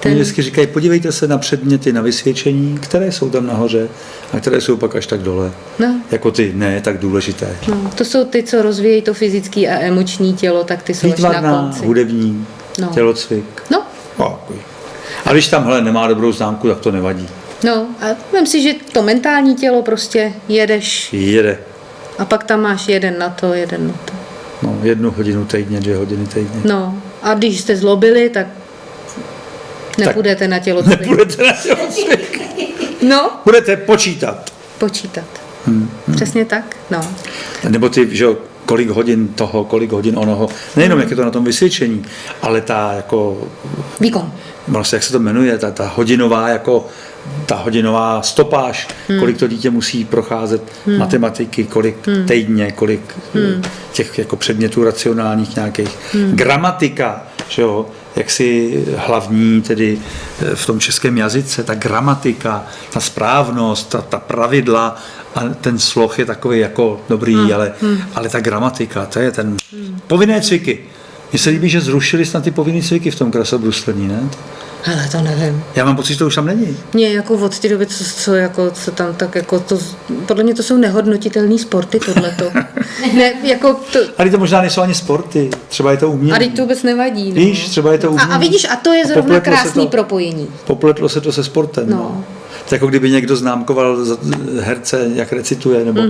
Oni vždycky říkají, podívejte se na předměty, na vysvědčení, které jsou tam nahoře a které jsou pak až tak dole. No. Jako ty ne tak důležité. No, to jsou ty, co rozvíjejí to fyzické a emoční tělo, tak ty jsou až na Výtvarná, konci. hudební, tělocvik. No. A když tam nemá dobrou známku, tak to nevadí. No a vem si, že to mentální tělo prostě Jede. A pak tam máš jeden na to. No, 1 hodinu týdně, 2 hodiny týdně. No a když jste zlobili, tak nepůjdete na tělocvik. Nepůjdete na tělocvik. No. Budete počítat. Přesně tak, no. Nebo ty, že kolik hodin toho, kolik hodin onoho. Nejenom jak je to na tom vysvědčení, ale ta jako... Výkon. Vlastně jak se to jmenuje, ta hodinová jako ta hodinová stopáž, kolik to dítě musí procházet matematiky, kolik týdně, kolik těch jako předmětů racionálních nějakých. Gramatika, že jo, jaksi hlavní tedy v tom českém jazyce, ta gramatika, ta správnost, ta pravidla a ten sloh je takový jako dobrý, ale ta gramatika, to je ten povinné cviky. Mně se líbí, že zrušili snad ty povinné cviky v tom krasobruslení, ne? Hele, to nevím. Já mám pocit, že to už tam není. Mně jako od té doby, co tam tak jako to, podle mě to jsou nehodnotitelné sporty, tohleto. Ne, jako to... Ale to možná nejsou ani sporty, třeba je to umění. A teď to vůbec nevadí. No. Víš, třeba je to umění. A vidíš, a to je zrovna krásný propojení. Popletlo se to se sportem. No. To jako kdyby někdo známkoval herce, jak recituje, nebo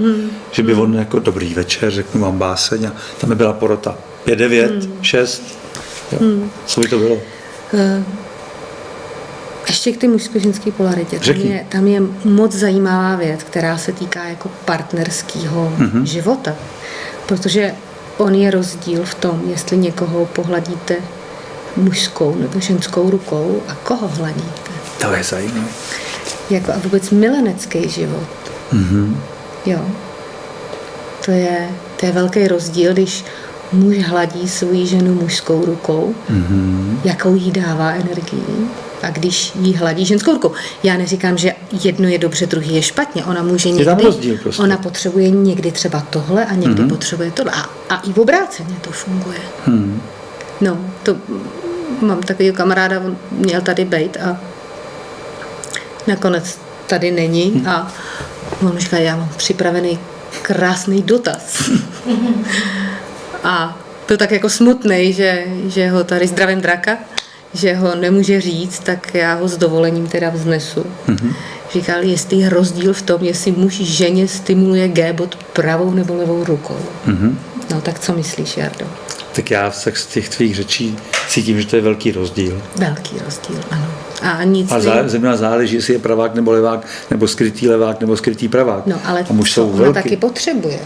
že by on jako dobrý večer, řeknu vám báseň a tam by byla porota 5, 9, 6. Jo. Co by to bylo? Ještě k té mužsko-ženské polaritě. Tam je moc zajímavá věc, která se týká jako partnerského života. Protože on je rozdíl v tom, jestli někoho pohladíte mužskou nebo ženskou rukou a koho hladíte. To je zajímavé. Jako a vůbec milenecký život. Jo. To je velký rozdíl, když muž hladí svou ženu mužskou rukou, jakou jí dává energii, a když jí hladí ženskou rukou. Já neříkám, že jedno je dobře, druhý je špatně. Ona může někdy, rozdíl prostě. Ona potřebuje někdy třeba tohle a někdy potřebuje tohle. A i v obráceně to funguje. No, to mám takovýho kamaráda, on měl tady bejt a nakonec tady není a on říká, já mám připravený krásný dotaz. A byl tak jako smutnej, že ho tady zdravím draka, že ho nemůže říct, tak já ho s dovolením teda vznesu. Říkal, jestli je rozdíl v tom, jestli muž ženě stimuluje G-bod pravou nebo levou rukou. No tak co myslíš, Jardo? Tak já z těch tvých řečí cítím, že to je velký rozdíl. Velký rozdíl, ano. A nic. A zejména záleží, jestli je pravák nebo levák, nebo skrytý levák, nebo skrytý pravák. No ale a muž co jsou ona velký. taky potřebuje?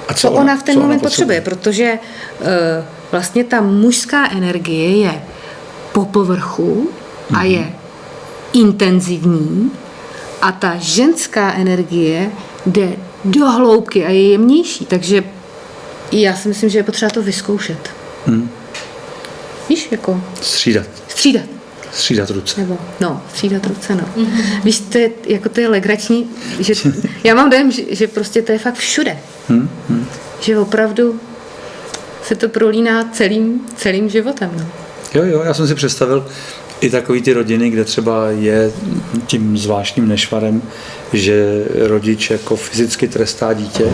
A co ona v ten moment potřebuje? Protože vlastně ta mužská energie je po povrchu a je intenzivní a ta ženská energie jde do hloubky a je jemnější. Takže já si myslím, že je potřeba to vyzkoušet. Víš, jako... Střídat ruce. Střídat ruce, no. Víš, to je legrační, že já mám dojem, že prostě to je fakt všude. Že opravdu se to prolíná celým životem, no. Jo, já jsem si představil i takový ty rodiny, kde třeba je tím zvláštním nešvarem, že rodič jako fyzicky trestá dítě,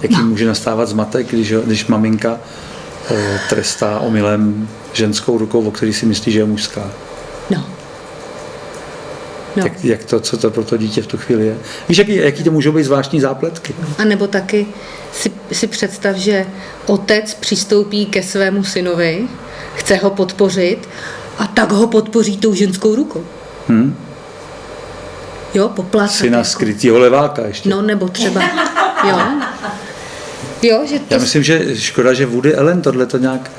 jaký může nastávat zmatek, když maminka trestá omylem ženskou rukou, o který si myslí, že je mužská. No. No. Jak to, co to pro to dítě v tu chvíli je? Víš, jaký to můžou být zvláštní zápletky? A nebo taky si představ, že otec přistoupí ke svému synovi, chce ho podpořit a tak ho podpoří tou ženskou rukou. Jo, poplácat. Syna jako. skrytýho leváka ještě. No, nebo třeba, jo. Jo, že to... Já myslím, že škoda, že Woody Allen tohle to nějak,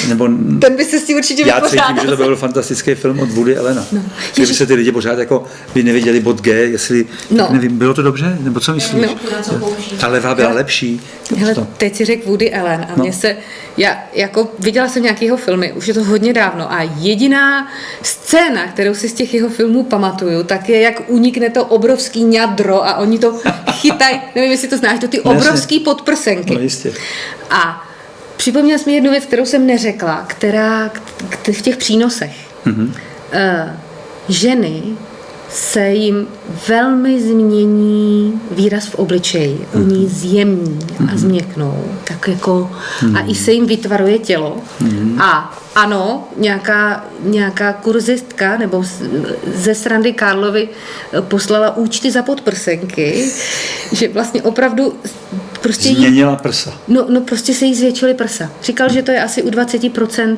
nebo Ten by se s tím určitě já vypořádal. cítím, že to byl fantastický film od Woody Allena. No. Že by se ty lidi pořád jako by neviděli bod G, jestli, No. nevím, bylo to dobře, nebo co myslíš? No. Co použít. Ta levá byla lepší. Hele, To. teď si řekl Woody Allen a No. mě se, já jako viděla jsem nějaký jeho filmy, už je to hodně dávno a jediná scéna, kterou si z těch jeho filmů pamatuju, tak je, jak unikne to obrovský ňadro a oni to chytají, nevím, jestli to znáš, to ty obrovský podprsenky. No jistě. A připomněla jsi mi jednu věc, kterou jsem neřekla, která v těch přínosech. Ženy se jim velmi změní výraz v obličeji. Oni zjemní a změknou. Tak jako, a i se jim vytvaruje tělo. A ano, nějaká kurzistka nebo ze srandy Karlovy poslala účty za podprsenky, že vlastně opravdu prostě Změnila prsa. No prostě se jí zvětšily prsa. Říkal, že to je asi u 20%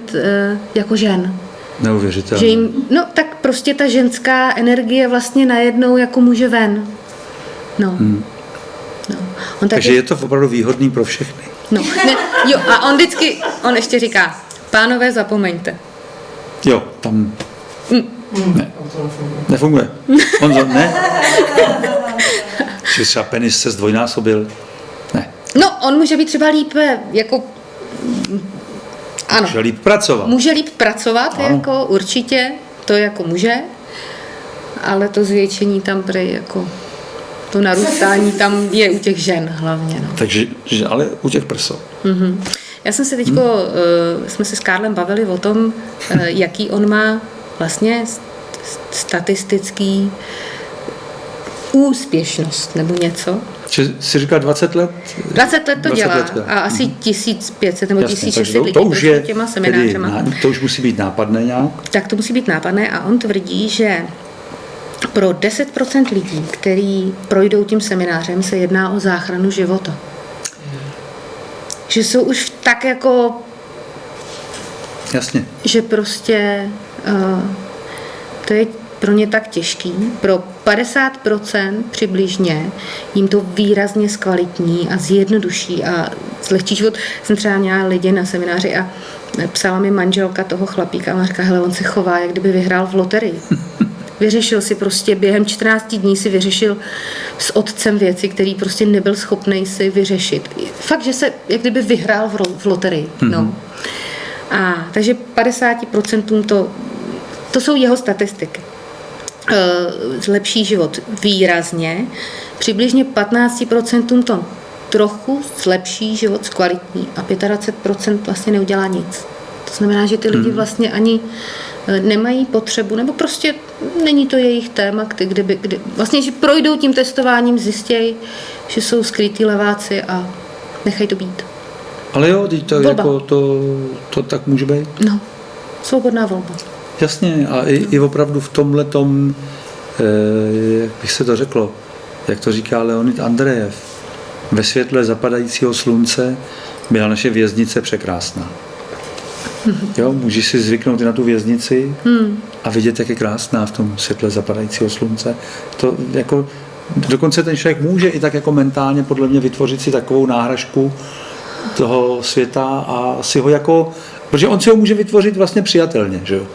jako žen. Neuvěřitelné. Že jim, no tak prostě ta ženská energie vlastně najednou jako může ven. No. No. On Takže je to opravdu výhodný pro všechny. No, ne, jo, a on ještě říká, pánové, zapomeňte. Jo, tam Ne. To nefunguje. nefunguje. Honzo, ne? Že třeba penis se zdvojnásobil. Ne. No, on může být třeba líp, jako, ano, Že líp pracovat. může líp pracovat, Ano. jako určitě, to jako může, ale to zvětšení tam prej jako, to narůstání tam je u těch žen hlavně, no. Takže, ale u těch prsou. Já jsem se teďko, jsme se s Karlem bavili o tom, jaký on má vlastně statistický úspěšnost nebo něco. Že jsi říkal 20 let? 20 let to 20 dělá let, a asi 1500 nebo Jasně, 1600 takže lidí to už prošlo je těma tedy, seminářema. to už musí být nápadné nějak. Tak to musí být nápadné a on tvrdí, že pro 10% lidí, kteří projdou tím seminářem, se jedná o záchranu života. Že jsou už tak jako, Jasně. že prostě to je pro ně tak těžký. Pro 50% přibližně jim to výrazně zkvalitní a zjednoduší a zlehčí život. Jsem třeba měla lidi na semináři a psala mi manželka toho chlapíka a ona říká, hele, on se chová, jak kdyby vyhrál v loterii. Vyřešil si prostě během 14 dní si vyřešil s otcem věci, který prostě nebyl schopný si vyřešit. Fakt, že se jak kdyby vyhrál v loterii. No. A takže 50% to jsou jeho statistiky. Zlepší život výrazně, přibližně 15% to trochu zlepší život, zkvalitní a 25% vlastně neudělá nic. To znamená, že ty lidi vlastně ani nemají potřebu, nebo prostě není to jejich téma, kdy vlastně, že projdou tím testováním, zjistějí, že jsou skrytí leváci a nechají to být. Ale jo, to, jako, to tak může být. No, svobodná volba. Jasně, a i opravdu v tomhletom, jak bych se to řeklo, jak to říká Leonid Andrejev, ve světle zapadajícího slunce byla naše věznice překrásná. Jo, můžeš si zvyknout i na tu věznici a vidět, jak je krásná v tom světle zapadajícího slunce. To jako, dokonce ten člověk může i tak jako mentálně podle mě vytvořit si takovou náhražku toho světa a si ho jako, protože on si ho může vytvořit vlastně přijatelně, že jo.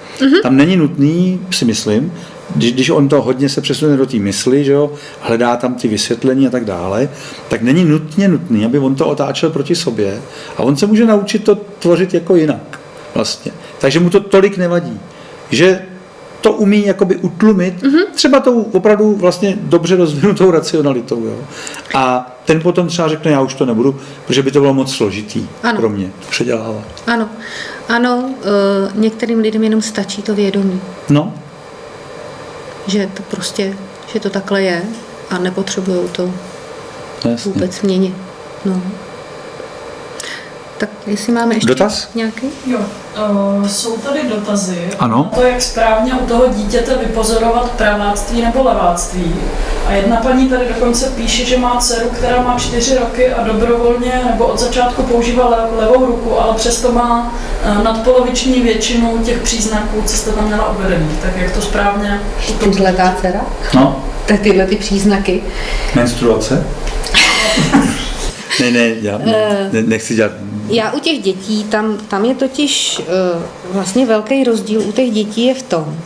Tam není nutný, si myslím, když on to hodně se přesune do té mysli, že jo, hledá tam ty vysvětlení a tak dále, tak není nutný, aby on to otáčel proti sobě a on se může naučit to tvořit jako jinak vlastně. Takže mu to tolik nevadí, že to umí jakoby utlumit třeba tou opravdu vlastně dobře rozvinutou racionalitou. Jo. A ten potom třeba řekne, já už to nebudu, protože by to bylo moc složitý pro mě předělávat. Ano, některým lidem jenom stačí to vědomí. No. Že to prostě, že to takhle je a nepotřebují to Jasně. vůbec měnit. No. Tak jestli máme ještě Dotaz? nějaký? Jo, jsou tady dotazy. Ano. To, jak správně u toho dítěte vypozorovat praváctví nebo leváctví. A jedna paní tady dokonce píše, že má dceru, která má 4 roky a dobrovolně nebo od začátku používá levou ruku, ale přesto má nadpoloviční většinu těch příznaků, co jste tam měla uvedených. Tak jak to správně? 4letá dcera? No, Tak tyhle ty příznaky. menstruace? já nechci dělat. Já u těch dětí, tam je totiž vlastně velký rozdíl u těch dětí je v tom,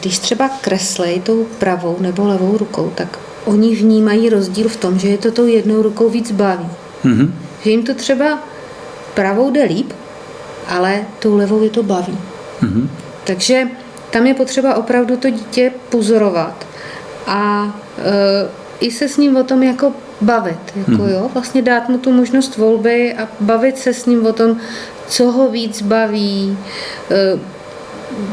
když třeba kreslej tou pravou nebo levou rukou, tak oni vnímají rozdíl v tom, že je to tou jednou rukou víc baví. Mm-hmm. Že jim to třeba pravou jde líp, ale tou levou je to baví. Mm-hmm. Takže tam je potřeba opravdu to dítě pozorovat a i se s ním o tom jako bavit, jako jo, vlastně dát mu tu možnost volby a bavit se s ním o tom, co ho víc baví.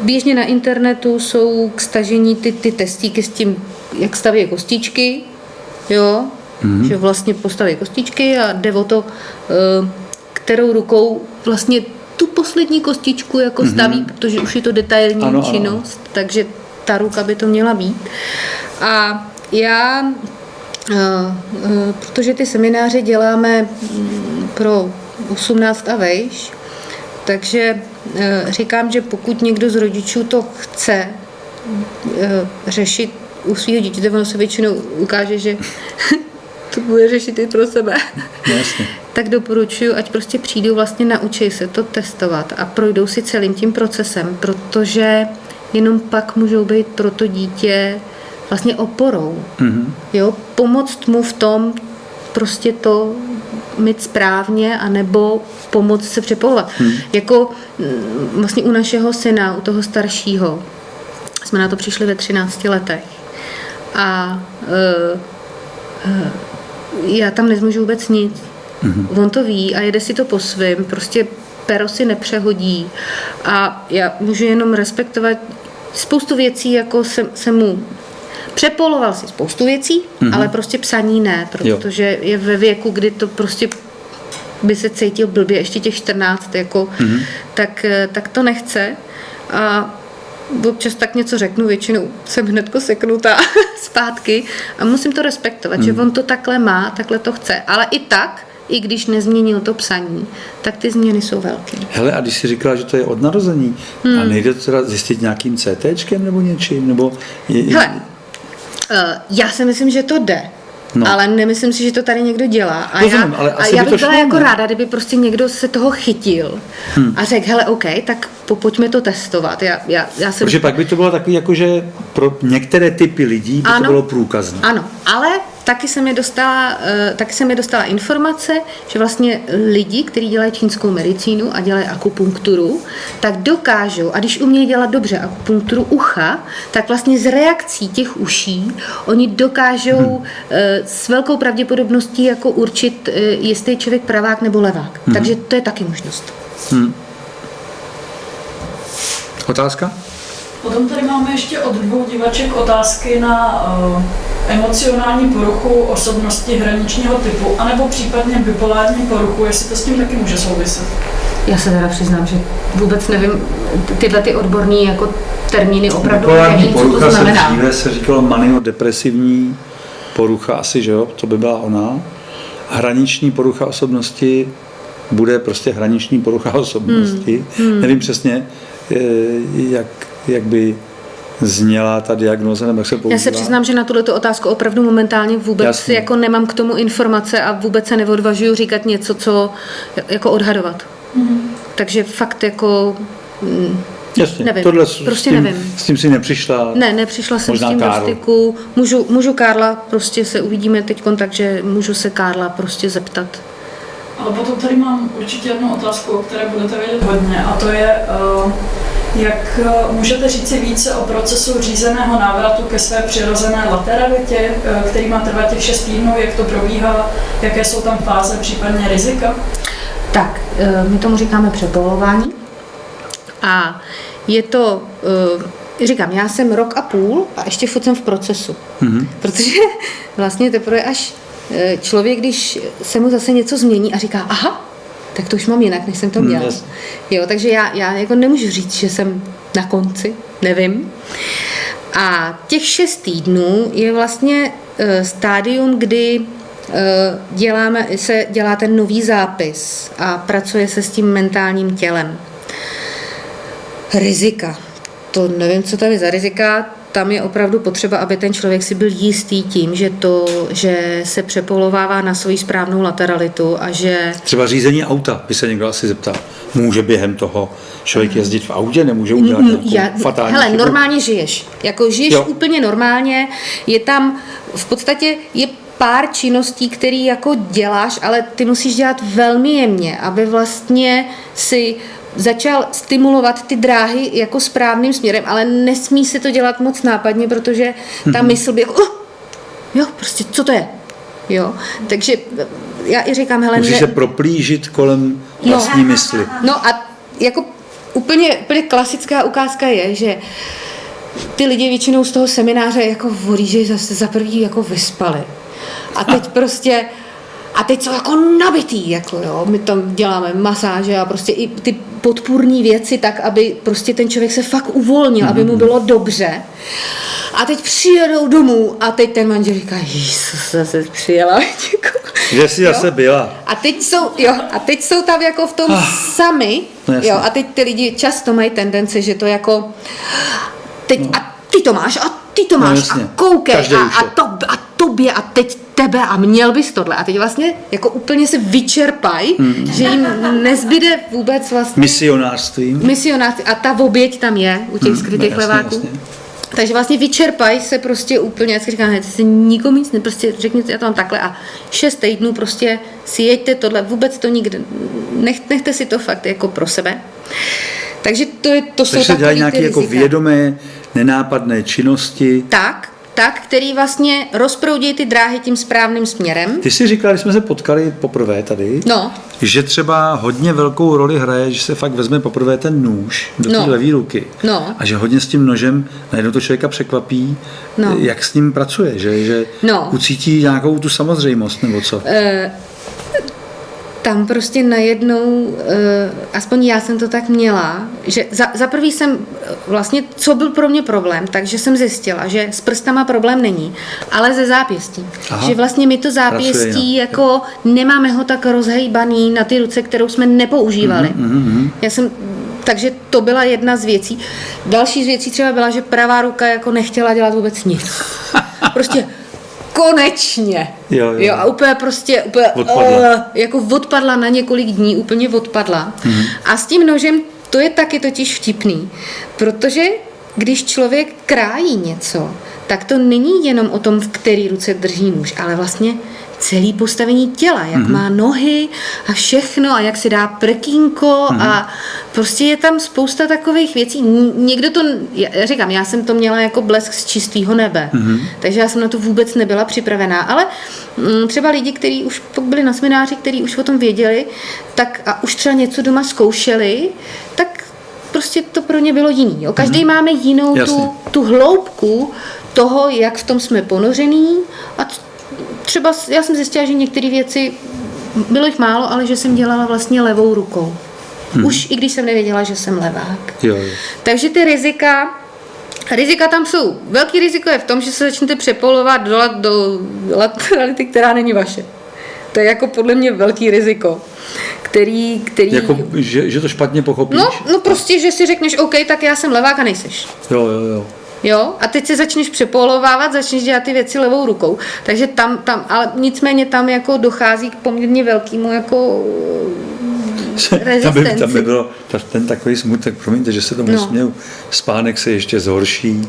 Běžně na internetu jsou k stažení ty testíky s tím, jak staví kostičky, jo, že vlastně postaví kostičky a jde o to, kterou rukou vlastně tu poslední kostičku jako staví, protože už je to detailní činnost, takže ta ruka by to měla být. A já, protože ty semináře děláme pro 18 a vejš, takže říkám, že pokud někdo z rodičů to chce řešit u svého dítěte, ono se většinou ukáže, že to bude řešit i pro sebe. Jasně. Tak doporučuji, ať prostě přijdou vlastně naučí se to testovat a projdou si celým tím procesem, protože jenom pak můžou být pro to dítě vlastně oporou. Mm-hmm. Jo, pomoct mu v tom prostě to mít správně, anebo pomoct se přepolovat. Jako vlastně u našeho syna, u toho staršího, jsme na to přišli ve 13 letech. A já tam nezmůžu vůbec nic. On to ví a jede si to po svým, prostě pero si nepřehodí a já můžu jenom respektovat spoustu věcí, jako se mu přepoloval si spoustu věcí, ale prostě psaní ne, protože je ve věku, kdy to prostě by se cítil blbě, ještě těch 14, jako, tak to nechce a občas tak něco řeknu, většinou jsem hnedko seknutá zpátky a musím to respektovat, že on to takhle má, takhle to chce, ale i tak, i když nezměnil to psaní, tak ty změny jsou velké. Hele, a když jsi říkala, že to je od narození, a nejde to teda zjistit nějakým CTčkem nebo něčím? Nebo Hele, já si myslím, že to jde. No. Ale nemyslím si, že to tady někdo dělá. A rozumím, ale asi já by bych to byla šlo, jako ne? ráda, kdyby prostě někdo se toho chytil a řekl, hele, OK, tak pojďme to testovat. Já jsem... Protože pak by to bylo takový, jako že pro některé typy lidí by to bylo průkazné. Ano, ale taky jsem je dostala informace, že vlastně lidi, kteří dělají čínskou medicínu a dělají akupunkturu, tak dokážou, a když umějí dělat dobře akupunkturu ucha, tak vlastně z reakcí těch uší oni dokážou s velkou pravděpodobností jako určit, jestli je člověk pravák nebo levák. Takže to je taky možnost. Otázka? Potom tady máme ještě od 2 divaček otázky na emocionální poruchu osobnosti hraničního typu, anebo případně bipolární poruchu, jestli to s tím taky může souviset. Já se teda přiznám, že vůbec nevím tyhle ty odborný jako termíny opravdu Bipolární nevím, co to porucha znamená. se dříve se říkalo maniodepresivní porucha, asi, že jo, to by byla ona. Hraniční porucha osobnosti bude prostě hraniční porucha osobnosti. Nevím přesně, jak by zněla ta diagnóza, nebo jak se používá. Já se přiznám, že na tuto otázku opravdu momentálně vůbec jako nemám k tomu informace a vůbec se neodvažuju říkat něco, co jako odhadovat. Takže fakt jako Jasně, nevím, tohle prostě nevím. S tím si nepřišla. Ne, nepřišla jsem možná s tím do Karl. styku. Můžu Karla, prostě se uvidíme teď, takže můžu se Karla prostě zeptat. Ale potom tady mám určitě jednu otázku, o které budete vědět hodně, a to je, jak můžete říci více o procesu řízeného návratu ke své přirozené lateralitě, který má trvat těch 6 týdnů, jak to probíhá, jaké jsou tam fáze, případně rizika? Tak, my tomu říkáme přepolování a je to, říkám, já jsem 1,5 roku a ještě furt jsem v procesu, protože vlastně teprve až člověk, když se mu zase něco změní a říká, aha, tak to už mám jinak, než jsem to měla. Jasně. Jo, takže já jako nemůžu říct, že jsem na konci, nevím. A těch 6 týdnů je vlastně stádium, kdy dělá ten nový zápis a pracuje se s tím mentálním tělem. Rizika. To nevím, co tady za rizika. Tam je opravdu potřeba, aby ten člověk si byl jistý tím, že se přepolovává na svoji správnou lateralitu a že... Třeba řízení auta, by se někdo asi zeptal. Může během toho člověk jezdit v autě, nemůže udělat nějakou fatální hele, chybu? normálně žiješ. Jako žiješ úplně normálně, je tam v podstatě je pár činností, které jako děláš, ale ty musíš dělat velmi jemně, aby vlastně si začal stimulovat ty dráhy jako správným směrem, ale nesmí se to dělat moc nápadně, protože ta mysl by jako, jo, prostě co to je? Jo, takže já i říkám, hele, Musíš se proplížit kolem vlastní mysli. No a jako úplně klasická ukázka je, že ty lidi většinou z toho semináře jako odjíždějí zase za první jako vyspali. A teď prostě a teď jsou jako nabitý, jako jo, my tam děláme masáže a prostě i ty podpůrní věci tak, aby prostě ten člověk se fakt uvolnil, aby mu bylo dobře. A teď přijedou domů a teď ten manžel říká, Jezus, zase přijela. Kde jsi zase byla? A teď jsou tam jako v tom sami, no jo, a teď ty lidi často mají tendence, že to jako teď a ty to máš a ty to máš a koukej a tobě a teď tebe a měl bys tohle. A teď vlastně jako úplně se vyčerpají, že jim nezbyde vůbec vlastně... Misionářství. A ta oběť tam je u těch skrytých leváků. Jasně. Takže vlastně vyčerpají se prostě úplně, jak říkám, ne, se nikomu nic, prostě řekněte, já to mám takhle a 6 týdnů prostě si jeďte tohle, vůbec to nikde, nechte si to fakt jako pro sebe. Takže to jsou se dělají nějaké jako vědomé, nenápadné činnosti. Tak, který vlastně rozproudí ty dráhy tím správným směrem. Ty jsi říkala, když jsme se potkali poprvé tady, že třeba hodně velkou roli hraje, že se fakt vezme poprvé ten nůž do té levé ruky. A že hodně s tím nožem najednou to člověka překvapí, jak s ním pracuje, že ucítí nějakou tu samozřejmost, nebo co? Tam prostě najednou, aspoň já jsem to tak měla, že za prvý jsem vlastně, co byl pro mě problém, takže jsem zjistila, že s prstama problém není, ale ze zápěstí. Aha. Že vlastně my to zápěstí jako nemáme ho tak rozhejbaný na ty ruce, kterou jsme nepoužívali. Takže to byla jedna z věcí. Další z věcí třeba byla, že pravá ruka jako nechtěla dělat vůbec nic. Prostě konečně. Jo, a úplně odpadla na několik dní, úplně odpadla. A s tím nožem to je taky totiž vtipný, protože když člověk krájí něco, tak to není jenom o tom, v který ruce drží nůž, ale vlastně celý postavení těla, jak má nohy a všechno a jak si dá prkínko a prostě je tam spousta takových věcí. Někdo to, já říkám, já jsem to měla jako blesk z čistého nebe, takže já jsem na to vůbec nebyla připravená, ale třeba lidi, kteří už byli na semináři, kteří už o tom věděli, tak a už třeba něco doma zkoušeli, tak prostě to pro ně bylo jiný. Jo? Každý máme jinou tu hloubku toho, jak v tom jsme ponořený a třeba já jsem zjistila, že některé věci, bylo jich málo, ale že jsem dělala vlastně levou rukou. Už i když jsem nevěděla, že jsem levák. Jo. Takže ty rizika tam jsou. Velký riziko je v tom, že se začnete přepolovat do laterality, která není vaše. To je jako podle mě velký riziko, který... Jako, že to špatně pochopíš? No prostě, že si řekneš, OK, tak já jsem levák a nejseš. Jo, a teď se začneš přepolovávat, začneš dělat ty věci levou rukou. Takže tam, ale nicméně tam jako dochází k poměrně velkému jako rezistenci. Tam by bylo ten takový smutek, promiňte, že se tomu směju, spánek se ještě zhorší,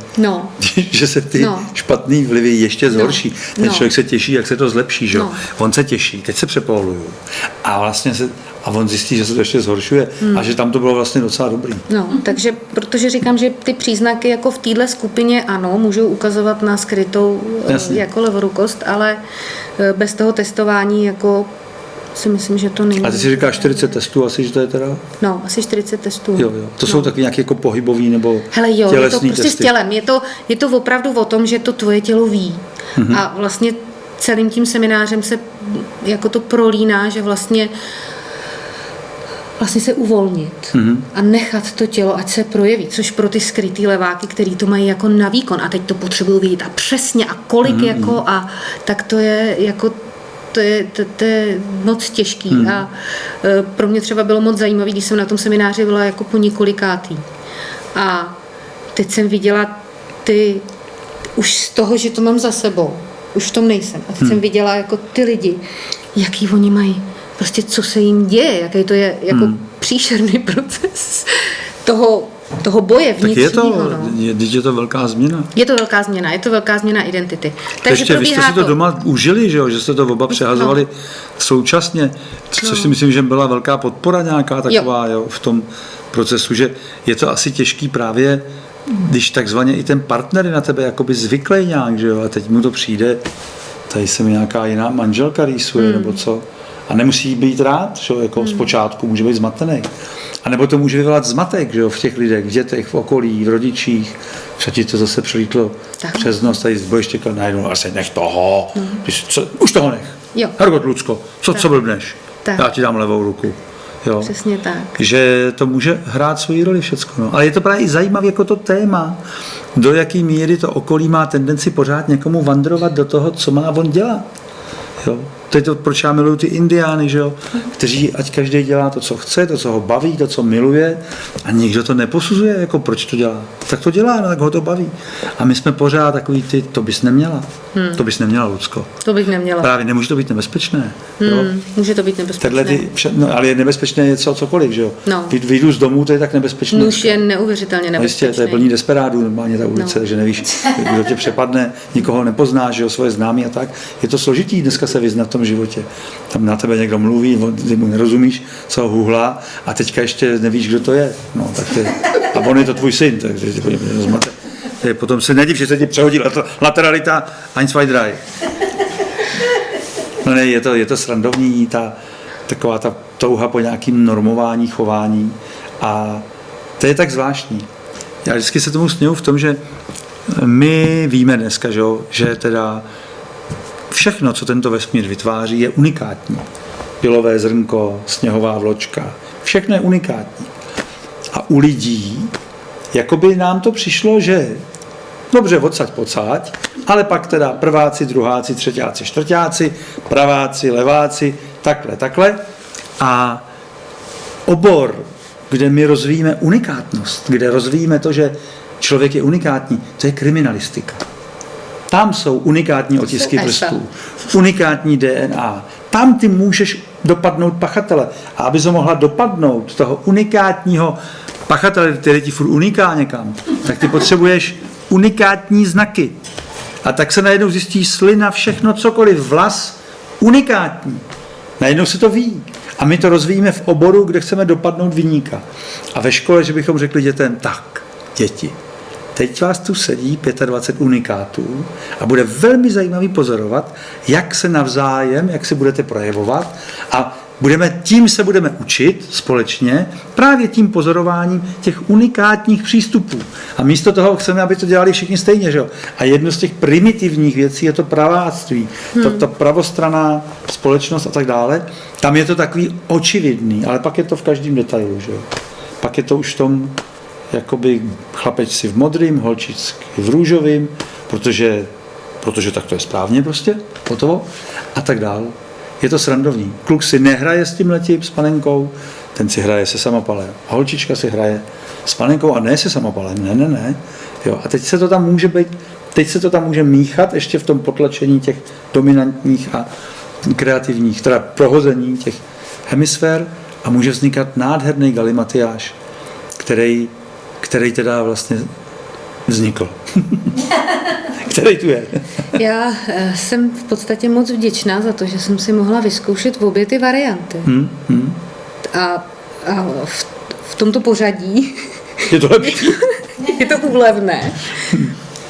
že se ty špatný vlivy ještě zhorší. Ten člověk se těší, jak se to zlepší, že? On se těší, teď se přepoluju a vlastně a on zjistí, že se to ještě zhoršuje a že tam to bylo vlastně docela dobrý. Takže protože říkám, že ty příznaky jako v téhle skupině ano, můžou ukazovat na skrytou jako levorukost, ale bez toho testování jako si myslím, že to není. A ty si říkáš 40 testů asi, že to je teda? No, asi 40 testů. Jo. To jsou taky nějaké jako pohybový nebo tělesný je to prostě testy. S tělem. Je to opravdu o tom, že to tvoje tělo ví. A vlastně celým tím seminářem se jako to prolíná, že vlastně vlastně se uvolnit a nechat to tělo, ať se projeví, což pro ty skrytý leváky, který to mají jako na výkon a teď to potřebují vidět a přesně a kolik jako a tak to je jako to je moc těžký a pro mě třeba bylo moc zajímavé, když jsem na tom semináři byla jako po několikátý a teď jsem viděla už z toho, že to mám za sebou, už v tom nejsem a teď jsem viděla jako ty lidi, jaký oni mají, prostě co se jim děje, jaký to je jako příšerný proces toho boje vnitřního. Je to velká změna. Je to velká změna identity. Takže ještě vy jste si to doma užili, že jste to oba přehazovali současně, což si myslím, že byla velká podpora nějaká taková v tom procesu, že je to asi těžký právě, když takzvaně i ten partner je na tebe jakoby zvyklý nějak, že jo, a teď mu to přijde, tady se mi nějaká jiná manželka rýsuje, nebo co, a nemusí být rád, že jo, jako zpočátku, může být zmatený. A nebo to může vyvolat zmatek, že jo, v těch lidech, v dětech, v okolí, v rodičích. Třeba ti to zase přelítlo přes nos, tady budeš čekat najednou, asi nech toho, už toho nech. Hergot Lucko, co blbneš? Já ti dám levou ruku. Jo. Přesně tak. Že to může hrát svoji roli všecko. No. Ale je to právě i zajímavé jako to téma, do jaký míry to okolí má tendenci pořád někomu vandrovat do toho, co má on dělat. Jo. To je to, proč já miluji ty indiány, že jo? Kteří, ať každý dělá to, co chce, to, co ho baví, to, co miluje a nikdo to neposuzuje, jako proč to dělá. Tak to dělá, no, tak ho to baví. A my jsme pořád takový to bys neměla. To bys neměla, Lucko. To bych neměla. Právě nemůže to být nebezpečné. Jo? Může to být nebezpečné. Ale je nebezpečné něco cokoliv, že jo? No. Vyjdu z domu, to je tak nebezpečné. Nůž je neuvěřitelně nebezpečný. Jistě, to je plný desperádů, normálně ta ulice, že nevíš, kdo tě přepadne, nikoho nepoznáš, že jo, svoje známí a tak. Je to složitý dneska se vyznat v tom životě. Tam na tebe někdo mluví, ty mu nerozumíš, co ho huhlá a teďka ještě nevíš, kdo to je. No, tak a on je to tvůj syn, takže potom se nediv, že se ti přehodí lateralita, eins, zwei, drei. No ne, je to srandovní, taková ta touha po nějakým normování, chování a to je tak zvláštní. Já vždycky se tomu směju v tom, že my víme dneska, že teda všechno, co tento vesmír vytváří, je unikátní. Pilové zrnko, sněhová vločka, všechno je unikátní. A u lidí, jakoby nám to přišlo, že dobře, odsaď pocať, ale pak teda prváci, druháci, třetíáci, čtvrtáci, praváci, leváci, takhle. A obor, kde my rozvíjíme unikátnost, kde rozvíjíme to, že člověk je unikátní, to je kriminalistika. Tam jsou unikátní otisky prstů, unikátní DNA. Tam ty můžeš dopadnout pachatele. A aby se mohla dopadnout toho unikátního pachatele, který ti furt uniká někam, tak ty potřebuješ unikátní znaky. A tak se najednou zjistí slina, všechno, cokoliv, vlas, unikátní. Najednou se to ví. A my to rozvíjíme v oboru, kde chceme dopadnout viníka. A ve škole, že bychom řekli dětem, tak, děti, teď vás tu sedí 25 unikátů a bude velmi zajímavý pozorovat, jak se navzájem, jak se budete projevovat a tím se budeme učit společně právě tím pozorováním těch unikátních přístupů. A místo toho chceme, aby to dělali všichni stejně. Že? A jedno z těch primitivních věcí je to praváctví, ta pravostranná společnost a tak dále. Tam je to takový očividný, ale pak je to v každém detailu. Že? Pak je to už v tom jakoby chlapečci v modrým, holčičky v růžovým, protože tak to je správně prostě, hotovo, a tak dál. Je to srandovní. Kluk si nehraje s tímhletím, s panenkou, ten si hraje se samopalem. Holčička si hraje s panenkou a ne se samopalem, ne. Jo, a teď se to tam může míchat ještě v tom potlačení těch dominantních a kreativních, teda prohození těch hemisfér a může vznikat nádherný galimatiáš, který teda vlastně vznikl. Který tu je. Já jsem v podstatě moc vděčná za to, že jsem si mohla vyzkoušet obě ty varianty. A v tomto pořadí je to lepší. Je to úlevné.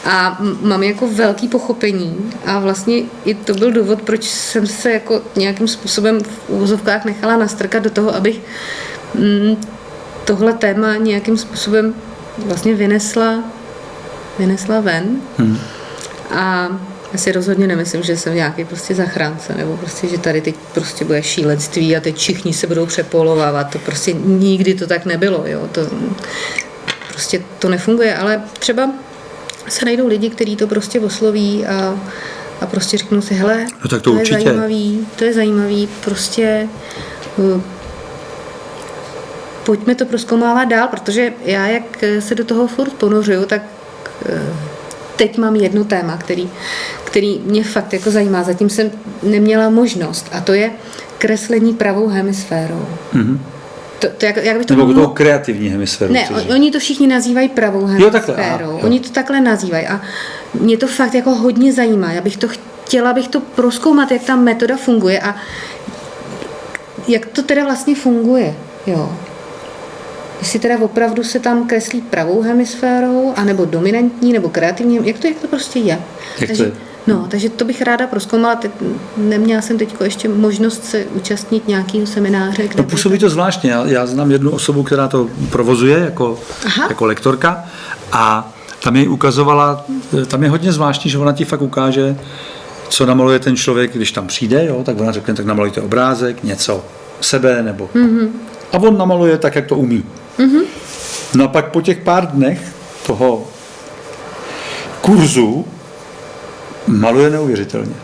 A mám jako velký pochopení a vlastně i to byl důvod, proč jsem se jako nějakým způsobem v uvozovkách nechala nastrkat do toho, abych tohle téma nějakým způsobem vlastně vynesla ven. A Já si rozhodně nemyslím, že jsem nějaký prostě zachránce, nebo prostě, že tady teď prostě bude šílenství a teď všichni se budou přepolovávat. To prostě nikdy to tak nebylo, jo. To prostě to nefunguje, ale třeba se najdou lidi, kteří to prostě osloví a prostě řeknou si, hele, No tak to určitě. to je zajímavý, prostě pojďme to prozkoumávat dál, protože já, jak se do toho furt ponořuju, tak teď mám jedno téma, který mě fakt jako zajímá. Zatím jsem neměla možnost a to je kreslení pravou hemisférou. Mhm. Jak bych to Nebo tou kreativní hemisféru. ne, oni to všichni nazývají pravou takhle, hemisférou. jo. Oni to takhle nazývají a mě to fakt jako hodně zajímá. Já bych to chtěla bych to prozkoumat, jak ta metoda funguje a jak to teda vlastně funguje. Jo. Jestli teda opravdu se tam kreslí pravou hemisférou, anebo dominantní, nebo kreativní, jak to prostě je. Takže to bych ráda prozkoumala. Neměla jsem teď ještě možnost se účastnit nějakého semináře. No působí to zvláštně. Já znám jednu osobu, která to provozuje jako lektorka a tam jej ukazovala, tam je hodně zvláštní, že ona ti fakt ukáže, co namaluje ten člověk, když tam přijde, jo, tak ona řekne, tak namalujte obrázek, něco sebe, nebo... A on namaluje tak, jak to umí. No a pak po těch pár dnech toho kurzu maluje neuvěřitelně.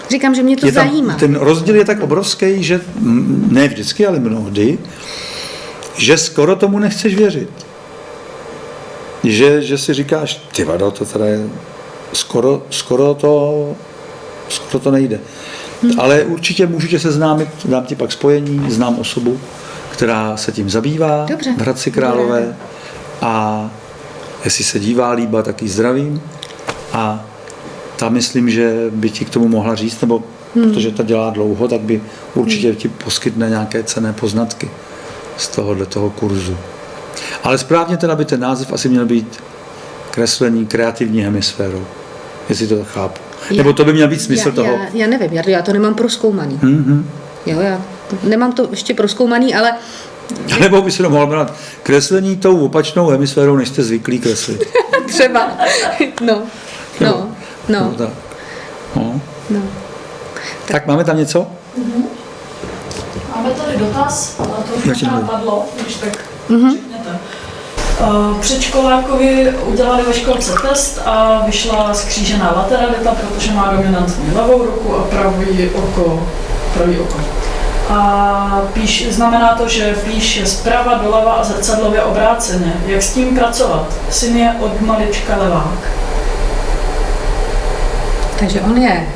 Říkám, že mě to zajímá. Ten rozdíl je tak obrovský, že ne vždycky, ale mnohdy, že skoro tomu nechceš věřit. Že si říkáš, ty vado, to teda je skoro to nejde. Ale určitě můžete seznámit, dám ti pak spojení, znám osobu, která se tím zabývá. Dobře. V Hradci Králové. A jestli se dívá, líba, tak ji zdravím. A ta myslím, že by ti k tomu mohla říct, nebo protože to dělá dlouho, tak by určitě ti poskytne nějaké cenné poznatky z toho kurzu. Ale správně teda by ten název asi měl být kreslení kreativní hemisférou, jestli to chápu. Nebo to by měl být smysl toho. Já nevím, já to nemám prozkoumaný. Jo, já nemám to ještě prozkoumaný, ale... Nebo by se to mohlo jmenovat kreslení tou opačnou hemisférou, než jste zvyklí kreslit. Třeba. No. Tak máme tam něco? Máme tady dotaz, ale to už možná padlo, když tak řekněte. Předškolákovi udělali ve školce test a vyšla skřížená lateralita, protože má dominantní levou ruku a pravý oko. A znamená to, že píše zprava doleva a zrcadlově obráceně. Jak s tím pracovat? Syn je od malička levák. Takže on je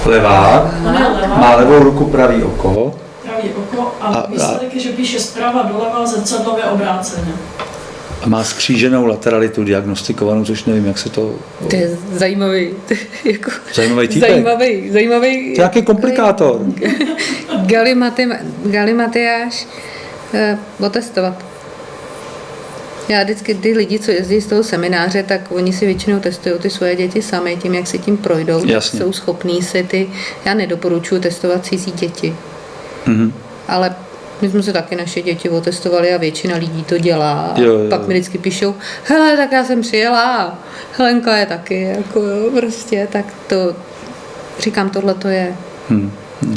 Levák. Má levou ruku, pravý oko. A výsledek je, že píše zprava doleva a zrcadlově obráceně. A má skříženou lateralitu diagnostikovanou, což nevím, jak se to... To je zajímavý. Zajímavý týpek. Zajímavý. To je nějaký komplikátor. Galimatiáš otestovat. Já vždycky ty lidi, co jezdí z toho semináře, tak oni si většinou testují ty svoje děti sami, tím, jak si tím projdou. Jasně. Jsou schopní si já nedoporučuji testovat cizí děti. Ale my jsme se taky naše děti otestovali a většina lidí to dělá. Jo. Pak mi vždycky píšou, hele, tak já jsem přijela a Helenka je taky, jako jo, prostě, tak to, říkám, tohle to je.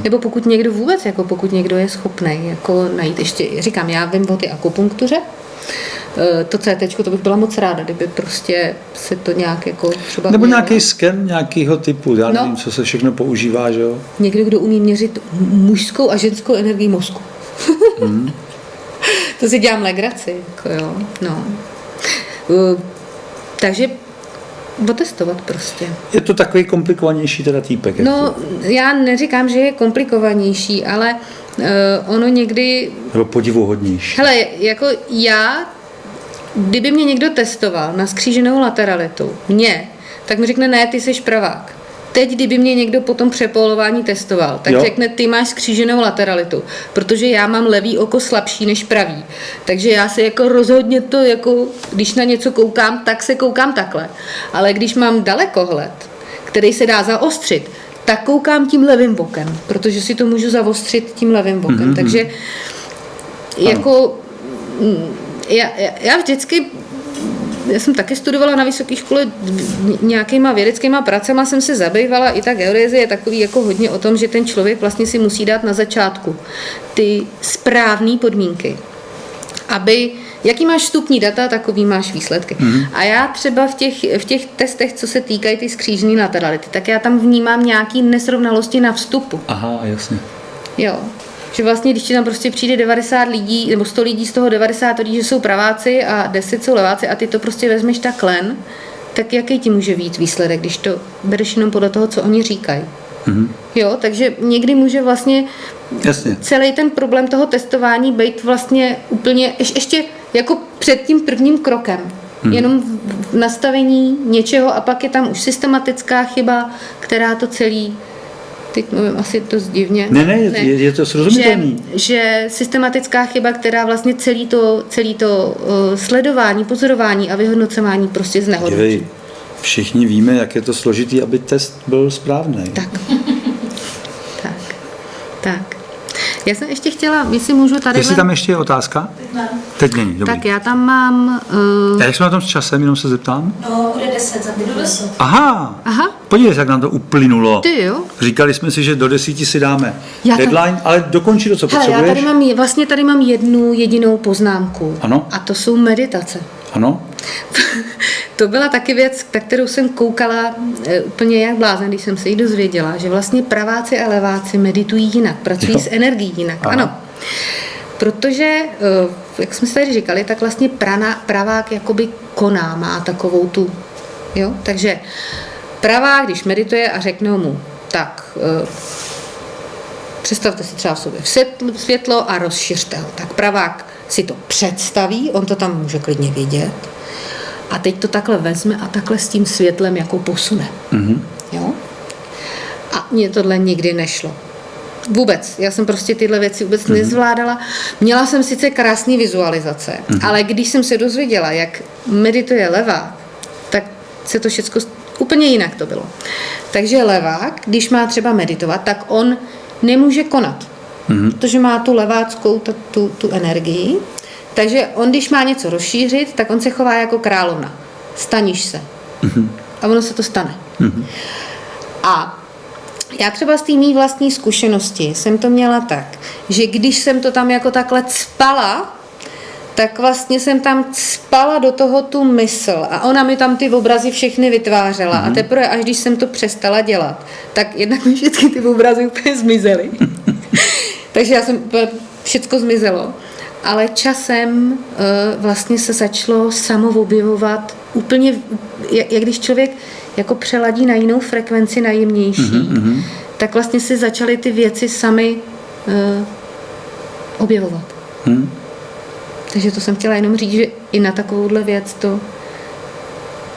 Nebo pokud někdo vůbec, jako pokud někdo je schopný jako najít ještě, říkám, já vím o ty akupunktuře, to CT, to bych byla moc ráda, kdyby prostě se to nějak jako třeba... Nebo nějaký sken nějakého typu, já nevím, co se všechno používá, že jo? Někdo, kdo umí měřit mužskou a ženskou energii mozku. To si dělám legraci, jako jo, no. Takže otestovat prostě. Je to takový komplikovanější teda týpek. No, já neříkám, že je komplikovanější, ale ono někdy... Nebo podivuhodnější. Hele, jako já, kdyby mě někdo testoval na skříženou lateralitu, tak mi řekne, ne, ty jsi pravák. Teď, kdyby mě někdo po tom přepolování testoval, tak řekne, ty máš skříženou lateralitu, protože já mám levý oko slabší než pravý. Takže já se jako rozhodně to, jako, když na něco koukám, tak se koukám takhle. Ale když mám dalekohled, který se dá zaostřit, tak koukám tím levým bokem, protože si to můžu zaostřit tím levým bokem. Takže jako já vždycky já jsem taky studovala na vysoké škole nějakýma vědeckýma pracema, jsem se zabývala, i ta geodézie je takový jako hodně o tom, že ten člověk vlastně si musí dát na začátku ty správné podmínky, aby jaký máš vstupní data, takový máš výsledky. A já třeba v těch testech, co se týkají ty skřížené laterality, tak já tam vnímám nějaký nesrovnalosti na vstupu. Aha, jasně. Jo. Že vlastně, když ti tam prostě přijde 90 lidí, nebo 100 lidí, z toho 90 lidí, že jsou praváci a 10 jsou leváci a ty to prostě vezmeš takhle, tak jaký ti může být výsledek, když to bereš jenom podle toho, co oni říkají. Jo, takže někdy může vlastně Jasně. celý ten problém toho testování být vlastně úplně ještě jako před tím prvním krokem. Jenom v nastavení něčeho a pak je tam už systematická chyba, která to celý, teď mluvím asi dost divně. Ne, je to srozumitelný. Že systematická chyba, která vlastně celý to sledování, pozorování a vyhodnocování prostě znehodnotí. Dívej, všichni víme, jak je to složitý, aby test byl správný. Tak. Já jsem ještě chtěla, jestli můžu tady... Jestli tam ještě je otázka? Teď není, dobrý. Tak já tam mám... A jak jsme na tom s časem, jenom se zeptám? No, bude 10 za 10. Aha, Aha. podívej, jak nám to uplynulo. Ty jo. Říkali jsme si, že do 10 si dáme Já to- deadline, ale dokončí to, co Hele, potřebuješ. já tady mám jednu jedinou poznámku. Ano. A to jsou meditace. Ano? To byla taky věc, na kterou jsem koukala úplně jak blázen, když jsem se jí dozvěděla, že vlastně praváci a leváci meditují jinak, pracují Jo. s energií jinak. Aha. Ano. Protože, jak jsme si tady říkali, tak vlastně pravák jakoby koná, má takovou tu, jo, takže pravák, když medituje a řeknou mu, tak představte si třeba v sobě světlo a rozšiřte ho. Tak pravák si to představí, on to tam může klidně vidět. A teď to takhle vezme a takhle s tím světlem jako posune. Jo? A mně tohle nikdy nešlo. Vůbec. Já jsem prostě tyhle věci vůbec nezvládala. Měla jsem sice krásné vizualizace, ale když jsem se dozvěděla, jak medituje levák, tak se to všechno úplně jinak to bylo. Takže levák, když má třeba meditovat, tak on nemůže konat, protože má tu leváckou tu energii. Takže on, když má něco rozšířit, tak on se chová jako královna. Staníš se. A ono se to stane. A já třeba z té mý vlastní zkušenosti jsem to měla tak, že když jsem to tam jako takhle cpala, tak vlastně jsem tam cpala do toho tu mysl a ona mi tam ty obrazy všechny vytvářela. A teprve, až když jsem to přestala dělat, tak jednak mi všechny ty obrazy úplně zmizely. Takže já jsem, všecko zmizelo. Ale časem vlastně se začalo samoobjevovat úplně, jak když člověk jako přeladí na jinou frekvenci, na jemnější, tak vlastně si začaly ty věci sami objevovat. Takže to jsem chtěla jenom říct, že i na takovouhle věc to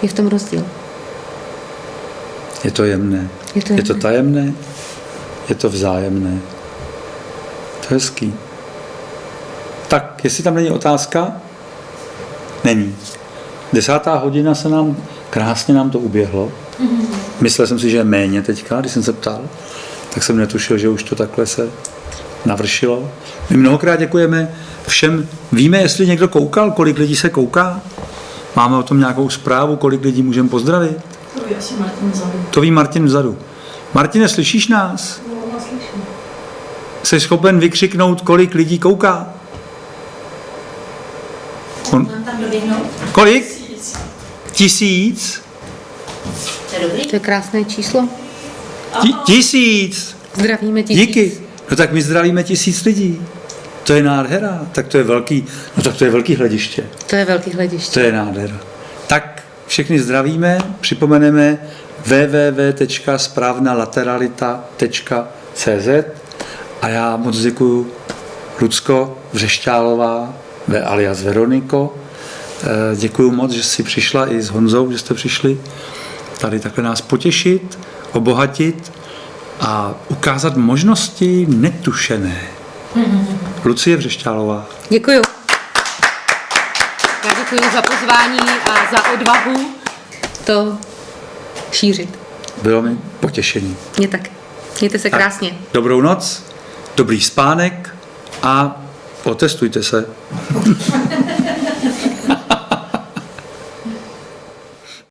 je v tom rozdíl. Je to jemné. Je to tajemné. Je to vzájemné. To je hezký. Tak, jestli tam není otázka? Není. 10. hodina se nám, krásně nám to uběhlo. Myslel jsem si, že je méně teďka, když jsem se ptal, tak jsem netušil, že už to takhle se navršilo. My mnohokrát děkujeme všem. Víme, jestli někdo koukal, kolik lidí se kouká? Máme o tom nějakou zprávu, kolik lidí můžeme pozdravit? To ví asi Martin vzadu. To ví Martin vzadu. Martine, slyšíš nás? No, vás slyším. Jsi schopen vykřiknout, kolik lidí kouká? Mám tam doběhnout? Kolik? 1000? To je dobrý. To je krásné číslo. 1000! Zdravíme 1000. Díky. No tak my zdravíme 1000 lidí. To je nádhera. Tak to je velký, no tak to je velký hlediště. To je velký hlediště. To je nádhera. Tak všechny zdravíme, připomeneme www.správnalateralita.cz a já moc děkuju Lucko Vřešťálová alias Veroniko. Děkuju moc, že jsi přišla i s Honzou, že jste přišli tady takhle nás potěšit, obohatit a ukázat možnosti netušené. Lucie Vřešťálová. Děkuju. Já děkuji za pozvání a za odvahu to šířit. Bylo mi potěšení. Mě tak. Mějte se krásně. Dobrou noc, dobrý spánek a otestujte se.